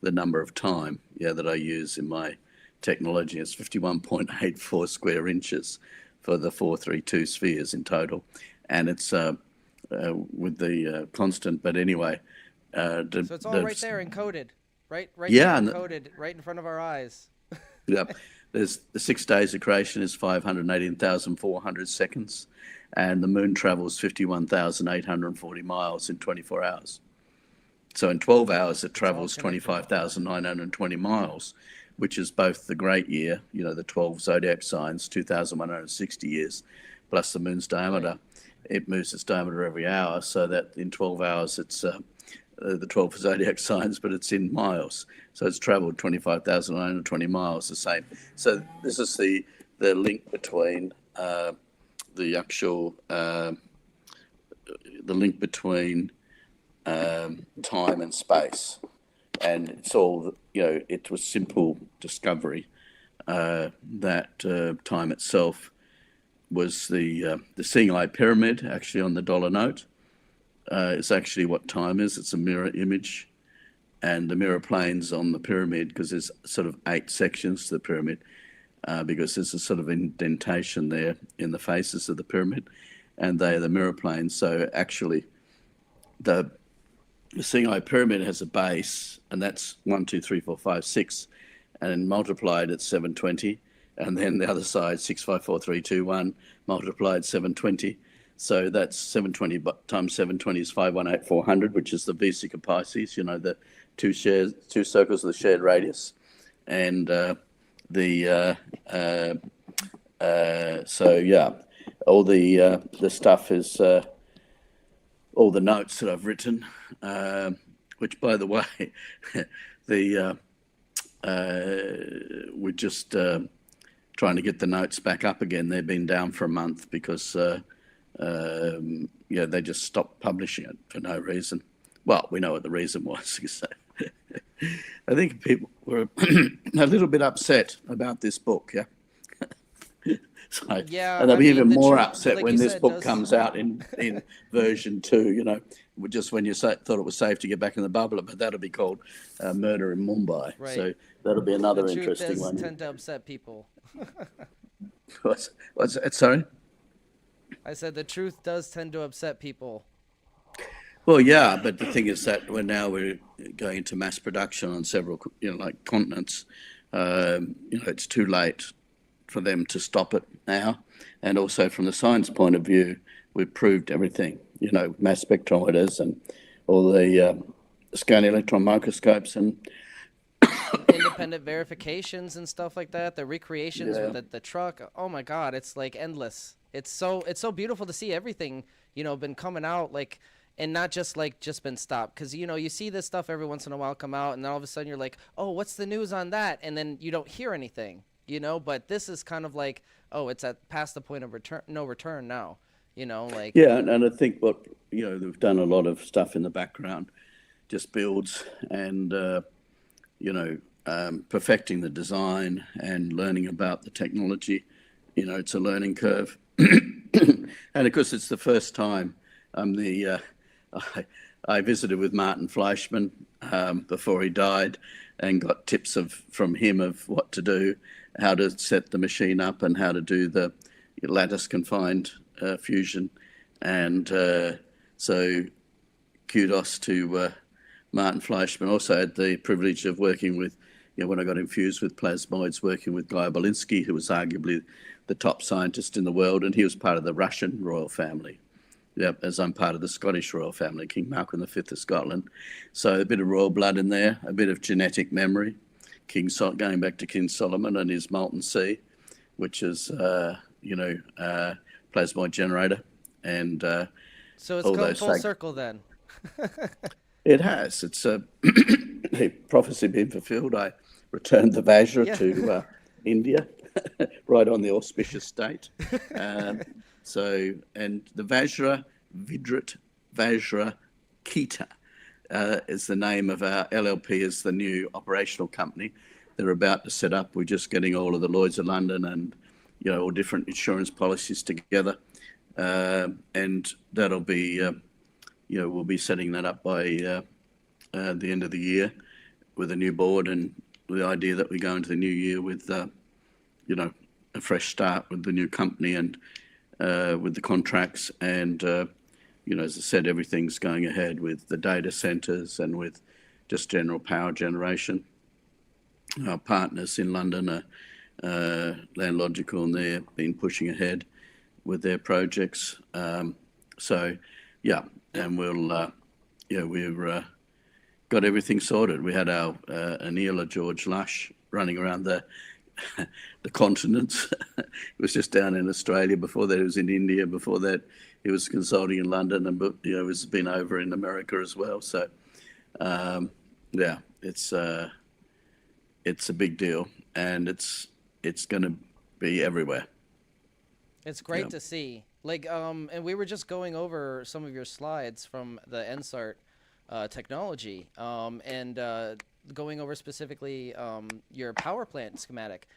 number of time that I use in my technology. It's 51.84 square inches for the 432 spheres in total, and it's with the constant. But anyway, so it's all right there encoded, right? Yeah, there encoded, right in front of our eyes. Yep. There's the 6 days of creation is 518,400 seconds, and the moon travels 51,840 miles in 24 hours. So in 12 hours, it travels 25,920 miles, which is both the great year, you know, the 12 zodiac signs, 2,160 years, plus the moon's diameter. Right. It moves its diameter every hour, so that in 12 hours, it's the 12 zodiac signs, but it's in miles. So it's traveled 25,920 miles, the same. So this is the link between the actual, the link between time and space. And it's all, you know, it was simple discovery that time itself was the seeing eye pyramid, actually on the dollar note. It's actually what time is. It's a mirror image, and the mirror planes on the pyramid, because there's sort of 8 sections to the pyramid, because there's a sort of indentation there in the faces of the pyramid, and they are the mirror planes. So actually, the seeing eye pyramid has a base, and that's 1, 2, 3, 4, 5, 6, and then multiplied at 720, and then the other side 6, 5, 4, 3, 2, 1 multiplied 720. So that's 720 times 720 is 518,400, which is the vesica Pisces, you know, the two circles of the shared radius. And so yeah, all the stuff is, all the notes that I've written, which by the way, we're just trying to get the notes back up again. They've been down for a month because yeah, they just stopped publishing it for no reason. Well, we know what the reason was. I think people were a little bit upset about this book, yeah. So, yeah, and they'll be even more truth, upset like when this book does... comes out in version 2, you know, just when you thought it was safe to get back in the bubble, but that'll be called Murder in Mumbai. Right. So that'll be another the interesting one. Tend to upset people. What's that? Sorry? I said the truth does tend to upset people. Well, yeah, but the thing is that we're going into mass production on several, you know, like continents. You know, it's too late for them to stop it now. And also from the science point of view, we've proved everything, you know, mass spectrometers and all the scanning electron microscopes and independent verifications and stuff like that, the recreations with the truck. Oh my God, it's like endless. It's so beautiful to see everything, you know, been coming out, like, and not just been stopped. Because, you know, you see this stuff every once in a while come out, and then all of a sudden you're like, oh, what's the news on that? And then you don't hear anything, you know. But this is kind of like, oh, it's past the point of no return now, you know, like. Yeah, and I think what, you know, they've done a lot of stuff in the background, just builds and, you know, perfecting the design and learning about the technology. You know, it's a learning curve. And of course, it's the first time I visited with Martin Fleischmann before he died, and got tips from him of what to do, how to set the machine up, and how to do the lattice confined fusion. And so kudos to Martin Fleischmann. Also had the privilege of working with, you know, when I got infused with plasmoids, working with Guy Belinsky, who was arguably the top scientist in the world, and he was part of the Russian royal family. Yep, as I'm part of the Scottish royal family, King Malcolm V of Scotland. So a bit of royal blood in there, a bit of genetic memory. Going back to King Solomon and his molten sea, which is, you know, plasmoid generator. And so it's come full circle then. It has. It's a prophecy being fulfilled. I returned the Vajra to India, right on the auspicious date. So, and the Vajra, Vidrit Vajra Kita is the name of our LLP, is the new operational company they're about to set up. We're just getting all of the Lloyd's of London and, you know, all different insurance policies together. And that'll be, you know, we'll be setting that up by the end of the year with a new board, and the idea that we go into the new year with, you know, a fresh start with the new company and with the contracts and as I said, everything's going ahead with the data centers and with just general power generation. Our partners in London are Landlogical, and they've been pushing ahead with their projects. And we've got everything sorted. We had our annealer, George Lush, running around the continents. He was just down in Australia. Before that, he was in India. Before that, he was consulting in London, and has been over in America as well. So, it's a big deal, and it's going to be everywhere. It's great to see. And we were just going over some of your slides from the NSART technology, and going over specifically your power plant schematic.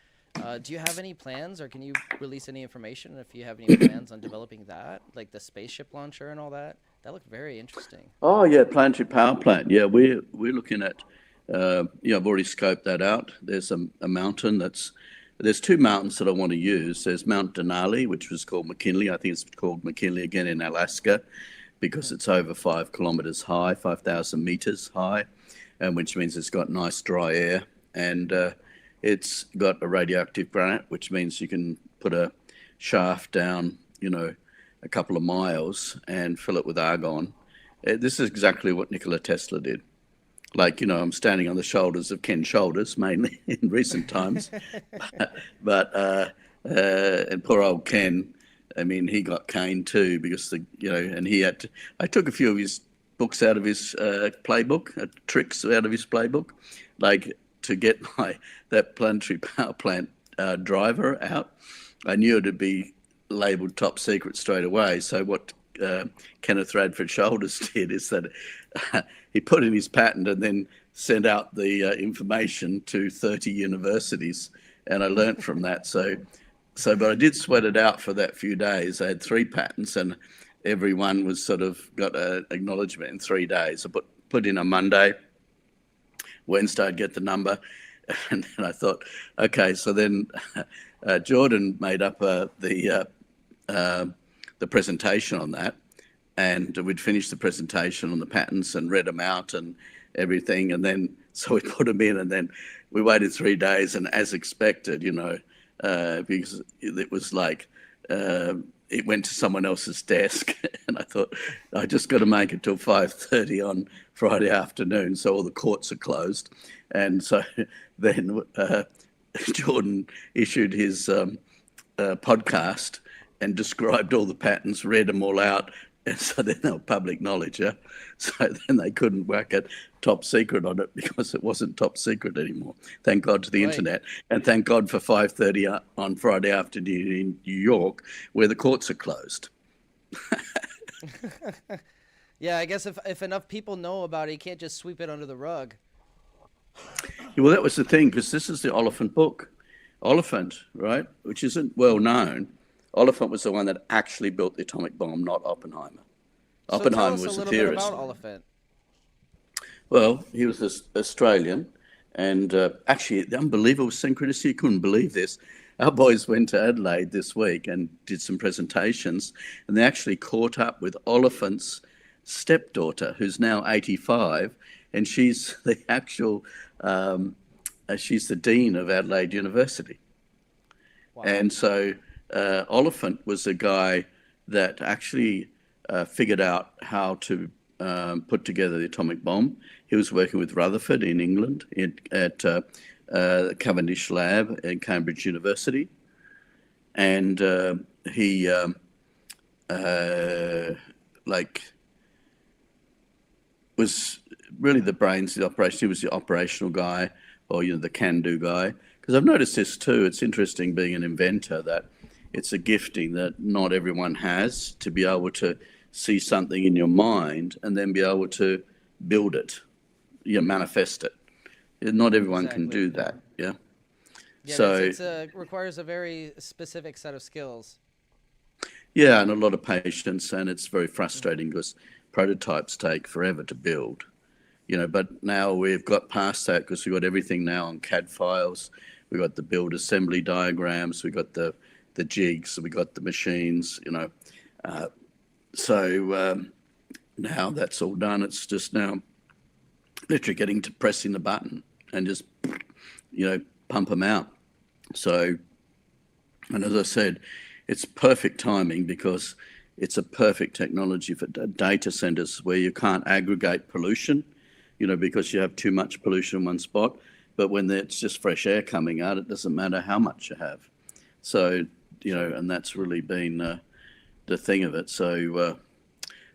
Do you have any plans, or can you release any information if you have any plans on developing that, like the spaceship launcher and all that? That looked very interesting. Oh yeah, planetary power plant. Yeah, we're looking at. I've already scoped that out. There's a mountain there's two mountains that I want to use. There's Mount Denali, which was called McKinley. I think it's called McKinley again in Alaska, because it's over 5 kilometers high, 5,000 meters high, and which means it's got nice dry air, and it's got a radioactive granite, which means you can put a shaft down, a couple of miles and fill it with argon. This is exactly what Nikola Tesla did. I'm standing on the shoulders of Ken Shoulders, mainly in recent times. And poor old Ken, I mean, he got caned too, because and he had to, I took a few of his books out of his playbook, tricks out of his playbook, to get that planetary power plant driver out. I knew it'd be labelled top secret straight away. So what Kenneth Radford Shoulders did is that he put in his patent and then sent out the information to 30 universities, and I learnt from that. But I did sweat it out for that few days. I had 3 patents, and everyone was sort of got an acknowledgement in 3 days. I put in a Monday, Wednesday I'd get the number, and then I thought, okay. So then Jordan made up the presentation on that, and we'd finished the presentation on the patents and read them out and everything, and then so we put them in, and then we waited 3 days, and as expected, because it was it went to someone else's desk, and I thought, I just got to make it till 5:30 on Friday afternoon, so all the courts are closed. And so then Jordan issued his podcast and described all the patents, read them all out, and so they're now public knowledge. Yeah? So then they couldn't whack it top secret on it, because it wasn't top secret anymore. Thank God to the internet, and thank God for 5:30 on Friday afternoon in New York, where the courts are closed. Yeah, I guess if enough people know about it, you can't just sweep it under the rug. Well, that was the thing, because this is the Oliphant book. Oliphant, right, which isn't well known. Oliphant was the one that actually built the atomic bomb, not Oppenheimer. So Oppenheimer tell us was a the little bit theorist. about Oliphant. Well, he was Australian, and actually, the unbelievable synchronicity, you couldn't believe this. Our boys went to Adelaide this week and did some presentations, and they actually caught up with Oliphant's stepdaughter, who's now 85, and she's the actual, she's the dean of Adelaide University. Wow. And so Oliphant was a guy that actually figured out how to put together the atomic bomb. He was working with Rutherford in England at Cavendish Lab at Cambridge University, and he was really the brains of the operation. He was the operational guy, or the can-do guy. Because I've noticed this too. It's interesting being an inventor, that it's a gifting that not everyone has, to be able to see something in your mind and then be able to build it, manifest it. Not everyone can do that. Yeah. So it requires a very specific set of skills. Yeah, and a lot of patience, and it's very frustrating because prototypes take forever to build. But now we've got past that, because we've got everything now on CAD files. We've got the build assembly diagrams. We've got the jigs. We got the machines. So now that's all done. It's just now literally getting to pressing the button and just, pump them out. So, and as I said, it's perfect timing because it's a perfect technology for data centers where you can't aggregate pollution, because you have too much pollution in one spot. But when it's just fresh air coming out, it doesn't matter how much you have. So, and that's really been the thing of it. So,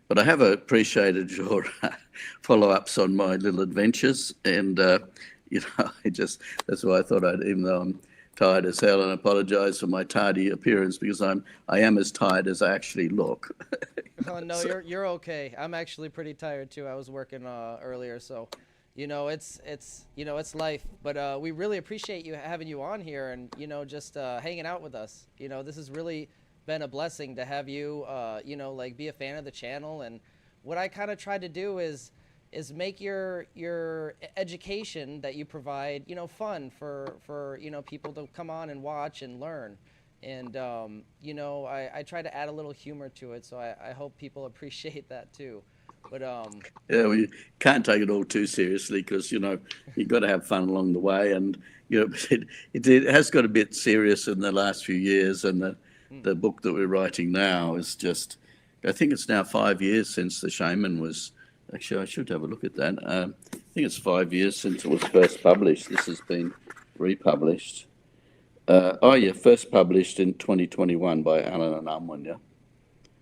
but I have appreciated your follow-ups on my little adventures. And, that's why I thought even though I'm tired as hell, and I apologise for my tardy appearance because I am as tired as I actually look. Oh, no, you're okay. I'm actually pretty tired too. I was working earlier, so it's life. But we really appreciate having you on here and just hanging out with us. This has really been a blessing to have you be a fan of the channel. And what I kind of tried to do is make your education that you provide fun for people to come on and watch and learn. And I try to add a little humor to it, so I hope people appreciate that too. But yeah, well, you can't take it all too seriously because you've got to have fun along the way. And it has got a bit serious in the last few years. And the book that we're writing now is just, I think it's now 5 years since The Shaman was. Actually, I should have a look at that. I think it's 5 years since it was first published. This has been republished. First published in 2021 by Alan and Unwin, yeah.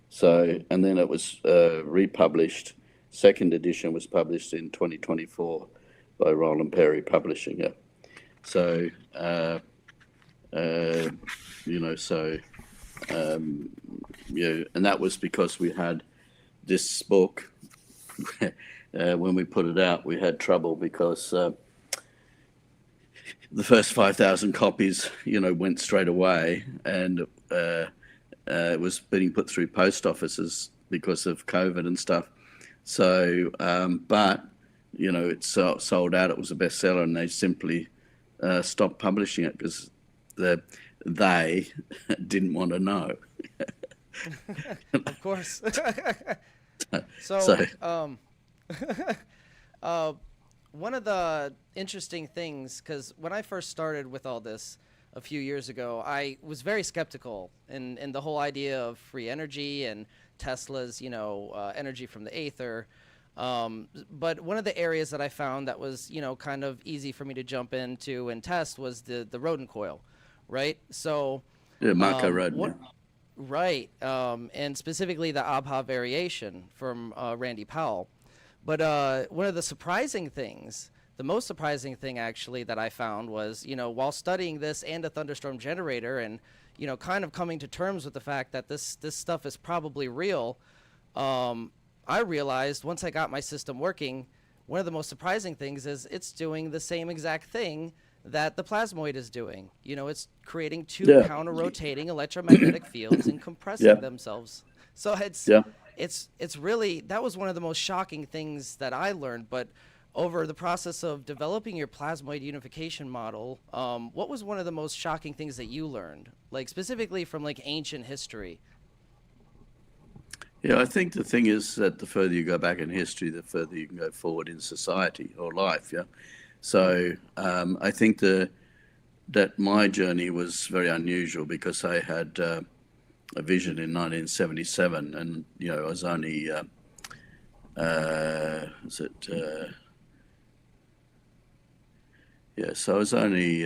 So, and then it was republished. Second edition was published in 2024 by Roland Perry Publishing, yeah. So, and that was because we had this book. When we put it out, we had trouble because the first 5,000 copies, went straight away, and it was being put through post offices because of COVID and stuff. So, but it sold out. It was a bestseller, and they simply stopped publishing it because they didn't want to know. Of course. One of the interesting things, because when I first started with all this a few years ago, I was very skeptical in the whole idea of free energy and Tesla's, energy from the aether. But one of the areas that I found that was, kind of easy for me to jump into and test was the rodent coil, right? So yeah, Marco rodent. Right, and specifically the Abha variation from Randy Powell. But one of the surprising things, the most surprising thing actually that I found was, while studying this and a thunderstorm generator and, kind of coming to terms with the fact that this stuff is probably real, I realized once I got my system working, one of the most surprising things is it's doing the same exact thing that the plasmoid is doing. It's creating two counter-rotating electromagnetic fields and compressing themselves. So it's really, that was one of the most shocking things that I learned. But over the process of developing your plasmoid unification model, what was one of the most shocking things that you learned, like specifically from like ancient history? Yeah, I think the thing is that the further you go back in history, the further you can go forward in society or life, yeah. So I think that my journey was very unusual because I had a vision in 1977, and I was only so I was only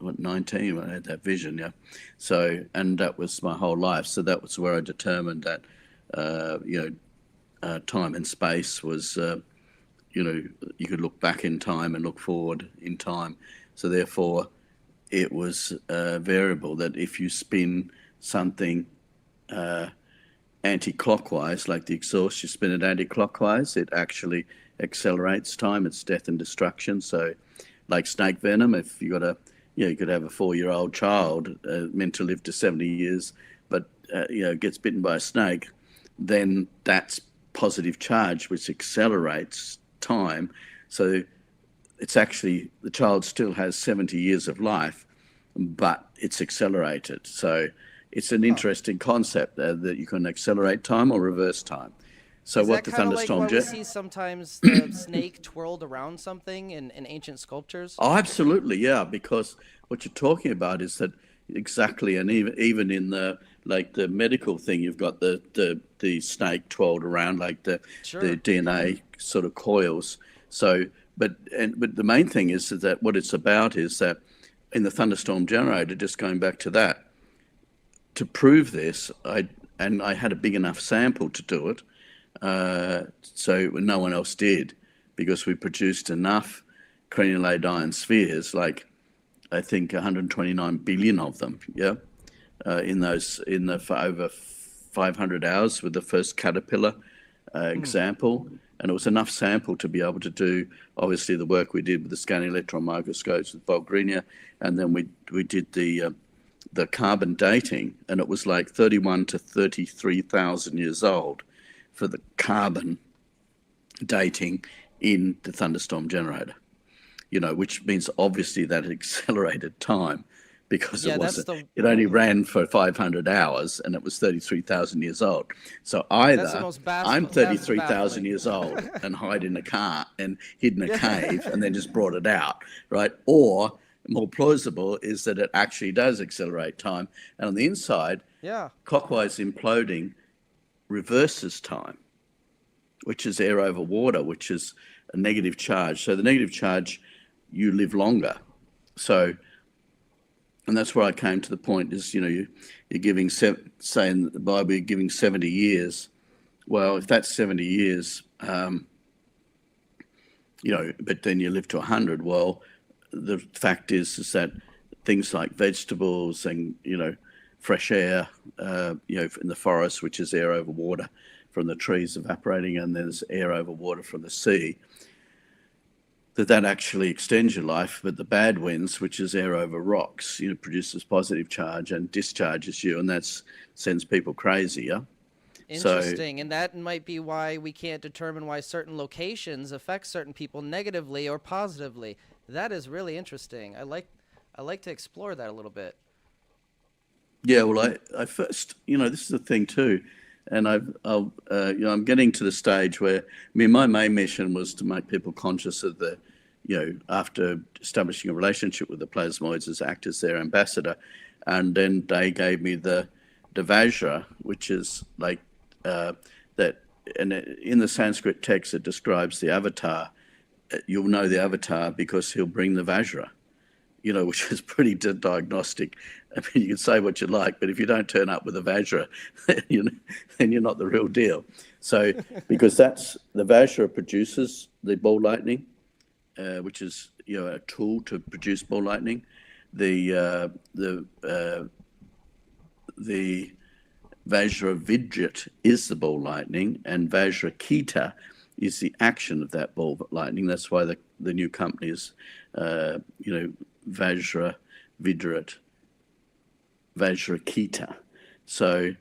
19 when I had that vision, yeah. So, and that was my whole life. So that was where I determined that time and space was. You could look back in time and look forward in time. So therefore, it was variable that if you spin something anti-clockwise, like the exhaust, you spin it anti-clockwise, it actually accelerates time. It's death and destruction. So like snake venom, if you got you could have a 4-year-old child meant to live to 70 years, but, gets bitten by a snake, then that's positive charge, which accelerates time. So it's actually, the child still has 70 years of life, but it's accelerated. So it's an interesting concept that you can accelerate time or reverse time. So Is what that the kind of like thunderstorm what we see sometimes the snake twirled around something in ancient sculptures? Oh, absolutely, yeah. Because what you're talking about is that exactly, and even in the the medical thing, you've got the snake twirled around like the DNA sort of coils. So, but the main thing is that what it's about is that in the thunderstorm generator, just going back to that, to prove this, I had a big enough sample to do it. So no one else did, because we produced enough crenulate iron spheres, like I think 129 billion of them, for over 500 hours with the first caterpillar example. And it was enough sample to be able to do, obviously, the work we did with the scanning electron microscopes with Bulgarinia, and then we did the carbon dating, and it was like 31 to 33,000 years old for the carbon dating in the thunderstorm generator, which means obviously that accelerated time, because it only ran for 500 hours and it was 33,000 years old. So either I'm 33,000 years old and hide in a car and hid in a cave and then just brought it out, right? Or more plausible is that it actually does accelerate time, and on the inside, clockwise imploding reverses time, which is air over water, which is a negative charge. So the negative charge, you live longer. So, and that's where I came to the point is, you're giving, say in the Bible, you're giving 70 years. Well, if that's 70 years, but then you live to 100, well, the fact is that things like vegetables and, fresh air, in the forest, which is air over water from the trees evaporating, and there's air over water from the sea, that actually extends your life. But the bad winds, which is air over rocks, produces positive charge and discharges you, and that sends people crazy, yeah? Interesting, and that might be why we can't determine why certain locations affect certain people negatively or positively. That is really interesting. I like to explore that a little bit. Yeah, well, I first, this is the thing too, and I'm getting to the stage where, my main mission was to make people conscious of the, after establishing a relationship with the plasmoids, as act as their ambassador, and then they gave me the Vajra, which is like that, and in the Sanskrit text it describes the avatar. You'll know the avatar because he'll bring the Vajra, which is pretty diagnostic. I mean, you can say what you like, but if you don't turn up with a Vajra, then you're not the real deal. So, because that's the Vajra produces the ball lightning, which is a tool to produce ball lightning. The Vajra Vidjit is the ball lightning, and Vajra Kita is the action of that ball lightning. That's why the new company is, Vajra Vidrit, Vajra Kita. So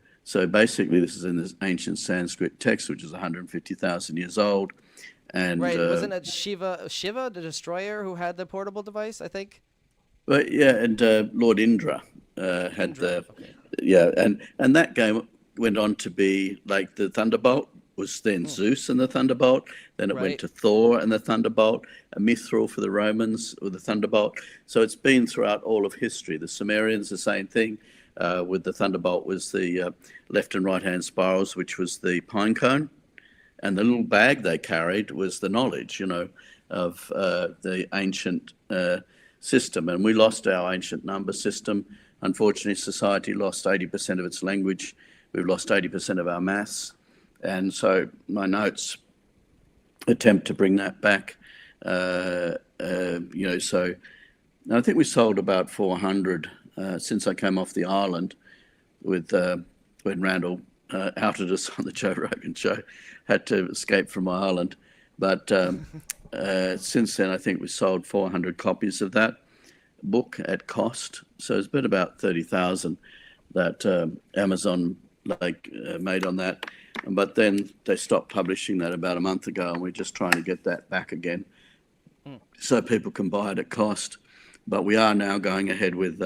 basically, this is in this ancient Sanskrit text, which is 150,000 years old. And right, wasn't it Shiva, the destroyer, who had the portable device, I think? Well, yeah, and Lord Indra had and that game went on to be like the Thunderbolt was then Zeus and the Thunderbolt. Then it went to Thor and the Thunderbolt, a Mithril for the Romans with the Thunderbolt. So it's been throughout all of history. The Sumerians, the same thing. With the Thunderbolt was the left and right hand spirals, which was the pine cone. And the little bag they carried was the knowledge, of the ancient system. And we lost our ancient number system. Unfortunately, society lost 80% of its language. We've lost 80% of our maths. And so my notes attempt to bring that back. So I think we sold about 400 since I came off the island with when Randall outed us on the Joe Rogan show, had to escape from my island. But since then, I think we sold 400 copies of that book at cost. So it's been about 30,000 that Amazon made on that. But then they stopped publishing that about a month ago, and we're just trying to get that back again so people can buy it at cost. But we are now going ahead with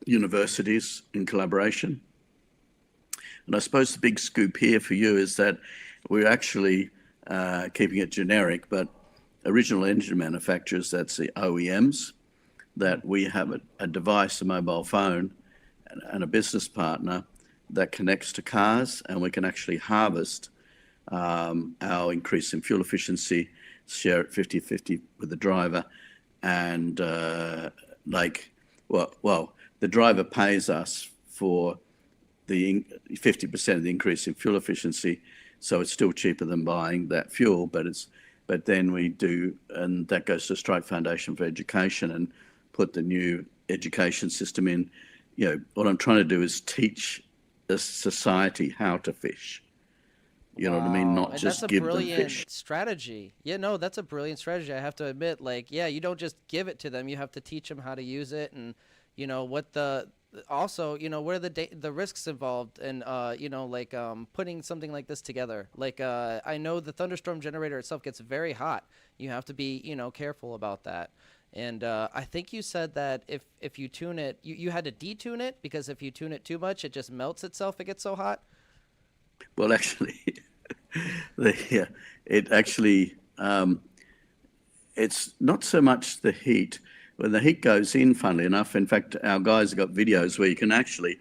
universities in collaboration. And I suppose the big scoop here for you is that we're actually keeping it generic, but original engine manufacturers, that's the OEMs, that we have a device, a mobile phone, and a business partner that connects to cars, and we can actually harvest our increase in fuel efficiency, share it 50-50 with the driver, and the driver pays us for the 50% of the increase in fuel efficiency, so it's still cheaper than buying that fuel, but then we do, and that goes to Strike Foundation for Education and put the new education system in. What I'm trying to do is teach a society how to fish. You know what I mean? Not And just that's a give them brilliant fish. strategy. Yeah, no, that's a brilliant strategy. I have to admit, you don't just give it to them. You have to teach them how to use it, and what are the risks involved in putting something like this together. I know the Thunderstorm generator itself gets very hot. You have to be careful about that. And I think you said that if you tune it, you had to detune it, because if you tune it too much, it just melts itself. It gets so hot. Well, actually, it actually, it's not so much the heat. When the heat goes in, funnily enough, in fact, our guys have got videos where you can actually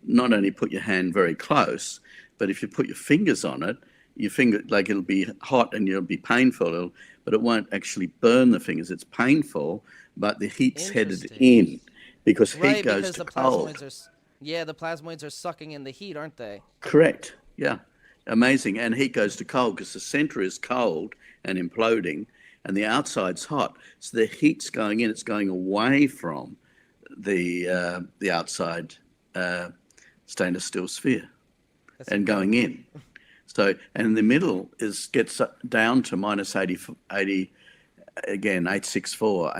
not only put your hand very close, but if you put your fingers on it, your finger, it'll be hot and it'll be painful, but it won't actually burn the fingers. It's painful, but the heat's headed in because heat goes to cold. The plasmoids are sucking in the heat, aren't they? Correct. Yeah. Amazing. And heat goes to cold because the center is cold and imploding, and the outside's hot. So the heat's going in. It's going away from the outside stainless steel sphere and going in. So, and in the middle gets down to minus 80 again, 864,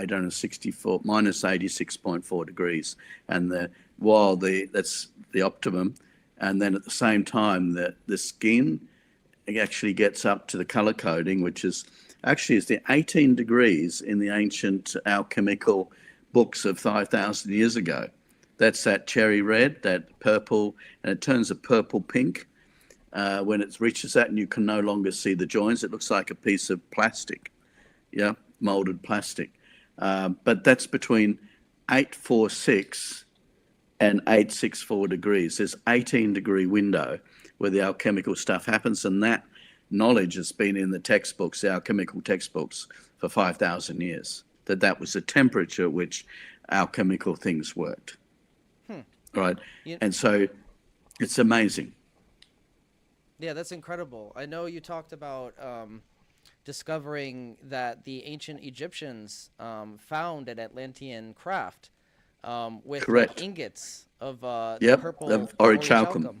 minus 86.4 degrees. And that's the optimum. And then at the same time, the skin actually gets up to the color coding, which is the 18 degrees in the ancient alchemical books of 5,000 years ago. That's that cherry red, that purple, and it turns a purple pink when it reaches that, and you can no longer see the joins. It looks like a piece of plastic, molded plastic. But that's between 846 and 864 degrees. There's 18-degree window where the alchemical stuff happens, and that knowledge has been in the textbooks, the alchemical textbooks, for 5,000 years, that was the temperature at which alchemical things worked. Right? And so it's amazing. Yeah, that's incredible. I know you talked about discovering that the ancient Egyptians found an Atlantean craft with ingots of purple of orichalcum.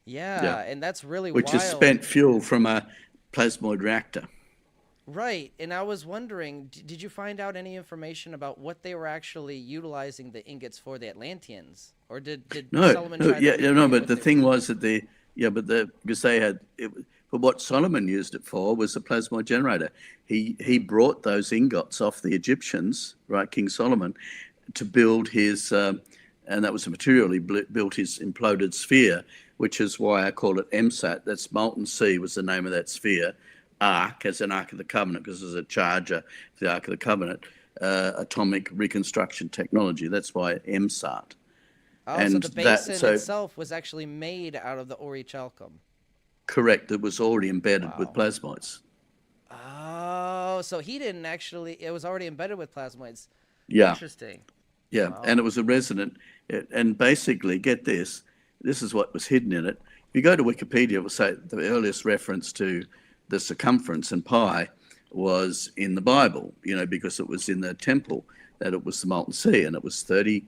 Yeah, and that's really which wild. is spent fuel from a plasmoid reactor. Right, and I was wondering, did you find out any information about what they were actually utilizing the ingots for, the Atlanteans, or did Solomon try to but the thing was that because they had but what Solomon used it for was a plasmoid generator. He brought those ingots off the Egyptians, right, King Solomon, to build his, and that was the material he built his imploded sphere, which is why I call it MSAT. That's molten sea was the name of that sphere. Ark, as an Ark of the Covenant, because there's a charger for the Ark of the Covenant, atomic reconstruction technology. That's why MSAT. Oh, and so the basin itself was actually made out of the orichalcum. Correct. It was already embedded with plasmoids. Oh, so he didn't actually, it was already embedded with plasmoids. Yeah. Interesting. Yeah, and it was a resonant, and basically, get this is what was hidden in it. If you go to Wikipedia, it will say the earliest reference to the circumference and pi was in the Bible, because it was in the temple, that it was the molten sea, and it was 30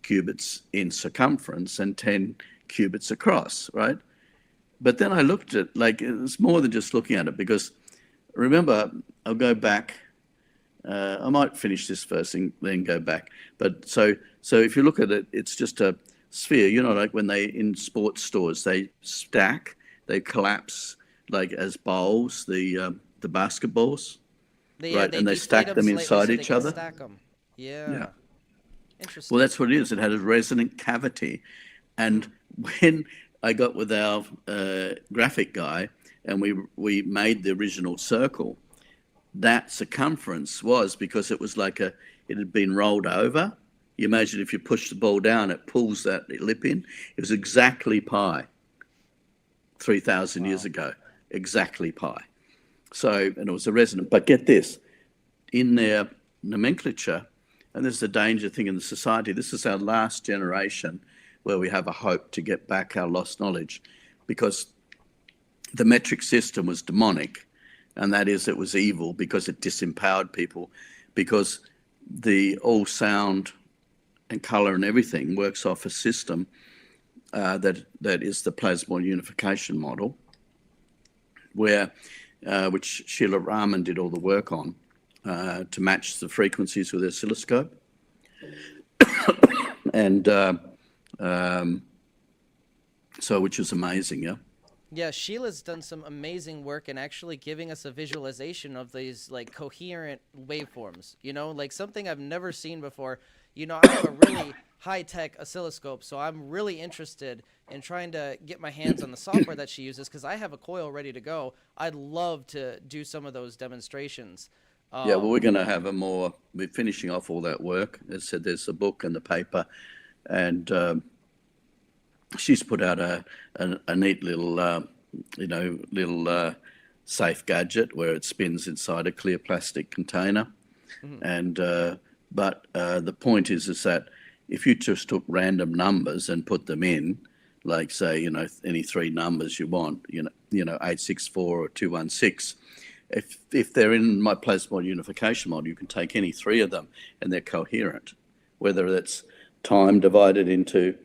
cubits in circumference and 10 cubits across, right? But then I looked at, it's more than just looking at it, because remember, I'll go back, I might finish this first and then go back. But so if you look at it, it's just a sphere, like when in sports stores, they stack, they collapse, as bowls, the basketballs, right? And they stack them inside each other. Stack them. Yeah. Interesting. Well, that's what it is. It had a resonant cavity. And when I got with our graphic guy, and we made the original circle, that circumference was because it was like it had been rolled over. You imagine if you push the ball down, it pulls that lip in. It was exactly pi, 3,000 years ago, exactly pi. So, and it was a resonant. But get this, in their nomenclature, and this is the danger thing in the society, this is our last generation where we have a hope to get back our lost knowledge, because the metric system was demonic, and that is, it was evil because it disempowered people, because the all sound and color and everything works off a system that is the plasmoid unification model, where which Sheila Rahman did all the work on to match the frequencies with oscilloscope, and so which is amazing, yeah. Yeah, Sheila's done some amazing work in actually giving us a visualization of these like coherent waveforms, you know, like something I've never seen before. You know, I have a really high-tech oscilloscope, so I'm really interested in trying to get my hands on the software that she uses, because I have a coil ready to go. I'd love to do some of those demonstrations. Yeah, well, we're going to have we're finishing off all that work. As I said, there's a book and the paper, and she's put out a neat little, safe gadget where it spins inside a clear plastic container. Mm-hmm. And but the point is that if you just took random numbers and put them in, like say, any three numbers you want, 864 or 216, if they're in my plasmoid unification model, you can take any three of them and they're coherent, whether it's time divided into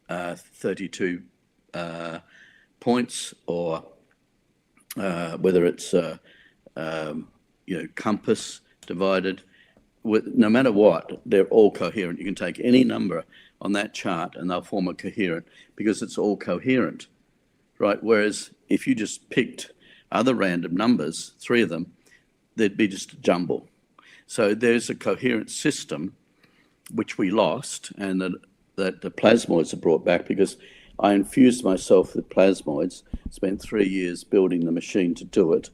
32 points, or whether it's compass divided. No matter what, they're all coherent. You can take any number on that chart and they'll form a coherent, because it's all coherent, right? Whereas if you just picked other random numbers, three of them, there'd be just a jumble. So there's a coherent system which we lost, and that the plasmoids are brought back, because I infused myself with plasmoids, spent 3 years building the machine to do it,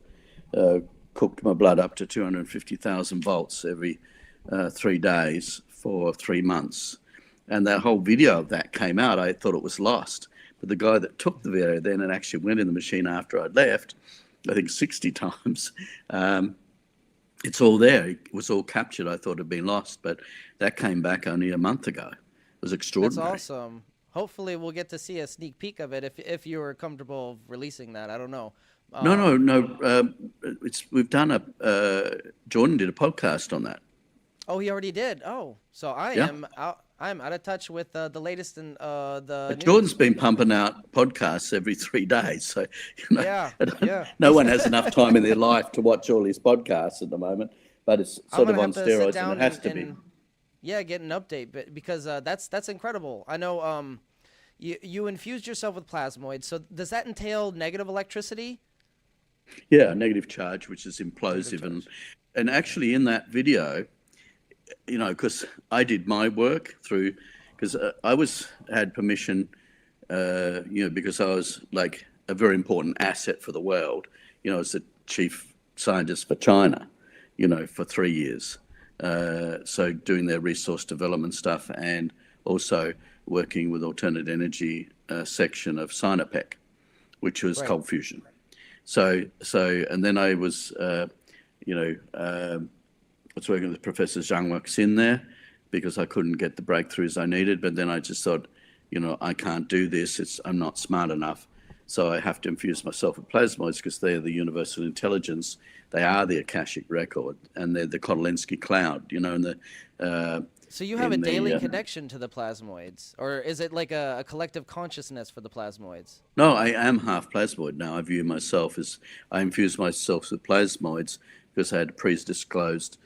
cooked my blood up to 250,000 volts every 3 days for 3 months. And that whole video of that came out. I thought it was lost. But the guy that took the video then and actually went in the machine after I'd left, I think 60 times, it's all there. It was all captured. I thought it had been lost, but that came back only a month ago. It was extraordinary. That's awesome. Hopefully we'll get to see a sneak peek of it if you were comfortable releasing that. I don't know. No. We've done Jordan did a podcast on that. Oh, he already did. Oh, so I'm out of touch with the latest in the news. Jordan's been pumping out podcasts every 3 days, so no one has enough time in their life to watch all his podcasts at the moment. But it's sort of on steroids, and it has to be. Yeah, get an update, but because that's incredible. I know you infused yourself with plasmoid. So does that entail negative electricity? Yeah, negative charge, which is implosive, and actually in that video, because I did my work through, because I had permission, because I was like a very important asset for the world, as the chief scientist for China, for 3 years. So doing their resource development stuff, and also working with alternate energy section of Sinopec, which was cold fusion. So and then I was, I was working with Professor Zhang Waxin there, because I couldn't get the breakthroughs I needed. But then I just thought, I can't do this. I'm not smart enough. So I have to infuse myself with plasmoids, because they're the universal intelligence. They are the Akashic record, and they're the Kotlinski cloud, and the... So you have a daily connection to the plasmoids, or is it like a collective consciousness for the plasmoids? No, I am half plasmoid now. I view myself as, I infuse myself with plasmoids because I had disposed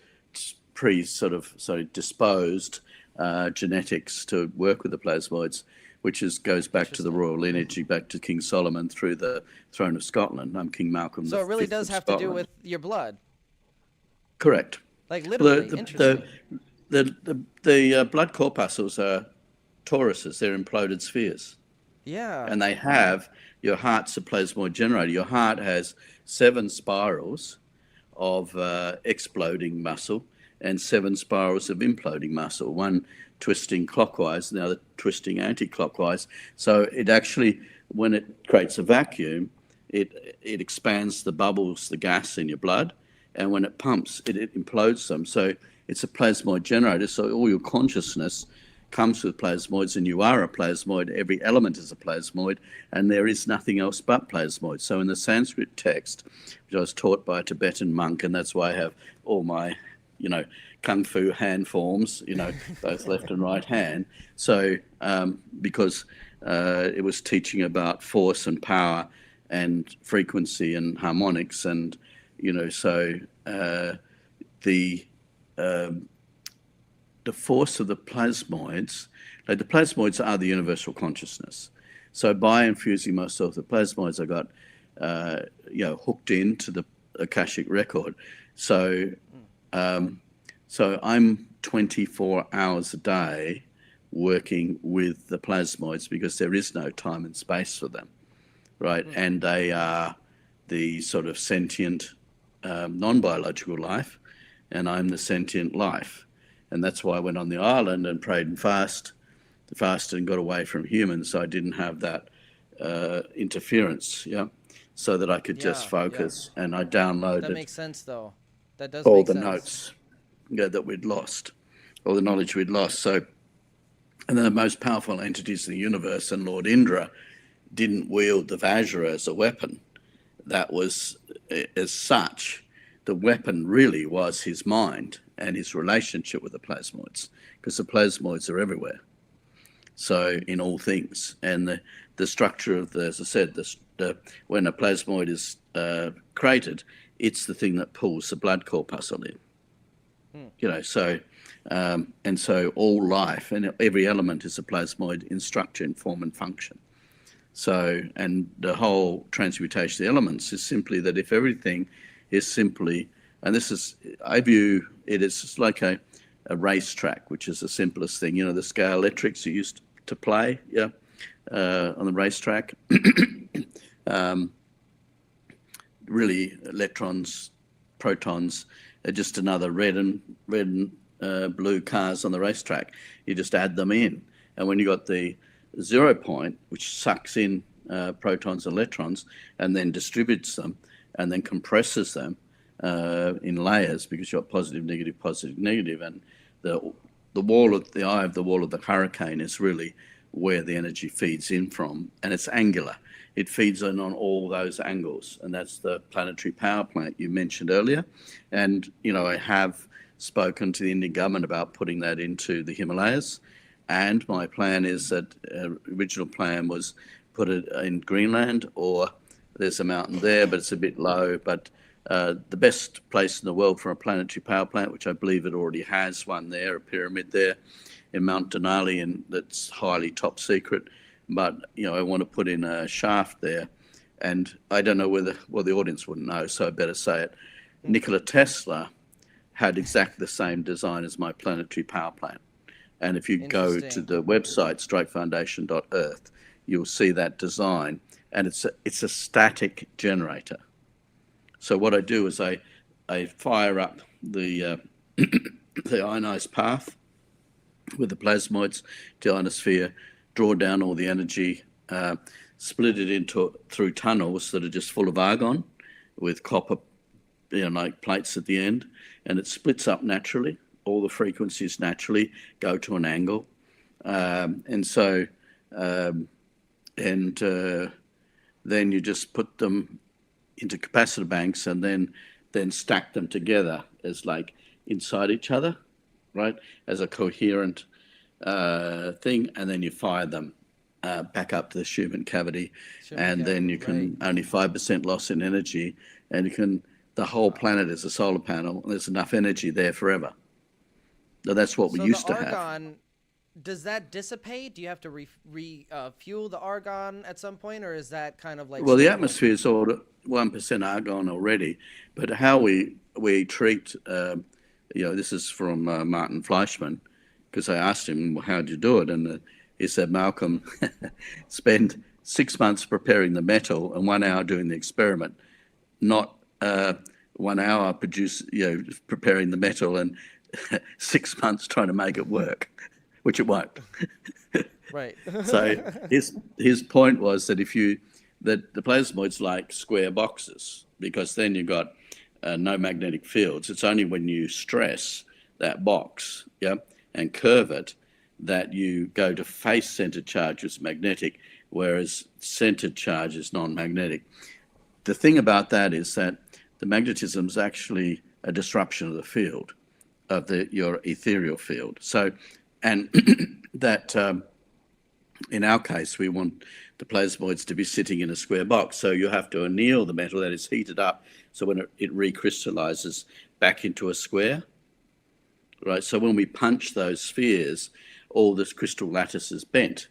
genetics to work with the plasmoids, which goes back to the royal lineage, back to King Solomon through the throne of Scotland. I'm King Malcolm. So it really does have to do with your blood. Correct. Like literally. Interesting. The blood corpuscles are toruses. They're imploded spheres. Yeah. And they have your heart's a plasmoid generator. Your heart has 7 spirals of exploding muscle and 7 spirals of imploding muscle, one twisting clockwise and the other twisting anti-clockwise. So it actually, when it creates a vacuum, it expands the bubbles, the gas in your blood, and when it pumps, it implodes them. So it's a plasmoid generator. So all your consciousness comes with plasmoids, and you are a plasmoid. Every element is a plasmoid, and there is nothing else but plasmoid. So in the Sanskrit text, which I was taught by a Tibetan monk, and that's why I have all my, kung fu hand forms, both left and right hand. So because it was teaching about force and power and frequency and harmonics, and so the force of the plasmoids, like the plasmoids are the universal consciousness. So by infusing myself with the plasmoids, I got hooked into the Akashic record. So so I'm 24 hours a day working with the plasmoids, because there is no time and space for them, right? And they are the sort of sentient non-biological life, and I'm the sentient life. And that's why I went on the island and prayed and fasted and got away from humans, so I didn't have that interference, so that I could just focus. And I downloaded That makes sense, though. That does all make the sense. notes that we'd lost, all the knowledge we'd lost. So, and then the most powerful entities in the universe, and Lord Indra didn't wield the Vajra as a weapon. That was, as such, the weapon really was his mind and his relationship with the plasmoids, because the plasmoids are everywhere. So in all things, and the structure of as I said, when a plasmoid is created, it's the thing that pulls the blood corpuscle in. So and so all life and every element is a plasmoid in structure, in form and function. So, and the whole transmutation of the elements is simply that if everything is simply, and this is, I view it as just like a racetrack, which is the simplest thing. The scale electrics you used to play, on the racetrack. Really, electrons, protons are just another red and blue cars on the racetrack. You just add them in, and when you got the 0 point, which sucks in protons and electrons and then distributes them and then compresses them in layers, because you've got positive, negative, and the eye of the wall of the hurricane is really where the energy feeds in from, and it's angular. It feeds in on all those angles, and that's the planetary power plant you mentioned earlier. And I have spoken to the Indian government about putting that into the Himalayas, and my plan is that original plan was put it in Greenland, or there's a mountain there, but it's a bit low. But the best place in the world for a planetary power plant, which I believe it already has one there, a pyramid there in Mount Denali, and that's highly top secret. But I want to put in a shaft there, and I don't know the audience wouldn't know, so I better say it. Nikola Tesla had exactly the same design as my planetary power plant. And if you go to the website, strikefoundation.earth, you'll see that design. And it's a static generator. So what I do is I fire up the the ionized path with the plasmoids to ionosphere, draw down all the energy, split it through tunnels that are just full of argon with copper, like plates at the end, and it splits up naturally. All the frequencies naturally go to an angle, and so then you just put them into capacitor banks, and then stack them together as like inside each other, right, as a coherent thing, and then you fire them back up to the Schumann cavity, and then you can only 5% loss in energy, and you can, the whole planet is a solar panel, and there's enough energy there forever. Now, that's what we used to have. Argon, does that dissipate? Do you have to refuel the argon at some point, or is that kind of like? Well, the atmosphere is all 1% argon already, but how we treat, this is from Martin Fleischmann, because I asked him, well, how do you do it? And he said, Malcolm, spend 6 months preparing the metal and 1 hour doing the experiment, not 1 hour preparing the metal and 6 months trying to make it work, which it won't. Right. So his point was that that the plasmoid's like square boxes, because then you've got no magnetic fields. It's only when you stress that box, and curve it, that you go to face-centered charge, which is magnetic, whereas centered charge is non-magnetic. The thing about that is that the magnetism is actually a disruption of the field, of your ethereal field. So, and that in our case, we want the plasmoids to be sitting in a square box. So you have to anneal the metal, that is heated up, so when it recrystallizes back into a square, right? So when we punch those spheres, all this crystal lattice is bent,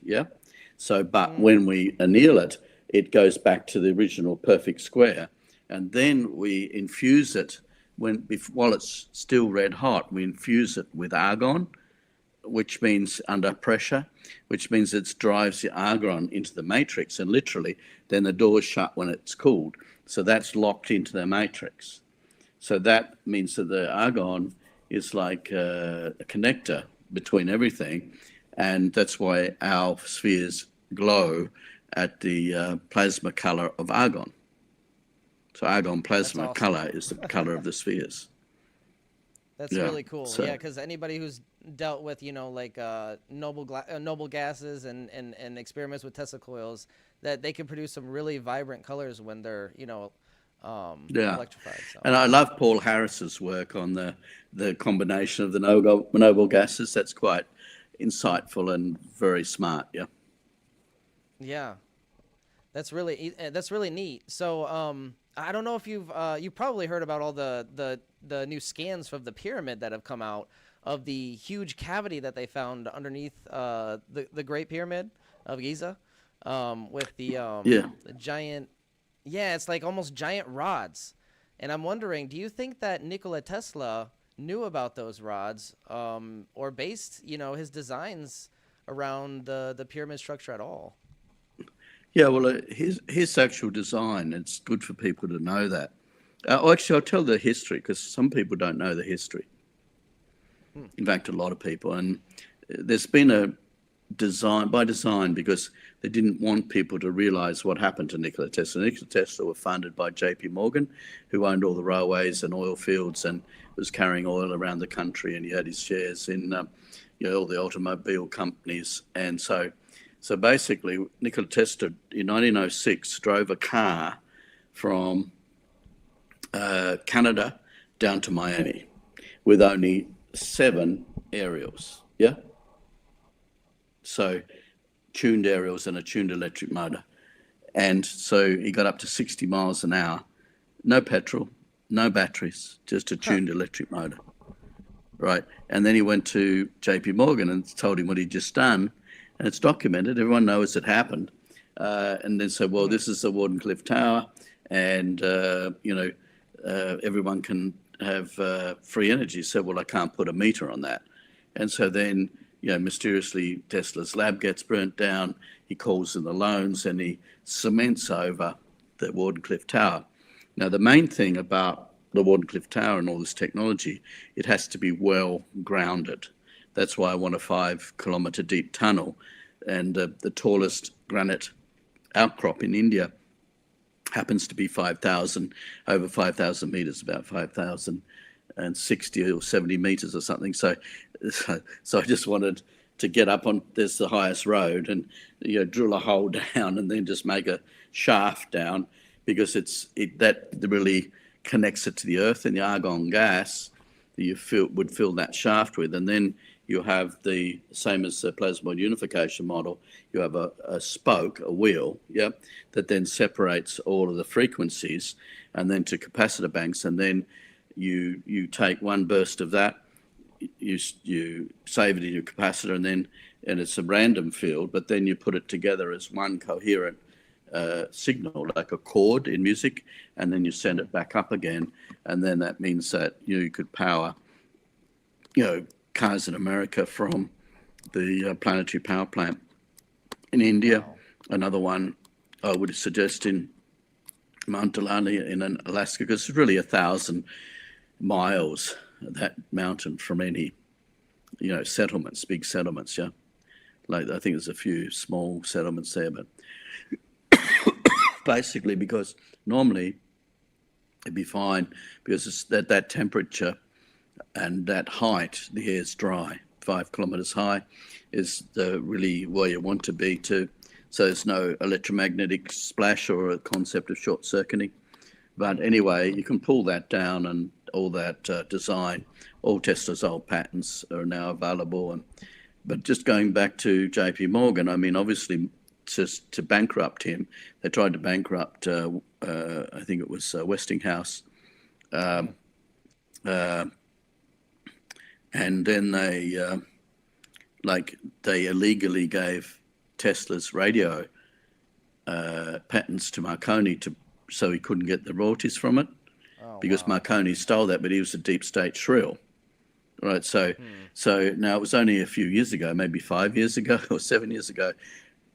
So, but when we anneal it, it goes back to the original perfect square. And then we infuse it, while it's still red hot, we infuse it with argon, which means under pressure, which means it drives the argon into the matrix, and literally then the door's shut when it's cooled. So that's locked into the matrix. So that means that the argon is like a connector between everything, and that's why our spheres glow at the plasma color of argon. So argon plasma awesome. color is the color of the spheres. That's really cool. So, yeah, because anybody who's dealt with, like noble gases and experiments with Tesla coils, that they can produce some really vibrant colors when they're, electrified. So. And I love Paul Harris's work on the combination of the noble gases. That's quite insightful and very smart. Yeah. Yeah, that's really neat. So I don't know if you've probably heard about all the new scans from the pyramid that have come out of the huge cavity that they found underneath the Great Pyramid of Giza, with the giant. Yeah, it's like almost giant rods. And I'm wondering, do you think that Nikola Tesla knew about those rods, or based, his designs around the pyramid structure at all? Yeah, well, his actual design, it's good for people to know that. Actually, I'll tell the history, because some people don't know the history. In fact, a lot of people. And there's been a by design, because they didn't want people to realize what happened to Nikola Tesla. Nikola Tesla were funded by JP Morgan, who owned all the railways and oil fields and was carrying oil around the country, and he had his shares in all the automobile companies. And so basically, Nikola Tesla in 1906 drove a car from Canada down to Miami with only 7 aerials. Yeah. So tuned aerials and a tuned electric motor. And so he got up to 60 miles an hour, no petrol, no batteries, just a tuned electric motor. Right. And then he went to JP Morgan and told him what he'd just done. And it's documented. Everyone knows it happened. And then said, well, this is the Wardenclyffe Tower, and, everyone can have free energy. He said, well, I can't put a meter on that. And so then, mysteriously, Tesla's lab gets burnt down. He calls in the loans and he cements over the Wardenclyffe Tower. Now, the main thing about the Wardenclyffe Tower and all this technology, it has to be well grounded. That's why I want a 5-kilometre deep tunnel. And the tallest granite outcrop in India happens to be over 5,000 meters, about 5,060 or 70 meters or something. So I just wanted to get up on, there's the highest road, and drill a hole down and then just make a shaft down, because that really connects it to the earth, and the argon gas that you would fill that shaft with. And then you have the same as the plasmoid unification model. You have a spoke, a wheel, that then separates all of the frequencies, and then to capacitor banks. And then you take one burst of that, you save it in your capacitor, and it's a random field, but then you put it together as one coherent signal, like a chord in music, and then you send it back up again. And then that means that you could power cars in America from the planetary power plant in India. Wow. Another one I would suggest in Mount Delaney in Alaska, because it's really 1,000 miles, that mountain, from any, settlements, big settlements, yeah. Like, I think there's a few small settlements there, but basically, because normally it'd be fine, because it's that temperature and that height, the air's dry. 5 kilometers high is really where you want to be so there's no electromagnetic splash or a concept of short circuiting. But anyway, you can pull that down, and all that design, all Tesla's old patents are now available. But just going back to JP Morgan, I mean, obviously, just to bankrupt him, they tried to bankrupt, I think it was Westinghouse. And then they illegally gave Tesla's radio patents to Marconi so he couldn't get the royalties from it, because Marconi stole that, but he was a deep state shrill, right? So now, it was only a few years ago, maybe 5 years ago or 7 years ago,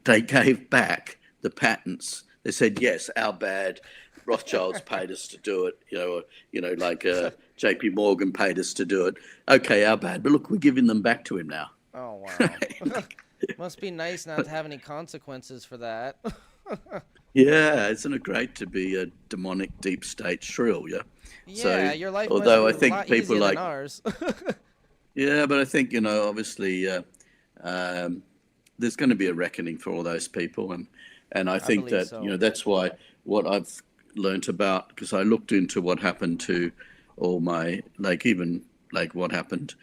they gave back the patents. They said, yes, our bad. Rothschilds paid us to do it, JP Morgan paid us to do it. Okay, our bad. But look, we're giving them back to him now. Oh, wow. Must be nice not to have any consequences for that. Yeah, isn't it great to be a demonic deep state shrill, yeah? Yeah, your life although must be I think a lot people easier like than ours. Yeah, but I think, obviously, there's going to be a reckoning for all those people. And I think that, so. That's why what I've learnt about, because I looked into what happened to all my, what happened,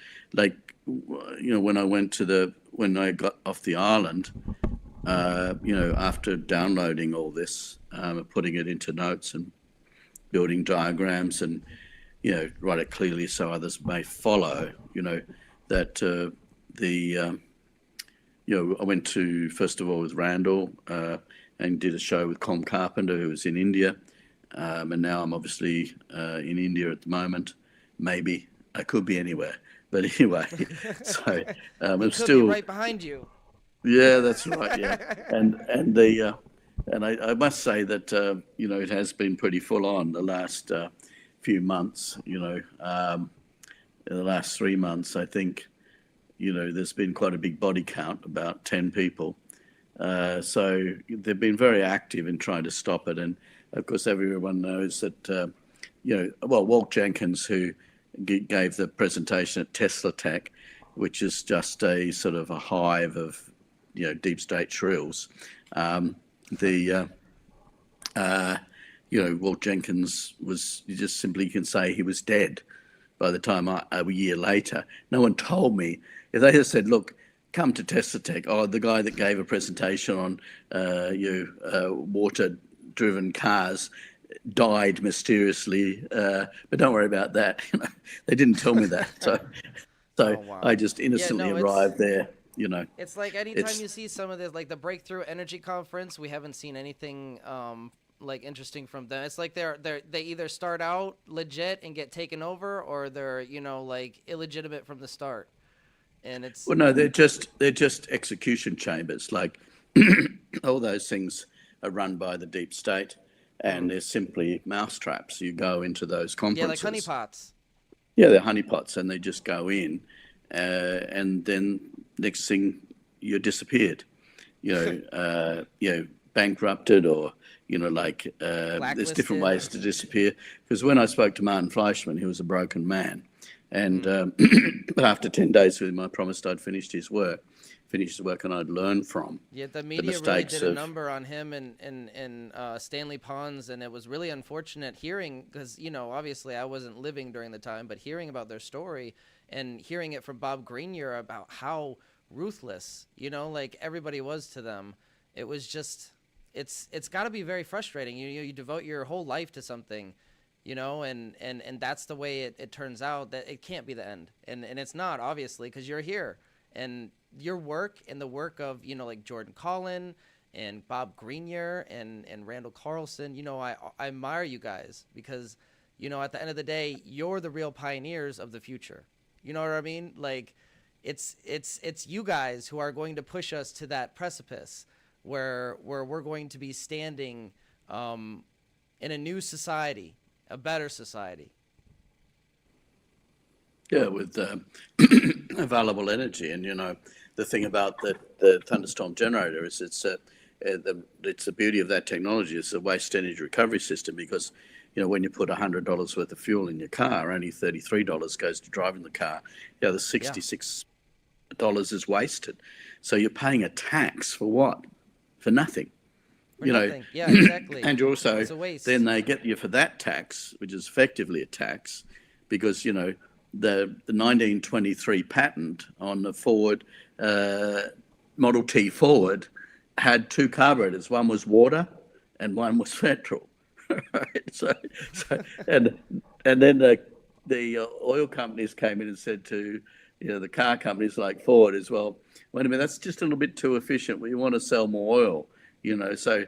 when I got off the island, after downloading all this, putting it into notes and building diagrams and, write it clearly so others may follow, that I went to, first of all, with Randall and did a show with Com Carpenter, who was in India. And now I'm obviously in India at the moment. Maybe I could be anywhere. But anyway, so I'm still be right behind you. Yeah, that's right. Yeah, and I must say that it has been pretty full on the last few months. In the last 3 months, I think there's been quite a big body count, about 10 people. So they've been very active in trying to stop it, and of course everyone knows that Walt Jenkins, who gave the presentation at Tesla Tech, which is just a sort of a hive of deep state shrills. Walt Jenkins was, you just simply can say he was dead by the time a year later. No one told me. If they had said, look, come to Tesla Tech, the guy that gave a presentation on water-driven cars died mysteriously, but don't worry about that. They didn't tell me that. So wow. I just innocently arrived there. It's like anytime you see some of this, like the Breakthrough Energy Conference, we haven't seen anything interesting from them. It's like they either start out legit and get taken over, or they're illegitimate from the start. And it's they're just execution chambers. Like all those things are run by the deep state, and they're simply mousetraps. You go into those conferences. Yeah, like honeypots. Yeah, they're honeypots, and they just go in, and then next thing you're disappeared. Bankrupted, or there's different ways to disappear. Because when I spoke to Martin Fleischmann, he was a broken man, and after 10 days with him, I promised I'd finish his work, and I'd learn from the media really did a number on him and Stanley Pons, and it was really unfortunate hearing, because obviously I wasn't living during the time, but hearing about their story and hearing it from Bob Grenier about how ruthless everybody was to them. It was just it's got to be very frustrating. You devote your whole life to something, and that's the way it turns out. That it can't be the end, and it's not, obviously, because you're here, and your work and the work of like Jordan Collin and Bob Grenier and Randall Carlson. I admire you guys, because at the end of the day, you're the real pioneers of the future. You know what I mean? Like it's you guys who are going to push us to that precipice where we're going to be standing in a new society, a better society. Yeah, with available energy. And, the thing about the Thunderstorm generator is it's the beauty of that technology is the waste energy recovery system, because, when you put $100 worth of fuel in your car, only $33 goes to driving the car. The other $66 is wasted. So you're paying a tax for what? For nothing. For nothing. Yeah, exactly. And you also, it's a waste. then they get you for that tax, which is effectively a tax, because, the 1923 patent on the Ford Model T Ford had two carburetors. One was water and one was petrol. Right? So and then the oil companies came in and said to the car companies like Ford as well, wait a minute, that's just a little bit too efficient. We want to sell more oil, so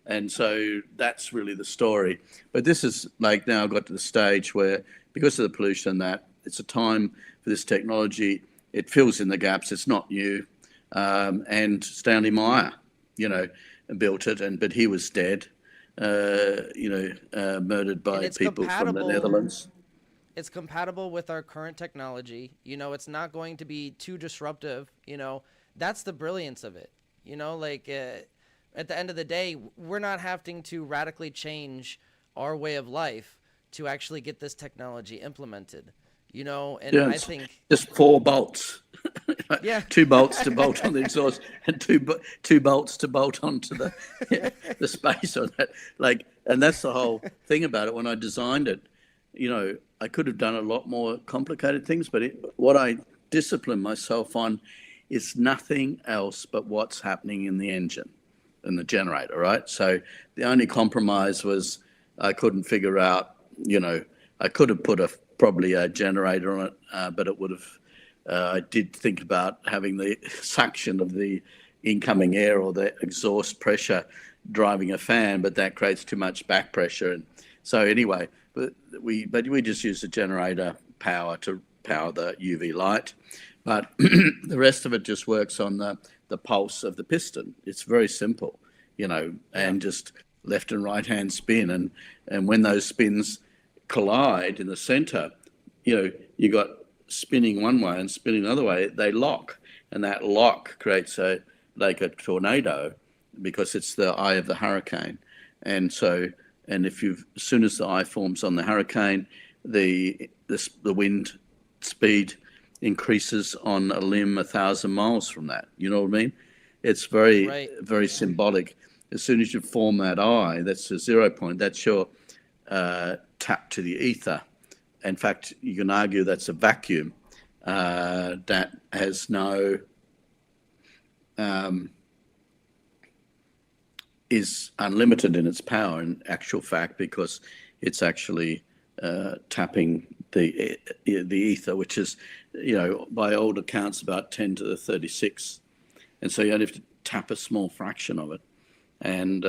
and so that's really the story. But this is like now got to the stage where, because of the pollution and that, it's a time for this technology. It fills in the gaps. It's not new. And Stanley Meyer, built it, but he was dead, murdered by people from the Netherlands. It's compatible with our current technology. It's not going to be too disruptive. That's the brilliance of it. At the end of the day, we're not having to radically change our way of life to actually get this technology implemented. I think just 4 bolts. Yeah. 2 bolts to bolt on the exhaust and two bolts to bolt onto the space on that. And that's the whole thing about it. When I designed it, I could have done a lot more complicated things, but what I disciplined myself on is nothing else but what's happening in the engine and the generator, right? So the only compromise was I couldn't figure out, I could have put probably a generator on it, but it would have, I did think about having the suction of the incoming air or the exhaust pressure driving a fan, but that creates too much back pressure. And so anyway, but we just use the generator power to power the UV light. But the rest of it just works on the pulse of the piston. It's very simple, and just left and right hand spin. And when those spins collide in the center, you got spinning one way and spinning another way, they lock. And that lock creates a tornado, because it's the eye of the hurricane. And so, as soon as the eye forms on the hurricane, the wind speed increases on a limb 1,000 miles from that. You know what I mean? It's very, very symbolic. As soon as you form that eye, that's a 0 point. That's your tap to the ether. In fact, you can argue that's a vacuum that has no is unlimited in its power in actual fact, because it's actually tapping the ether, which is, by old accounts about 10 to the 36. And so you only have to tap a small fraction of it. And,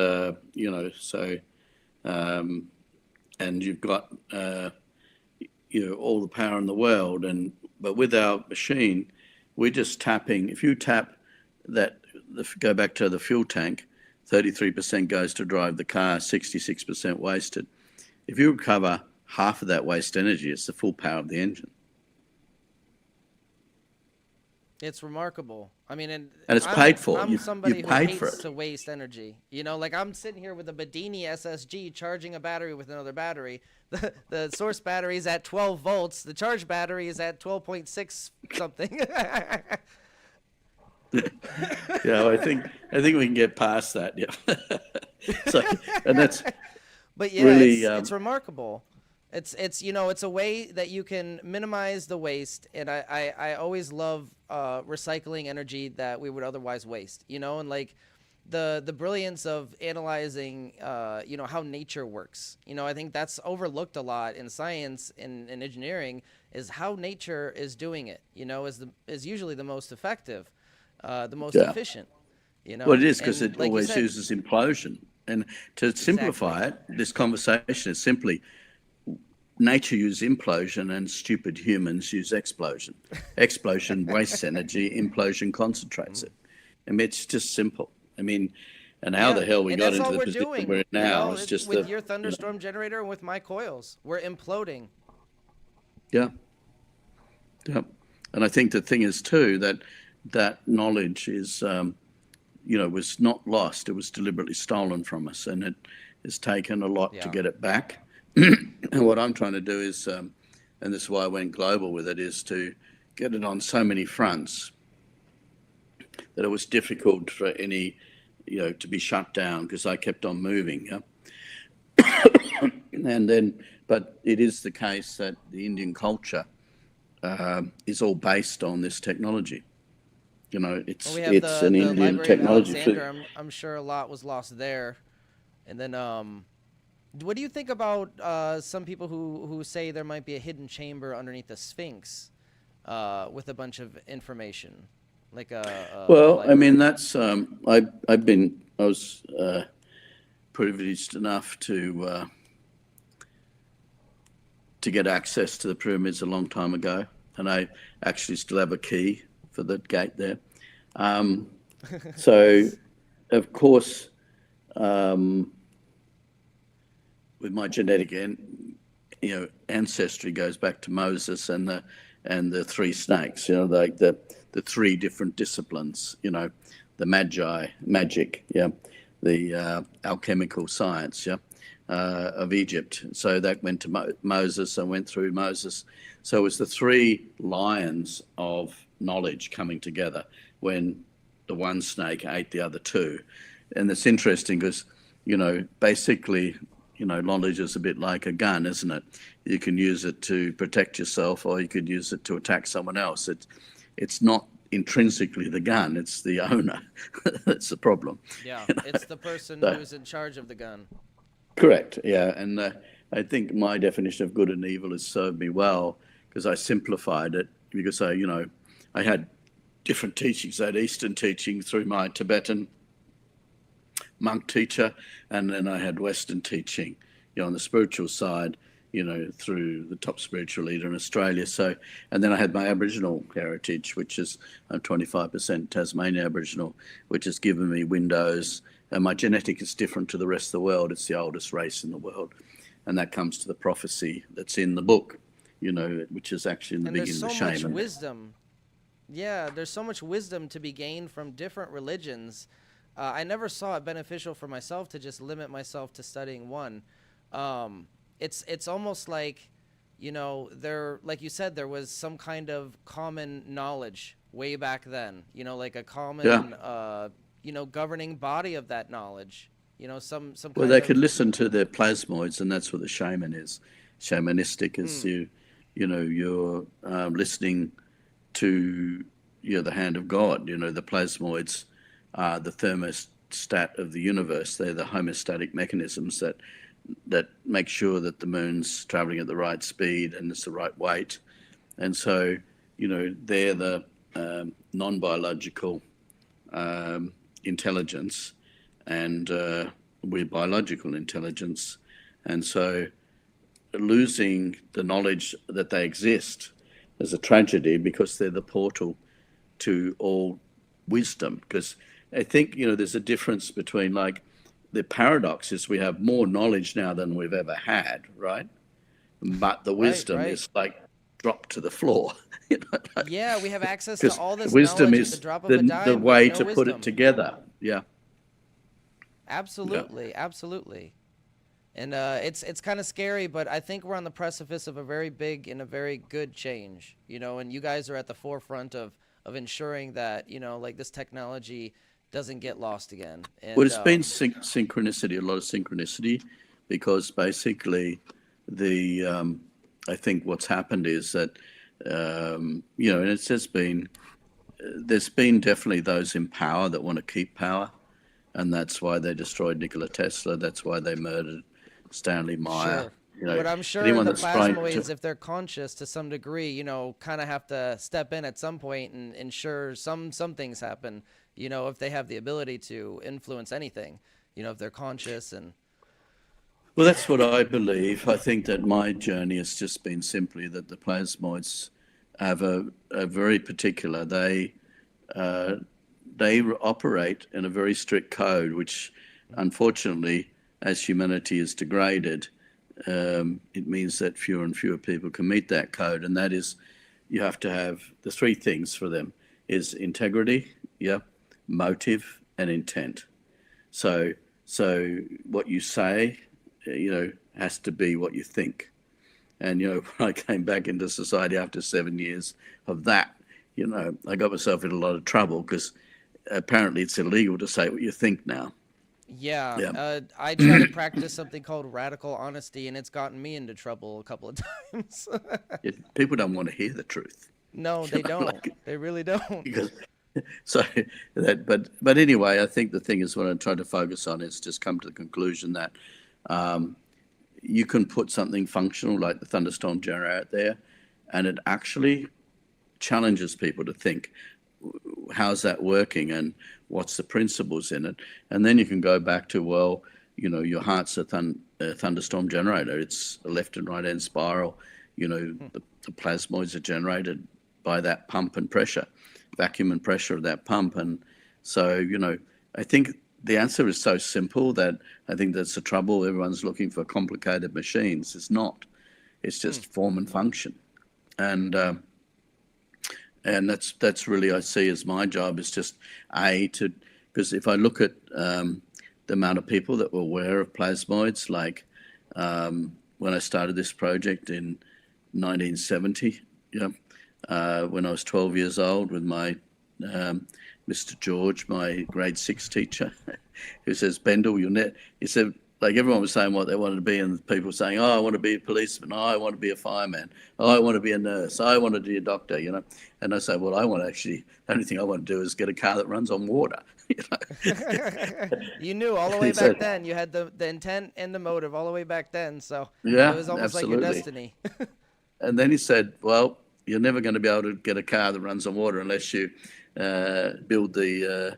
and you've got, all the power in the world. But with our machine, we're just tapping. If you tap that, go back to the fuel tank, 33% goes to drive the car, 66% wasted. If you recover half of that waste energy, it's the full power of the engine. It's remarkable. I mean, and it's paid for. I'm somebody you who paid hates for it. to waste energy. I'm sitting here with a Bedini SSG charging a battery with another battery. The source battery is at 12 volts. The charge battery is at 12.6 something. Yeah, I think we can get past that. Yeah. So, and that's. But yeah, really, it's remarkable. It's a way that you can minimize the waste, and I always love recycling energy that we would otherwise waste. And the brilliance of analyzing how nature works. I think that's overlooked a lot in science and in engineering, is how nature is doing it. Is usually the most effective, the most efficient. Well, it is, because it like always uses implosion. And to simplify it, this conversation is simply nature uses implosion and stupid humans use explosion. Explosion wastes energy, implosion concentrates it. I mean, it's just simple. I mean, and how the hell we got into the position we're in now is just with your Thunderstorm generator and with my coils. We're imploding. Yeah. Yeah. And I think the thing is too that knowledge is, was not lost. It was deliberately stolen from us, and it has taken a lot to get it back. And what I'm trying to do is, and this is why I went global with it, is to get it on so many fronts that it was difficult for any, to be shut down because I kept on moving. Yeah? And then, but it is the case that the Indian culture is all based on this technology. It's an Indian technology. I'm sure a lot was lost there. And then, what do you think about some people who say there might be a hidden chamber underneath the Sphinx with a bunch of information, like I mean, that's I was privileged enough to get access to the pyramids a long time ago, and I actually still have a key for the gate there. So, of course, with my genetic ancestry goes back to Moses and the three snakes. Like the three different disciplines. The magic, the alchemical science, of Egypt. So that went to Moses and went through Moses. So it was the three lions of knowledge coming together when the one snake ate the other two. And it's interesting because, basically, knowledge is a bit like a gun, isn't it? You can use it to protect yourself or you could use it to attack someone else. It's not intrinsically the gun, it's the owner. That's the problem. Yeah, it's the person who's in charge of the gun. Correct, yeah. And I think my definition of good and evil has served me well because I simplified it because I had different teachings. I had Eastern teaching through my Tibetan monk teacher, and then I had Western teaching, on the spiritual side, through the top spiritual leader in Australia. So, and then I had my Aboriginal heritage, which is 25% Tasmanian Aboriginal, which has given me windows. And my genetic is different to the rest of the world. It's the oldest race in the world. And that comes to the prophecy that's in the book, which is actually in the beginning of the shaman. There's so much wisdom. Yeah, there's so much wisdom to be gained from different religions. I never saw it beneficial for myself to just limit myself to studying one. It's almost like, like you said, there was some kind of common knowledge way back then, like a common, governing body of that knowledge, some well, they could listen to their plasmoids, and that's what the shaman is. Shamanistic is you're listening to the hand of God. The plasmoids are the thermostat of the universe. They're the homeostatic mechanisms that make sure that the moon's traveling at the right speed and it's the right weight. And so, they're the non-biological intelligence, and we're biological intelligence. And so losing the knowledge that they exist is a tragedy because they're the portal to all wisdom. Because I think, there's a difference between, like, the paradox is we have more knowledge now than we've ever had, right? But the wisdom is like dropped to the floor. Yeah, we have access to all this wisdom knowledge is at the drop of a dime. the way no to wisdom. put it together. Yeah. Absolutely, absolutely. And it's kind of scary, but I think we're on the precipice of a very big and a very good change, and you guys are at the forefront of ensuring that, like this technology doesn't get lost again. And, well, it's been synchronicity, a lot of synchronicity, because basically I think what's happened is that, and it's just there's been definitely those in power that want to keep power, and that's why they destroyed Nikola Tesla. That's why they murdered Stanley Meyer. Sure. But I'm sure the plasmoids, if they're conscious to some degree, kind of have to step in at some point and ensure some things happen, if they have the ability to influence anything, if they're conscious. And well, that's what I believe. I think that my journey has just been simply that the plasmoids have a very particular, they operate in a very strict code, which unfortunately, as humanity is degraded, it means that fewer and fewer people can meet that code. And that is, you have to have the three things for them is integrity, motive, and intent. So what you say, has to be what you think. And, when I came back into society after 7 years of that, I got myself in a lot of trouble because apparently it's illegal to say what you think now. Yeah. I try to practice something called radical honesty, and it's gotten me into trouble a couple of times. People don't want to hear the truth. No, they don't. They really don't. Because, but anyway, I think the thing is what I'm trying to focus on is just come to the conclusion that you can put something functional like the Thunderstorm generator out there, and it actually challenges people to think, how's that working and what's the principles in it? And then you can go back to, well, your heart's a thunderstorm generator. It's a left and right hand spiral. The plasmoids are generated by that pump and pressure, vacuum and pressure of that pump. And so, I think the answer is so simple that I think that's the trouble. Everyone's looking for complicated machines. It's not. It's just form and function. And that's really, I see as my job is just because if I look at the amount of people that were aware of plasmoids, like when I started this project in 1970, when I was 12 years old with my Mr. George, my grade 6 teacher, who says, Bendall, he said, like everyone was saying what they wanted to be, and people saying, oh, I want to be a policeman, oh, I want to be a fireman, oh, I want to be a nurse, oh, I want to be a doctor, And I say, well, the only thing I want to do is get a car that runs on water. You knew all the way back then. You had the intent and the motive all the way back then. So yeah, it was almost absolutely. like your destiny. And then he said, well, you're never going to be able to get a car that runs on water unless you build the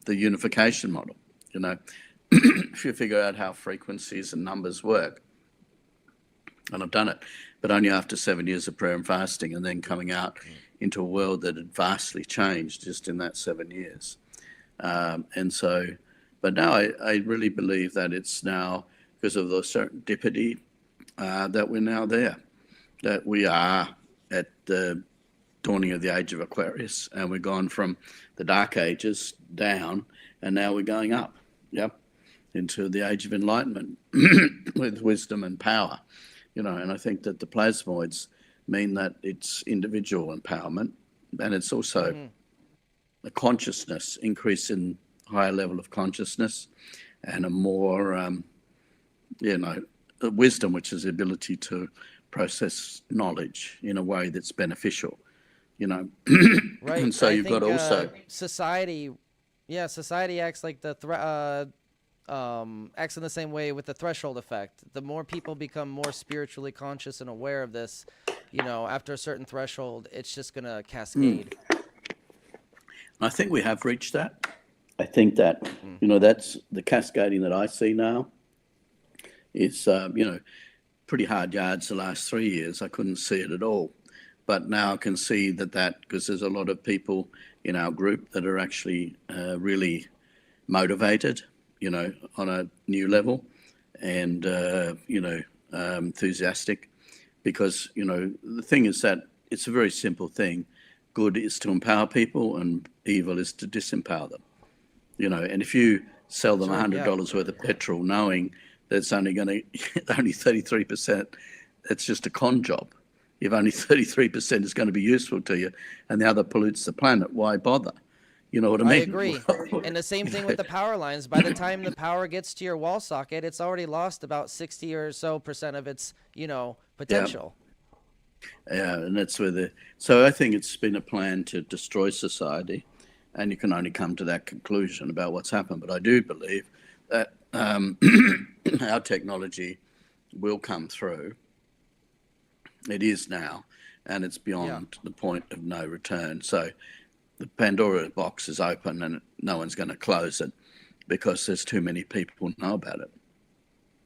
unification model, If you figure out how frequencies and numbers work. And I've done it, but only after 7 years of prayer and fasting, and then coming out into a world that had vastly changed just in that 7 years. But now I really believe that it's now because of the serendipity that we're now there, that we are at the dawning of the age of Aquarius, and we're gone from the dark ages down, and now we're going up. Into the age of enlightenment with wisdom and power, and I think that the plasmoids mean that it's individual empowerment, and it's also a consciousness, increase in higher level of consciousness, and a more, wisdom, which is the ability to process knowledge in a way that's beneficial, Right. And so you've got also society. Yeah, society acts like acts in the same way with the threshold effect. The more people become more spiritually conscious and aware of this, after a certain threshold, it's just going to cascade. I think we have reached that. I think that, that's the cascading that I see now. It's, pretty hard yards the last 3 years. I couldn't see it at all. But now I can see that because there's a lot of people in our group that are actually really motivated, on a new level and, enthusiastic because, the thing is that it's a very simple thing. Good is to empower people and evil is to disempower them, and if you sell them $100 worth of petrol knowing that it's only 33%, it's just a con job. If only 33% is going to be useful to you and the other pollutes the planet, why bother? You know what I mean? I agree. And the same thing with the power lines. By the time the power gets to your wall socket, it's already lost about 60 or so % of its, potential. Yeah, and that's where so I think it's been a plan to destroy society, and you can only come to that conclusion about what's happened. But I do believe that our technology will come through. It is now, and it's beyond the point of no return. So the Pandora box is open and no one's going to close it because there's too many people know about it.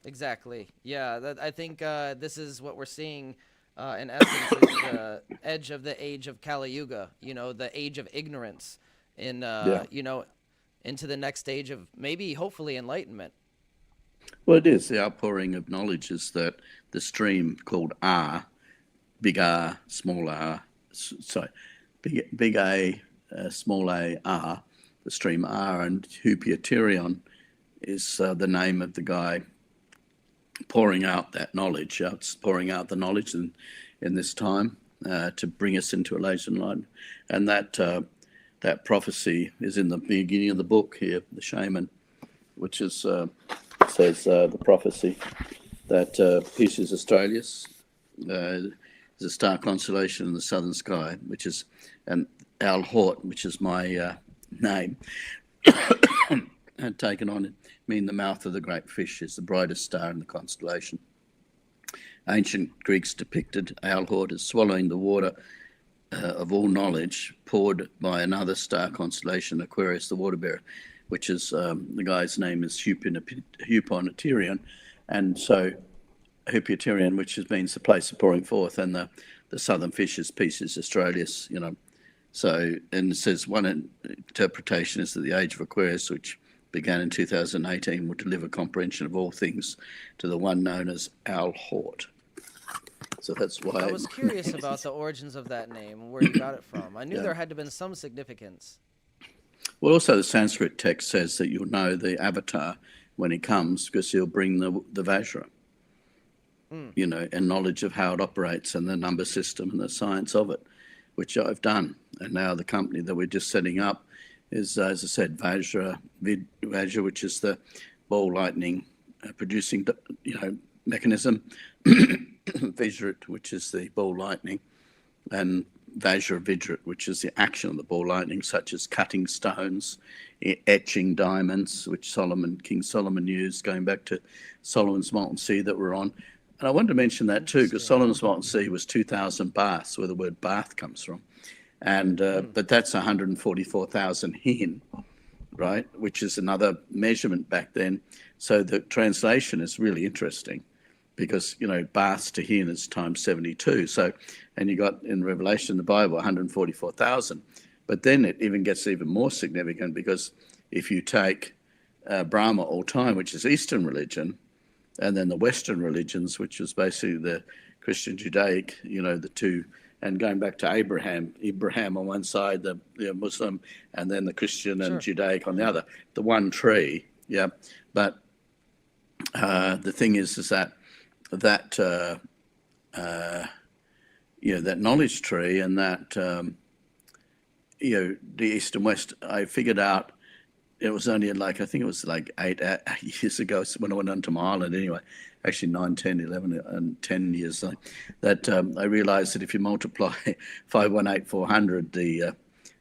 Exactly. Yeah, I think this is what we're seeing in essence is the edge of the age of Kali Yuga, the age of ignorance. in you know, into the next stage of maybe hopefully enlightenment. Well, it is. The outpouring of knowledge is that the stream called R, big R, small r, sorry, big A, small a, R, the stream R, and Hyperion is the name of the guy pouring out that knowledge. It's pouring out the knowledge in this time to bring us into a later enlightenment. And that prophecy is in the beginning of the book here, The Shaman, which is says the prophecy that Pisces Australis is a star constellation in the southern sky, which is an Al Hort, which is my name, had taken on it, mean the mouth of the great fish is the brightest star in the constellation. Ancient Greeks depicted Al Hort as swallowing the water of all knowledge poured by another star constellation, Aquarius, the water bearer, which is the guy's name is Hyperion, and so Hyperion, which means the place of pouring forth, and the southern fish is Pisces Australis, you know. So, and it says one interpretation is that the age of Aquarius, which began in 2018, will deliver comprehension of all things to the one known as Al Hort. So that's why I was curious about the origins of that name, where you got it from. I knew there had to have been some significance. Well, also the Sanskrit text says that you'll know the avatar when he comes because he'll bring the Vajra, you know, and knowledge of how it operates and the number system and the science of it, which I've done. And now the company that we're just setting up is, as I said, Vajra, which is the ball lightning producing, you know, mechanism, Vajra, which is the ball lightning, and Vajra, which is the action of the ball lightning, such as cutting stones, etching diamonds, which King Solomon used, going back to Solomon's Molten Sea that we're on. And I wanted to mention that too, because Solomon's Molten Sea was 2,000 baths, where the word bath comes from. And but that's 144,000 hin, right, which is another measurement back then. So the translation is really interesting because, you know, baths to hin is times 72. So, and you got in Revelation, the Bible, 144,000. But then it even gets even more significant because if you take Brahma all time, which is Eastern religion, and then the Western religions, which is basically the Christian Judaic, you know, the two, and going back to Abraham on one side, the Muslim, and then the Christian and Judaic on the other, the one tree, yeah. But the thing is that you know, that knowledge tree and that you know, the East and West, I figured out it was only like, I think it was like 8 years ago when I went onto my island anyway, actually 9, 10, 11, and 10 years, that I realized that if you multiply 518,400, the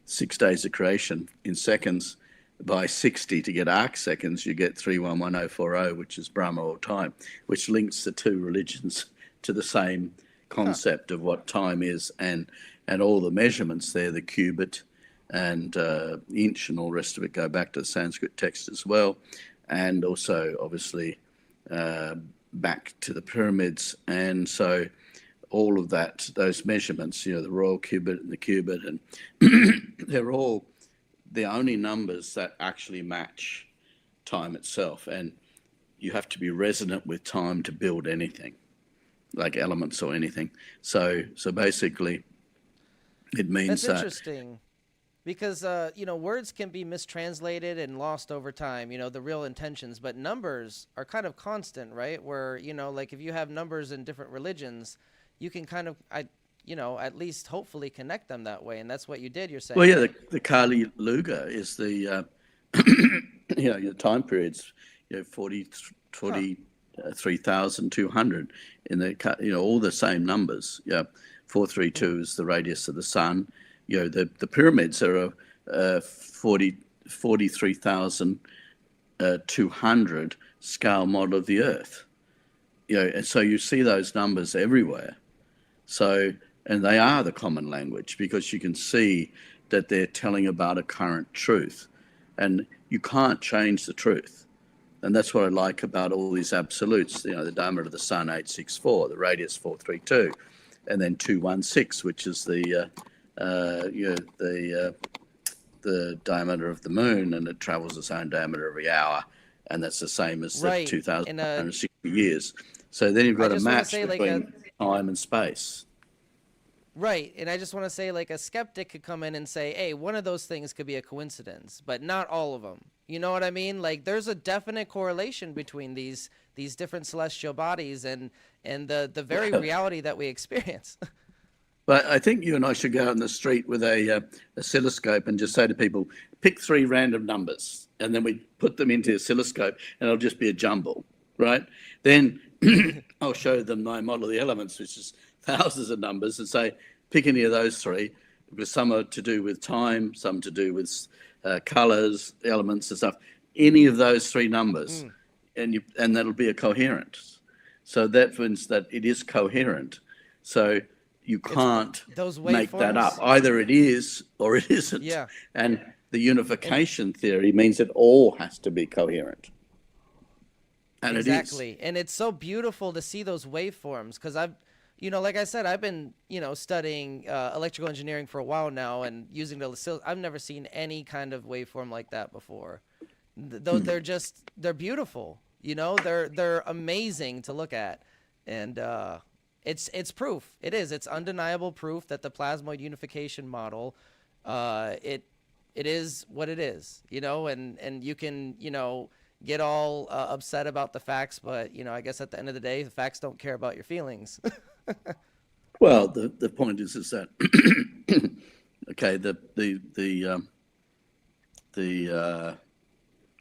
6 days of creation in seconds, by 60 to get arc seconds, you get 311040, which is Brahma all time, which links the two religions to the same concept of what time is, and all the measurements there, the cubit and inch and all the rest of it, go back to the Sanskrit text as well, and also obviously back to the pyramids. And so all of that, those measurements, you know, the royal cubit and the cubit, and they're all the only numbers that actually match time itself. And you have to be resonant with time to build anything, like elements or anything. So basically it means That's interesting. Because, you know, words can be mistranslated and lost over time, you know, the real intentions, but numbers are kind of constant, right? Where, you know, like if you have numbers in different religions, you can kind of, you know, at least hopefully connect them that way. And that's what you did, you're saying. Well, yeah, the Kali Luga is the, you know, your time periods, you know, 43,200 in the, you know, all the same numbers. Yeah, 432 is the radius of the sun. You know, the pyramids are 43,200 scale model of the Earth. You know, and so you see those numbers everywhere. So, and they are the common language because you can see that they're telling about a current truth, and you can't change the truth. And that's what I like about all these absolutes. You know, the diameter of the sun 864, the radius 432, and then 216, which is the you know, the the diameter of the moon, and it travels its own diameter every hour, and that's the same as the Right. 2,160 years. So then you've got a just wanna match say, like, between time and space. Right, and I just want to say, like, a skeptic could come in and say, hey, one of those things could be a coincidence, but not all of them. You know what I mean? Like, there's a definite correlation between these different celestial bodies and the very reality that we experience. But I think you and I should go out in the street with a oscilloscope and just say to people, pick 3 random numbers, and then we put them into the oscilloscope, and it'll just be a jumble, right? Then I'll show them my model of the elements, which is thousands of numbers, and say, pick any of those 3, because some are to do with time, some to do with colors, elements and stuff. Any of those 3 numbers, and that'll be a coherent. So that means that it is coherent. So you can't make that up. Either it is or it isn't. Yeah. And the unification theory means it all has to be coherent. And Exactly. it is. And it's so beautiful to see those waveforms, because like I said, I've been, studying electrical engineering for a while now, and using I've never seen any kind of waveform like that before. They're beautiful, they're amazing to look at. And it's proof. It's undeniable proof that the plasmoid unification model, it is what it is, and you can, get all upset about the facts, but, I guess at the end of the day, the facts don't care about your feelings. Well, the point is that okay,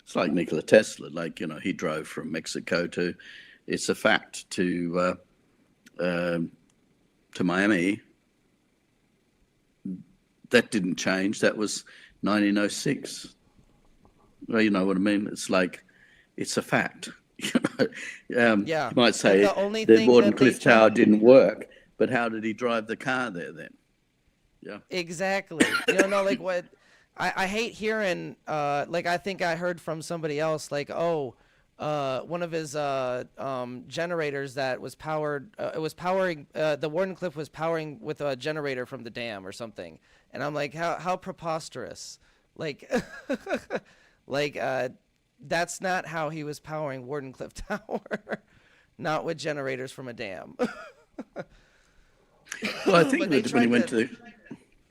it's like Nikola Tesla, like he drove from Mexico to, it's a fact, to Miami. That didn't change. That was 1906. Well, you know what I mean. It's like, it's a fact. Yeah. You might say the Wardenclyffe Tower didn't work, but how did he drive the car there then? Yeah. Exactly. Like what I hate hearing, like I think I heard from somebody else, like, one of his generators that was powered, it was powering, the Wardenclyffe was powering with a generator from the dam or something. And I'm like, how preposterous. Like, that's not how he was powering Wardenclyffe Tower. Not with generators from a dam. Well, I think that when he went to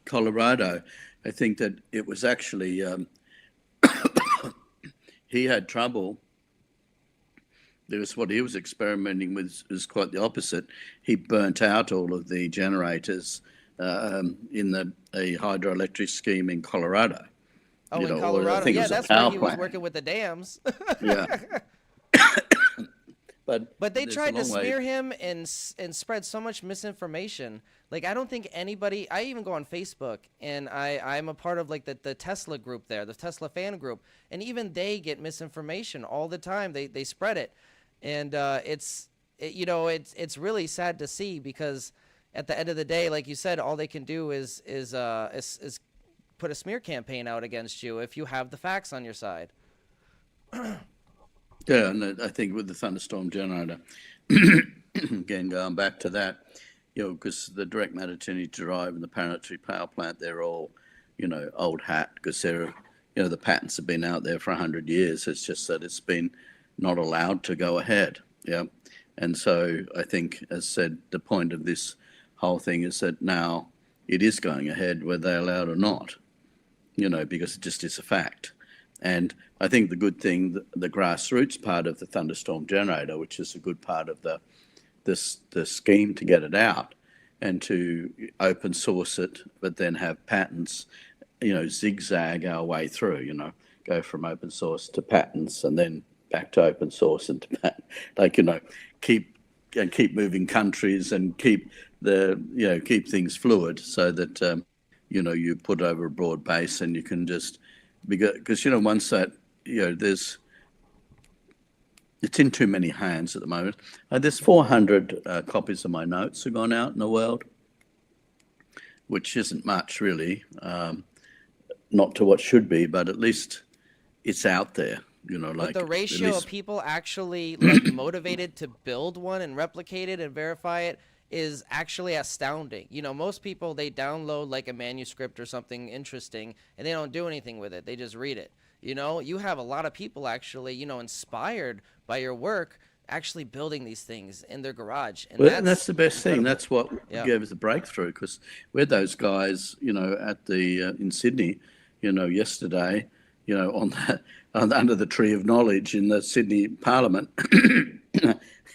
Colorado, I think that it was actually, he had trouble. There was what he was experimenting with was quite the opposite. He burnt out all of the generators in a hydroelectric scheme in Colorado. Oh, in Colorado. I think yeah, it was that's a power where he was plant. working with the dams. Yeah. But they there's tried a to long way. smear him and spread so much misinformation. Like, I don't think anybody, I even go on Facebook, and I'm a part of like the Tesla group there, the Tesla fan group, and even they get misinformation all the time. They spread it. And it's really sad to see, because at the end of the day, like you said, all they can do is put a smear campaign out against you if you have the facts on your side. Yeah, and I think with the Thunderstorm generator, again, going back to that, because the direct matter energy drive and the planetary power plant, they're all, old hat, because they're, the patents have been out there for 100 years. It's just that it's been not allowed to go ahead. Yeah. And so I think, as said, the point of this whole thing is that now it is going ahead, whether they're allowed or not, because it just is a fact. And I think the good thing, the grassroots part of the Thunderstorm generator, which is a good part of the scheme to get it out and to open source it, but then have patents, zigzag our way through, go from open source to patents and then back to open source and to patent, keep moving countries and keep things fluid, so that you put over a broad base and you can just, because once that it's in too many hands at the moment. There's 400 copies of my notes have gone out in the world, which isn't much really, not to what should be, but at least it's out there. But the ratio of people actually like motivated to build one and replicate it and verify it is actually astounding. You know, most people, they download like a manuscript or something interesting and they don't do anything with it. They just read it. You know, you have a lot of people actually, you know, inspired by your work, actually building these things in their garage. And Well, that's the best thing. incredible. That's what gave us the breakthrough, because we had those guys, you know, at the in Sydney, you know, yesterday, you know, under the tree of knowledge in the Sydney Parliament,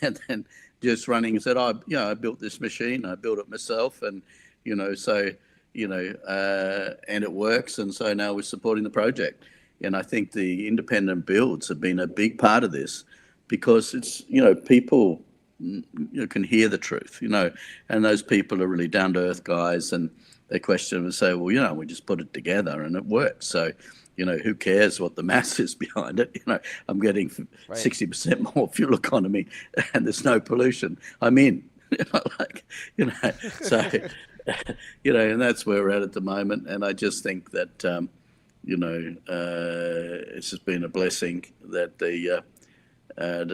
and then just running and said, I built this machine, I built it myself, and you know, so you know, and it works, and so now we're supporting the project. And I think the independent builds have been a big part of this, because it's, you know, people can hear the truth, you know, and those people are really down to earth guys, and they question and say, well, you know, we just put it together and it works. So, you know, who cares what the mass is behind it? You know, I'm getting 60% more fuel economy and there's no pollution. I'm in, you know, like, you know, so, you know, and that's where we're at the moment. And I just think that, you know, it's just been a blessing that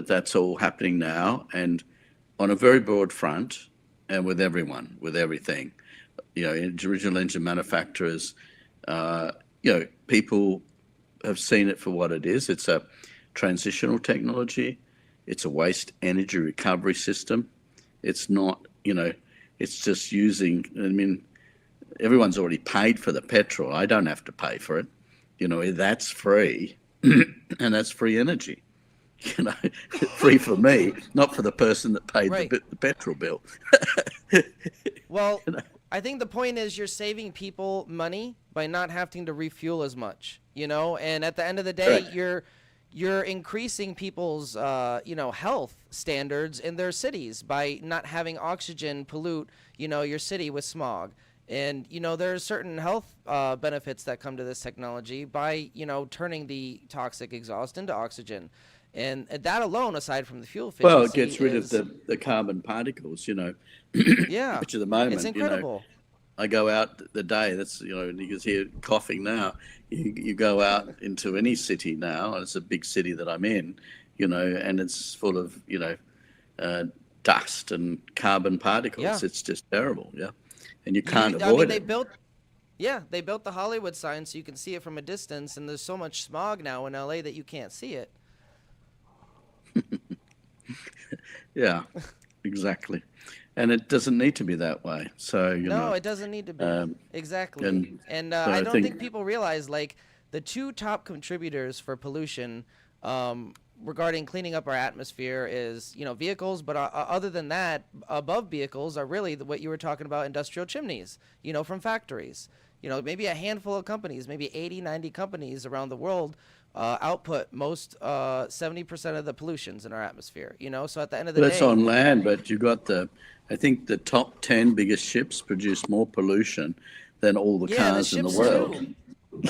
that's all happening now, and on a very broad front, and with everyone, with everything. You know, original engine manufacturers, you know, people have seen it for what it is. It's a transitional technology. It's a waste energy recovery system. It's not, you know, it's just using, I mean, everyone's already paid for the petrol. I don't have to pay for it. You know, that's free, and that's free energy. You know, free for me, not for the person that paid the petrol bill. Well, you know? I think the point is you're saving people money by not having to refuel as much, you know, and at the end of the day, you're increasing people's, you know, health standards in their cities by not having oxygen pollute, you know, your city with smog. And, you know, there are certain health benefits that come to this technology by, you know, turning the toxic exhaust into oxygen. And that alone, aside from the fuel efficiency, well, it gets rid of the carbon particles, you know. Yeah, which at the moment, it's incredible. You know, I go out the day, that's, you know, you can hear coughing now. You go out into any city now, and it's a big city that I'm in, you know, and it's full of, you know, dust and carbon particles. Yeah. It's just terrible, yeah. And you can't avoid it. They built the Hollywood sign so you can see it from a distance, and there's so much smog now in LA that you can't see it. Yeah, exactly. And it doesn't need to be that way. So, you know. No, it doesn't need to be. Exactly. And so I don't think people realize, like, the two top contributors for pollution regarding cleaning up our atmosphere is, you know, vehicles. But other than that, above vehicles are really what you were talking about, industrial chimneys, you know, from factories. You know, maybe a handful of companies, maybe 80, 90 companies around the world output most 70% of the pollutions in our atmosphere, you know. So at the end of the day, that's on land, but you got I think the top 10 biggest ships produce more pollution than all the cars in the world.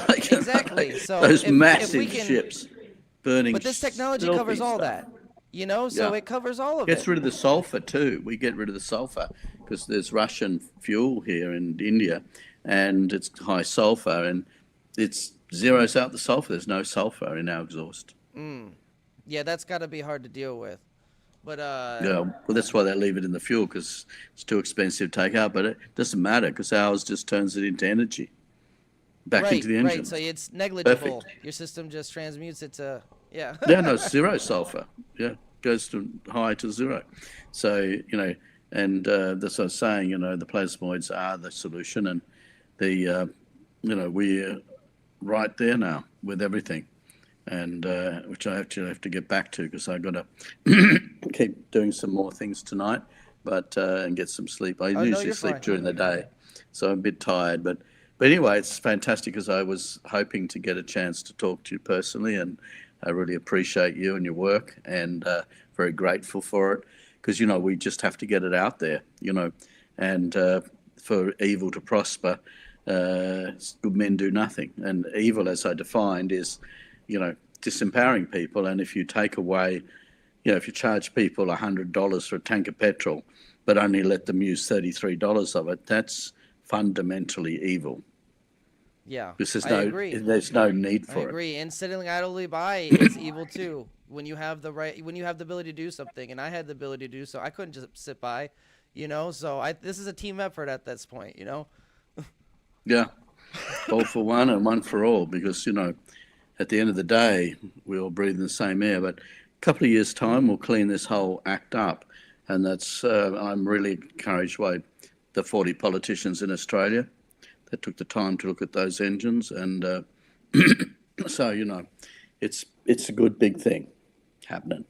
Like, exactly. So those massive ships burning. But this technology covers all that, you know. So it covers all of it. Gets rid of the sulfur too. We get rid of the sulfur because there's Russian fuel here in India, and it's high sulfur, and it's zeroes out the sulfur. There's no sulfur in our exhaust. Yeah, that's got to be hard to deal with. But yeah, well, that's why they leave it in the fuel, because it's too expensive to take out. But it doesn't matter, because ours just turns it into energy back into the engine. Right, so it's negligible. Perfect. Your system just transmutes it to Yeah, no, zero sulfur. Yeah, goes to high to zero. So, you know, and that's what I was saying. You know, the plasmoids are the solution, and the you know, we're right there now with everything. And which I actually have to get back to, because I've got to keep doing some more things tonight, but and get some sleep. I usually sleep during the day, so I'm a bit tired. But anyway, it's fantastic, because I was hoping to get a chance to talk to you personally, and I really appreciate you and your work, and very grateful for it, because, you know, we just have to get it out there, you know, and for evil to prosper, good men do nothing. And evil, as I defined, is, you know, disempowering people. And if you take away, you know, if you charge people $100 for a tank of petrol, but only let them use $33 of it, that's fundamentally evil. Yeah, because I agree. There's no need for it. I agree. And sitting idly by is evil too. When you have the ability to do something, and I had the ability to do so, I couldn't just sit by. you know. So this is a team effort at this point, you know. Yeah, all for one and one for all, because, you know, at the end of the day, we all breathe in the same air. But a couple of years' time, we'll clean this whole act up. And that's, I'm really encouraged by the 40 politicians in Australia that took the time to look at those engines. And so, you know, it's a good big thing happening.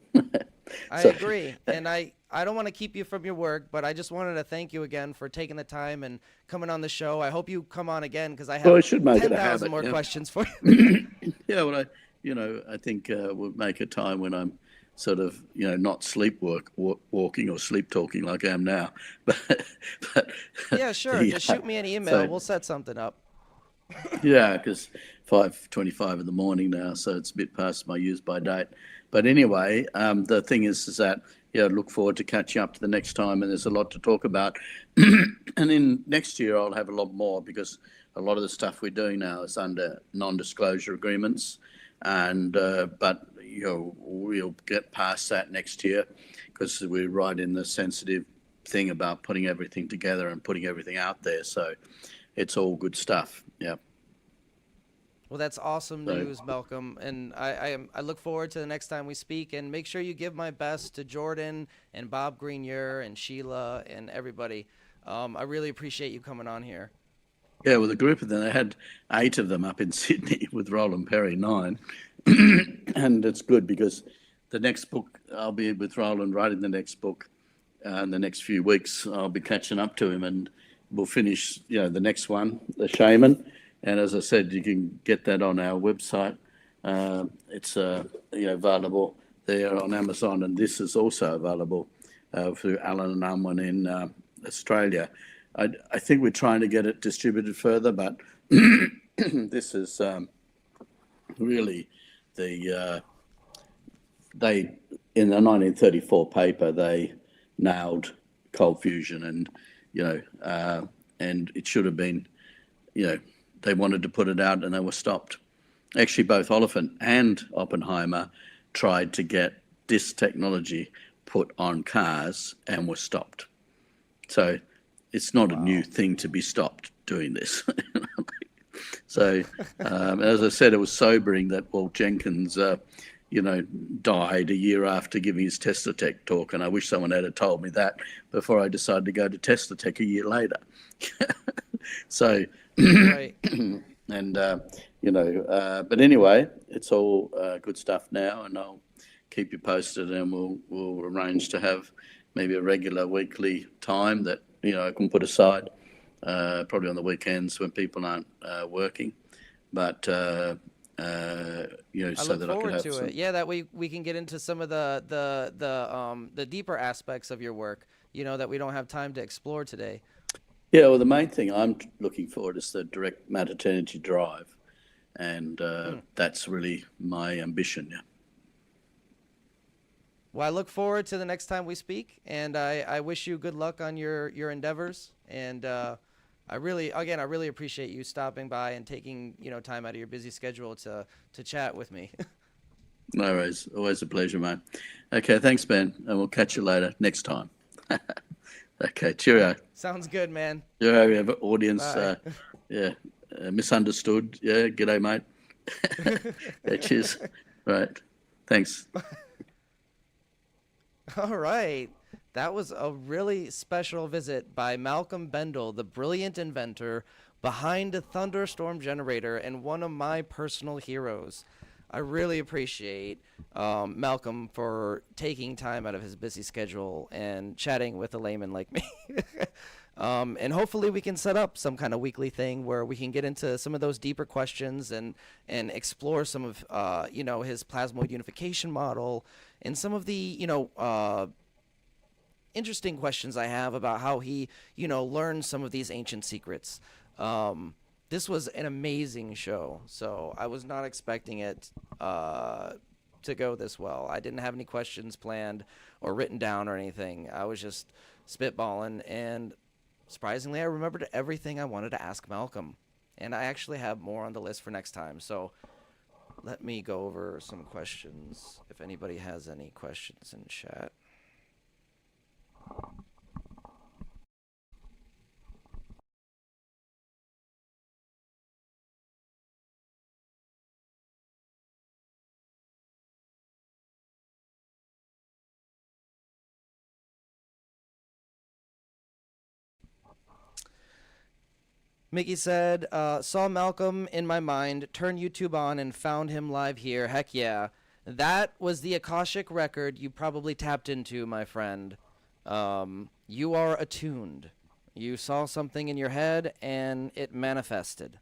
I agree. And I don't want to keep you from your work, but I just wanted to thank you again for taking the time and coming on the show. I hope you come on again, because I have 10,000 more questions for you. Yeah, well, I think we'll make a time when I'm sort of, you know, not walking or sleep talking like I am now. But yeah, sure. Just shoot me an email. We'll set something up. Yeah, because 5:25 in the morning now, so it's a bit past my use by date. But anyway, the thing is that, yeah, look forward to catching up to the next time, and there's a lot to talk about. And in next year, I'll have a lot more, because a lot of the stuff we're doing now is under non-disclosure agreements, and but you know, we'll get past that next year, because we're right in the sensitive thing about putting everything together and putting everything out there. So it's all good stuff. Yeah. Well, that's awesome news, Malcolm, and I look forward to the next time we speak. And make sure you give my best to Jordan and Bob Grenier and Sheila and everybody. I really appreciate you coming on here. Yeah, well, the group of them, they had 8 of them up in Sydney with Roland Perry, 9. And it's good, because the next book, I'll be with Roland writing the next book. In the next few weeks, I'll be catching up to him, and we'll finish, you know, the next one, The Shaman. And as I said, you can get that on our website. It's you know, available there on Amazon, and this is also available through Allen and Unwin in Australia. I think we're trying to get it distributed further, but this is really the they, in the 1934 paper, they nailed cold fusion, and you know, and it should have been, you know, they wanted to put it out and they were stopped. Actually, both Oliphant and Oppenheimer tried to get this technology put on cars and were stopped. So it's not a new thing to be stopped doing this. So, as I said, it was sobering that Walt Jenkins, you know, died a year after giving his Tesla Tech talk, and I wish someone had told me that before I decided to go to Tesla Tech a year later. So, right. And you know, but anyway, it's all good stuff now, and I'll keep you posted, and we'll arrange to have maybe a regular weekly time that, you know, I can put aside, probably on the weekends when people aren't working, but you know, so that I can have some. It. Yeah, that we can get into some of the deeper aspects of your work, you know, that we don't have time to explore today. Yeah, well, the main thing I'm looking for is the direct matter to energy drive, and that's really my ambition. Yeah. Well, I look forward to the next time we speak, and I wish you good luck on your endeavors. And I really appreciate you stopping by and taking, you know, time out of your busy schedule to chat with me. No worries, always a pleasure, mate. Okay, thanks, Ben, and we'll catch you later next time. Okay, cheerio. Sounds good, man. Yeah, we have an audience. Misunderstood. Yeah, g'day, mate. Yeah, cheers. Right, thanks. All right. That was a really special visit by Malcolm Bendall, the brilliant inventor behind the Thunderstorm generator and one of my personal heroes. I really appreciate Malcolm for taking time out of his busy schedule and chatting with a layman like me. And hopefully we can set up some kind of weekly thing where we can get into some of those deeper questions and explore some of, you know, his plasmoid unification model and some of the, you know, interesting questions I have about how he, you know, learned some of these ancient secrets. This was an amazing show, so I was not expecting it to go this well. I didn't have any questions planned or written down or anything. I was just spitballing, and surprisingly, I remembered everything I wanted to ask Malcolm. And I actually have more on the list for next time, so let me go over some questions, if anybody has any questions in chat. Mickey said, saw Malcolm in my mind, turned YouTube on and found him live here. Heck yeah. That was the Akashic record you probably tapped into, my friend. You are attuned. You saw something in your head and it manifested.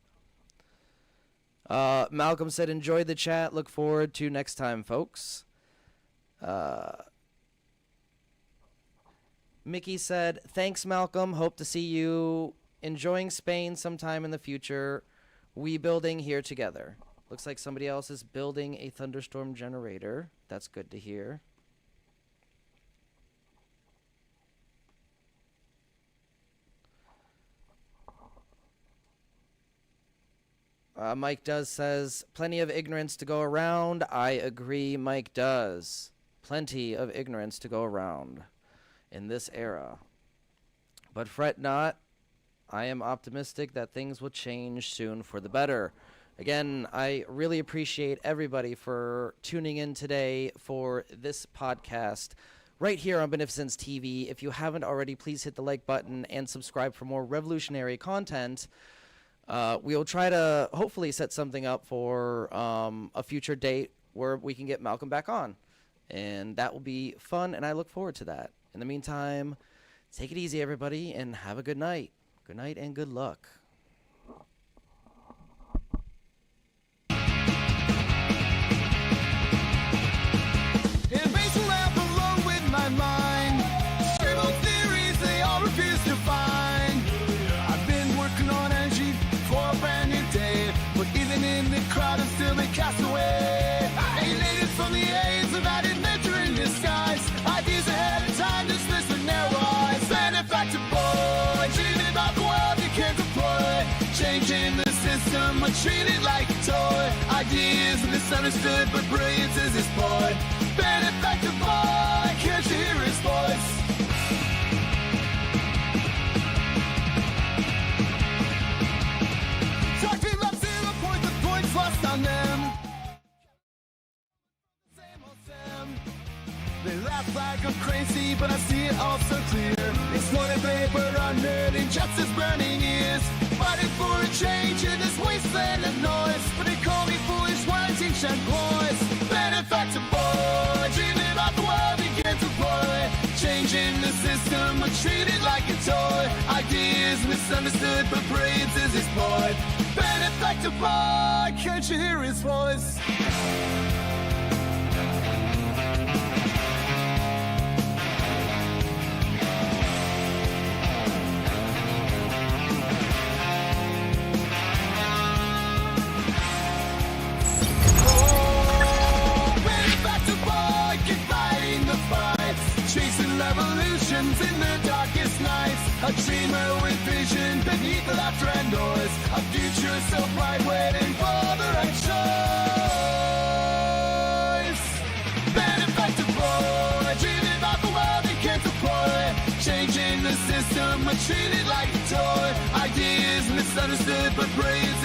Malcolm said, enjoy the chat. Look forward to next time, folks. Mickey said, thanks, Malcolm. Hope to see you enjoying Spain sometime in the future. We building here together. Looks like somebody else is building a thunderstorm generator. That's good to hear. Mike Does says, plenty of ignorance to go around. I agree, Mike Does. Plenty of ignorance to go around in this era. But fret not. I am optimistic that things will change soon for the better. Again, I really appreciate everybody for tuning in today for this podcast right here on Beneficence TV. If you haven't already, please hit the like button and subscribe for more revolutionary content. We'll try to hopefully set something up for a future date where we can get Malcolm back on. And that will be fun, and I look forward to that. In the meantime, take it easy, everybody, and have a good night. Good night and good luck. In base lab alone with my mind. Scribble theories they all refuse to find. I've been working on energy for a brand new day. But even in the crowd I'm still a castaway. Alienated from the A's of that adventure in disguise. Ideas ahead of time dismissed with narrow eyes. Benefactor boy, dreaming about the world you can't deploy. Changing the system, but treat it like a toy. Ideas misunderstood, but brilliance is his boy. Benefactor boy, can't you hear his voice? Talk to love 0 point, the points lost on them. Same old Sam. They laugh like I'm crazy, but I see it all so clear. Exploited labor, unheard injustice, burning ears. Fighting for a change in this wasteland of noise. But they call me foolish, wanting shed boys. Benefactor boy, dreaming about the world he can't deploy. Changing the system, but treat it like a toy. Ideas misunderstood, but brilliance is his boy. Benefactor boy, can't you hear his voice? Chasing revolutions in the darkest nights. A dreamer with vision beneath the laughter and noise. A future so bright waiting for the right choice. Benefactor boy, dreaming about the world he can't deploy. Changing the system, but treat it like a toy. Ideas misunderstood, but brilliant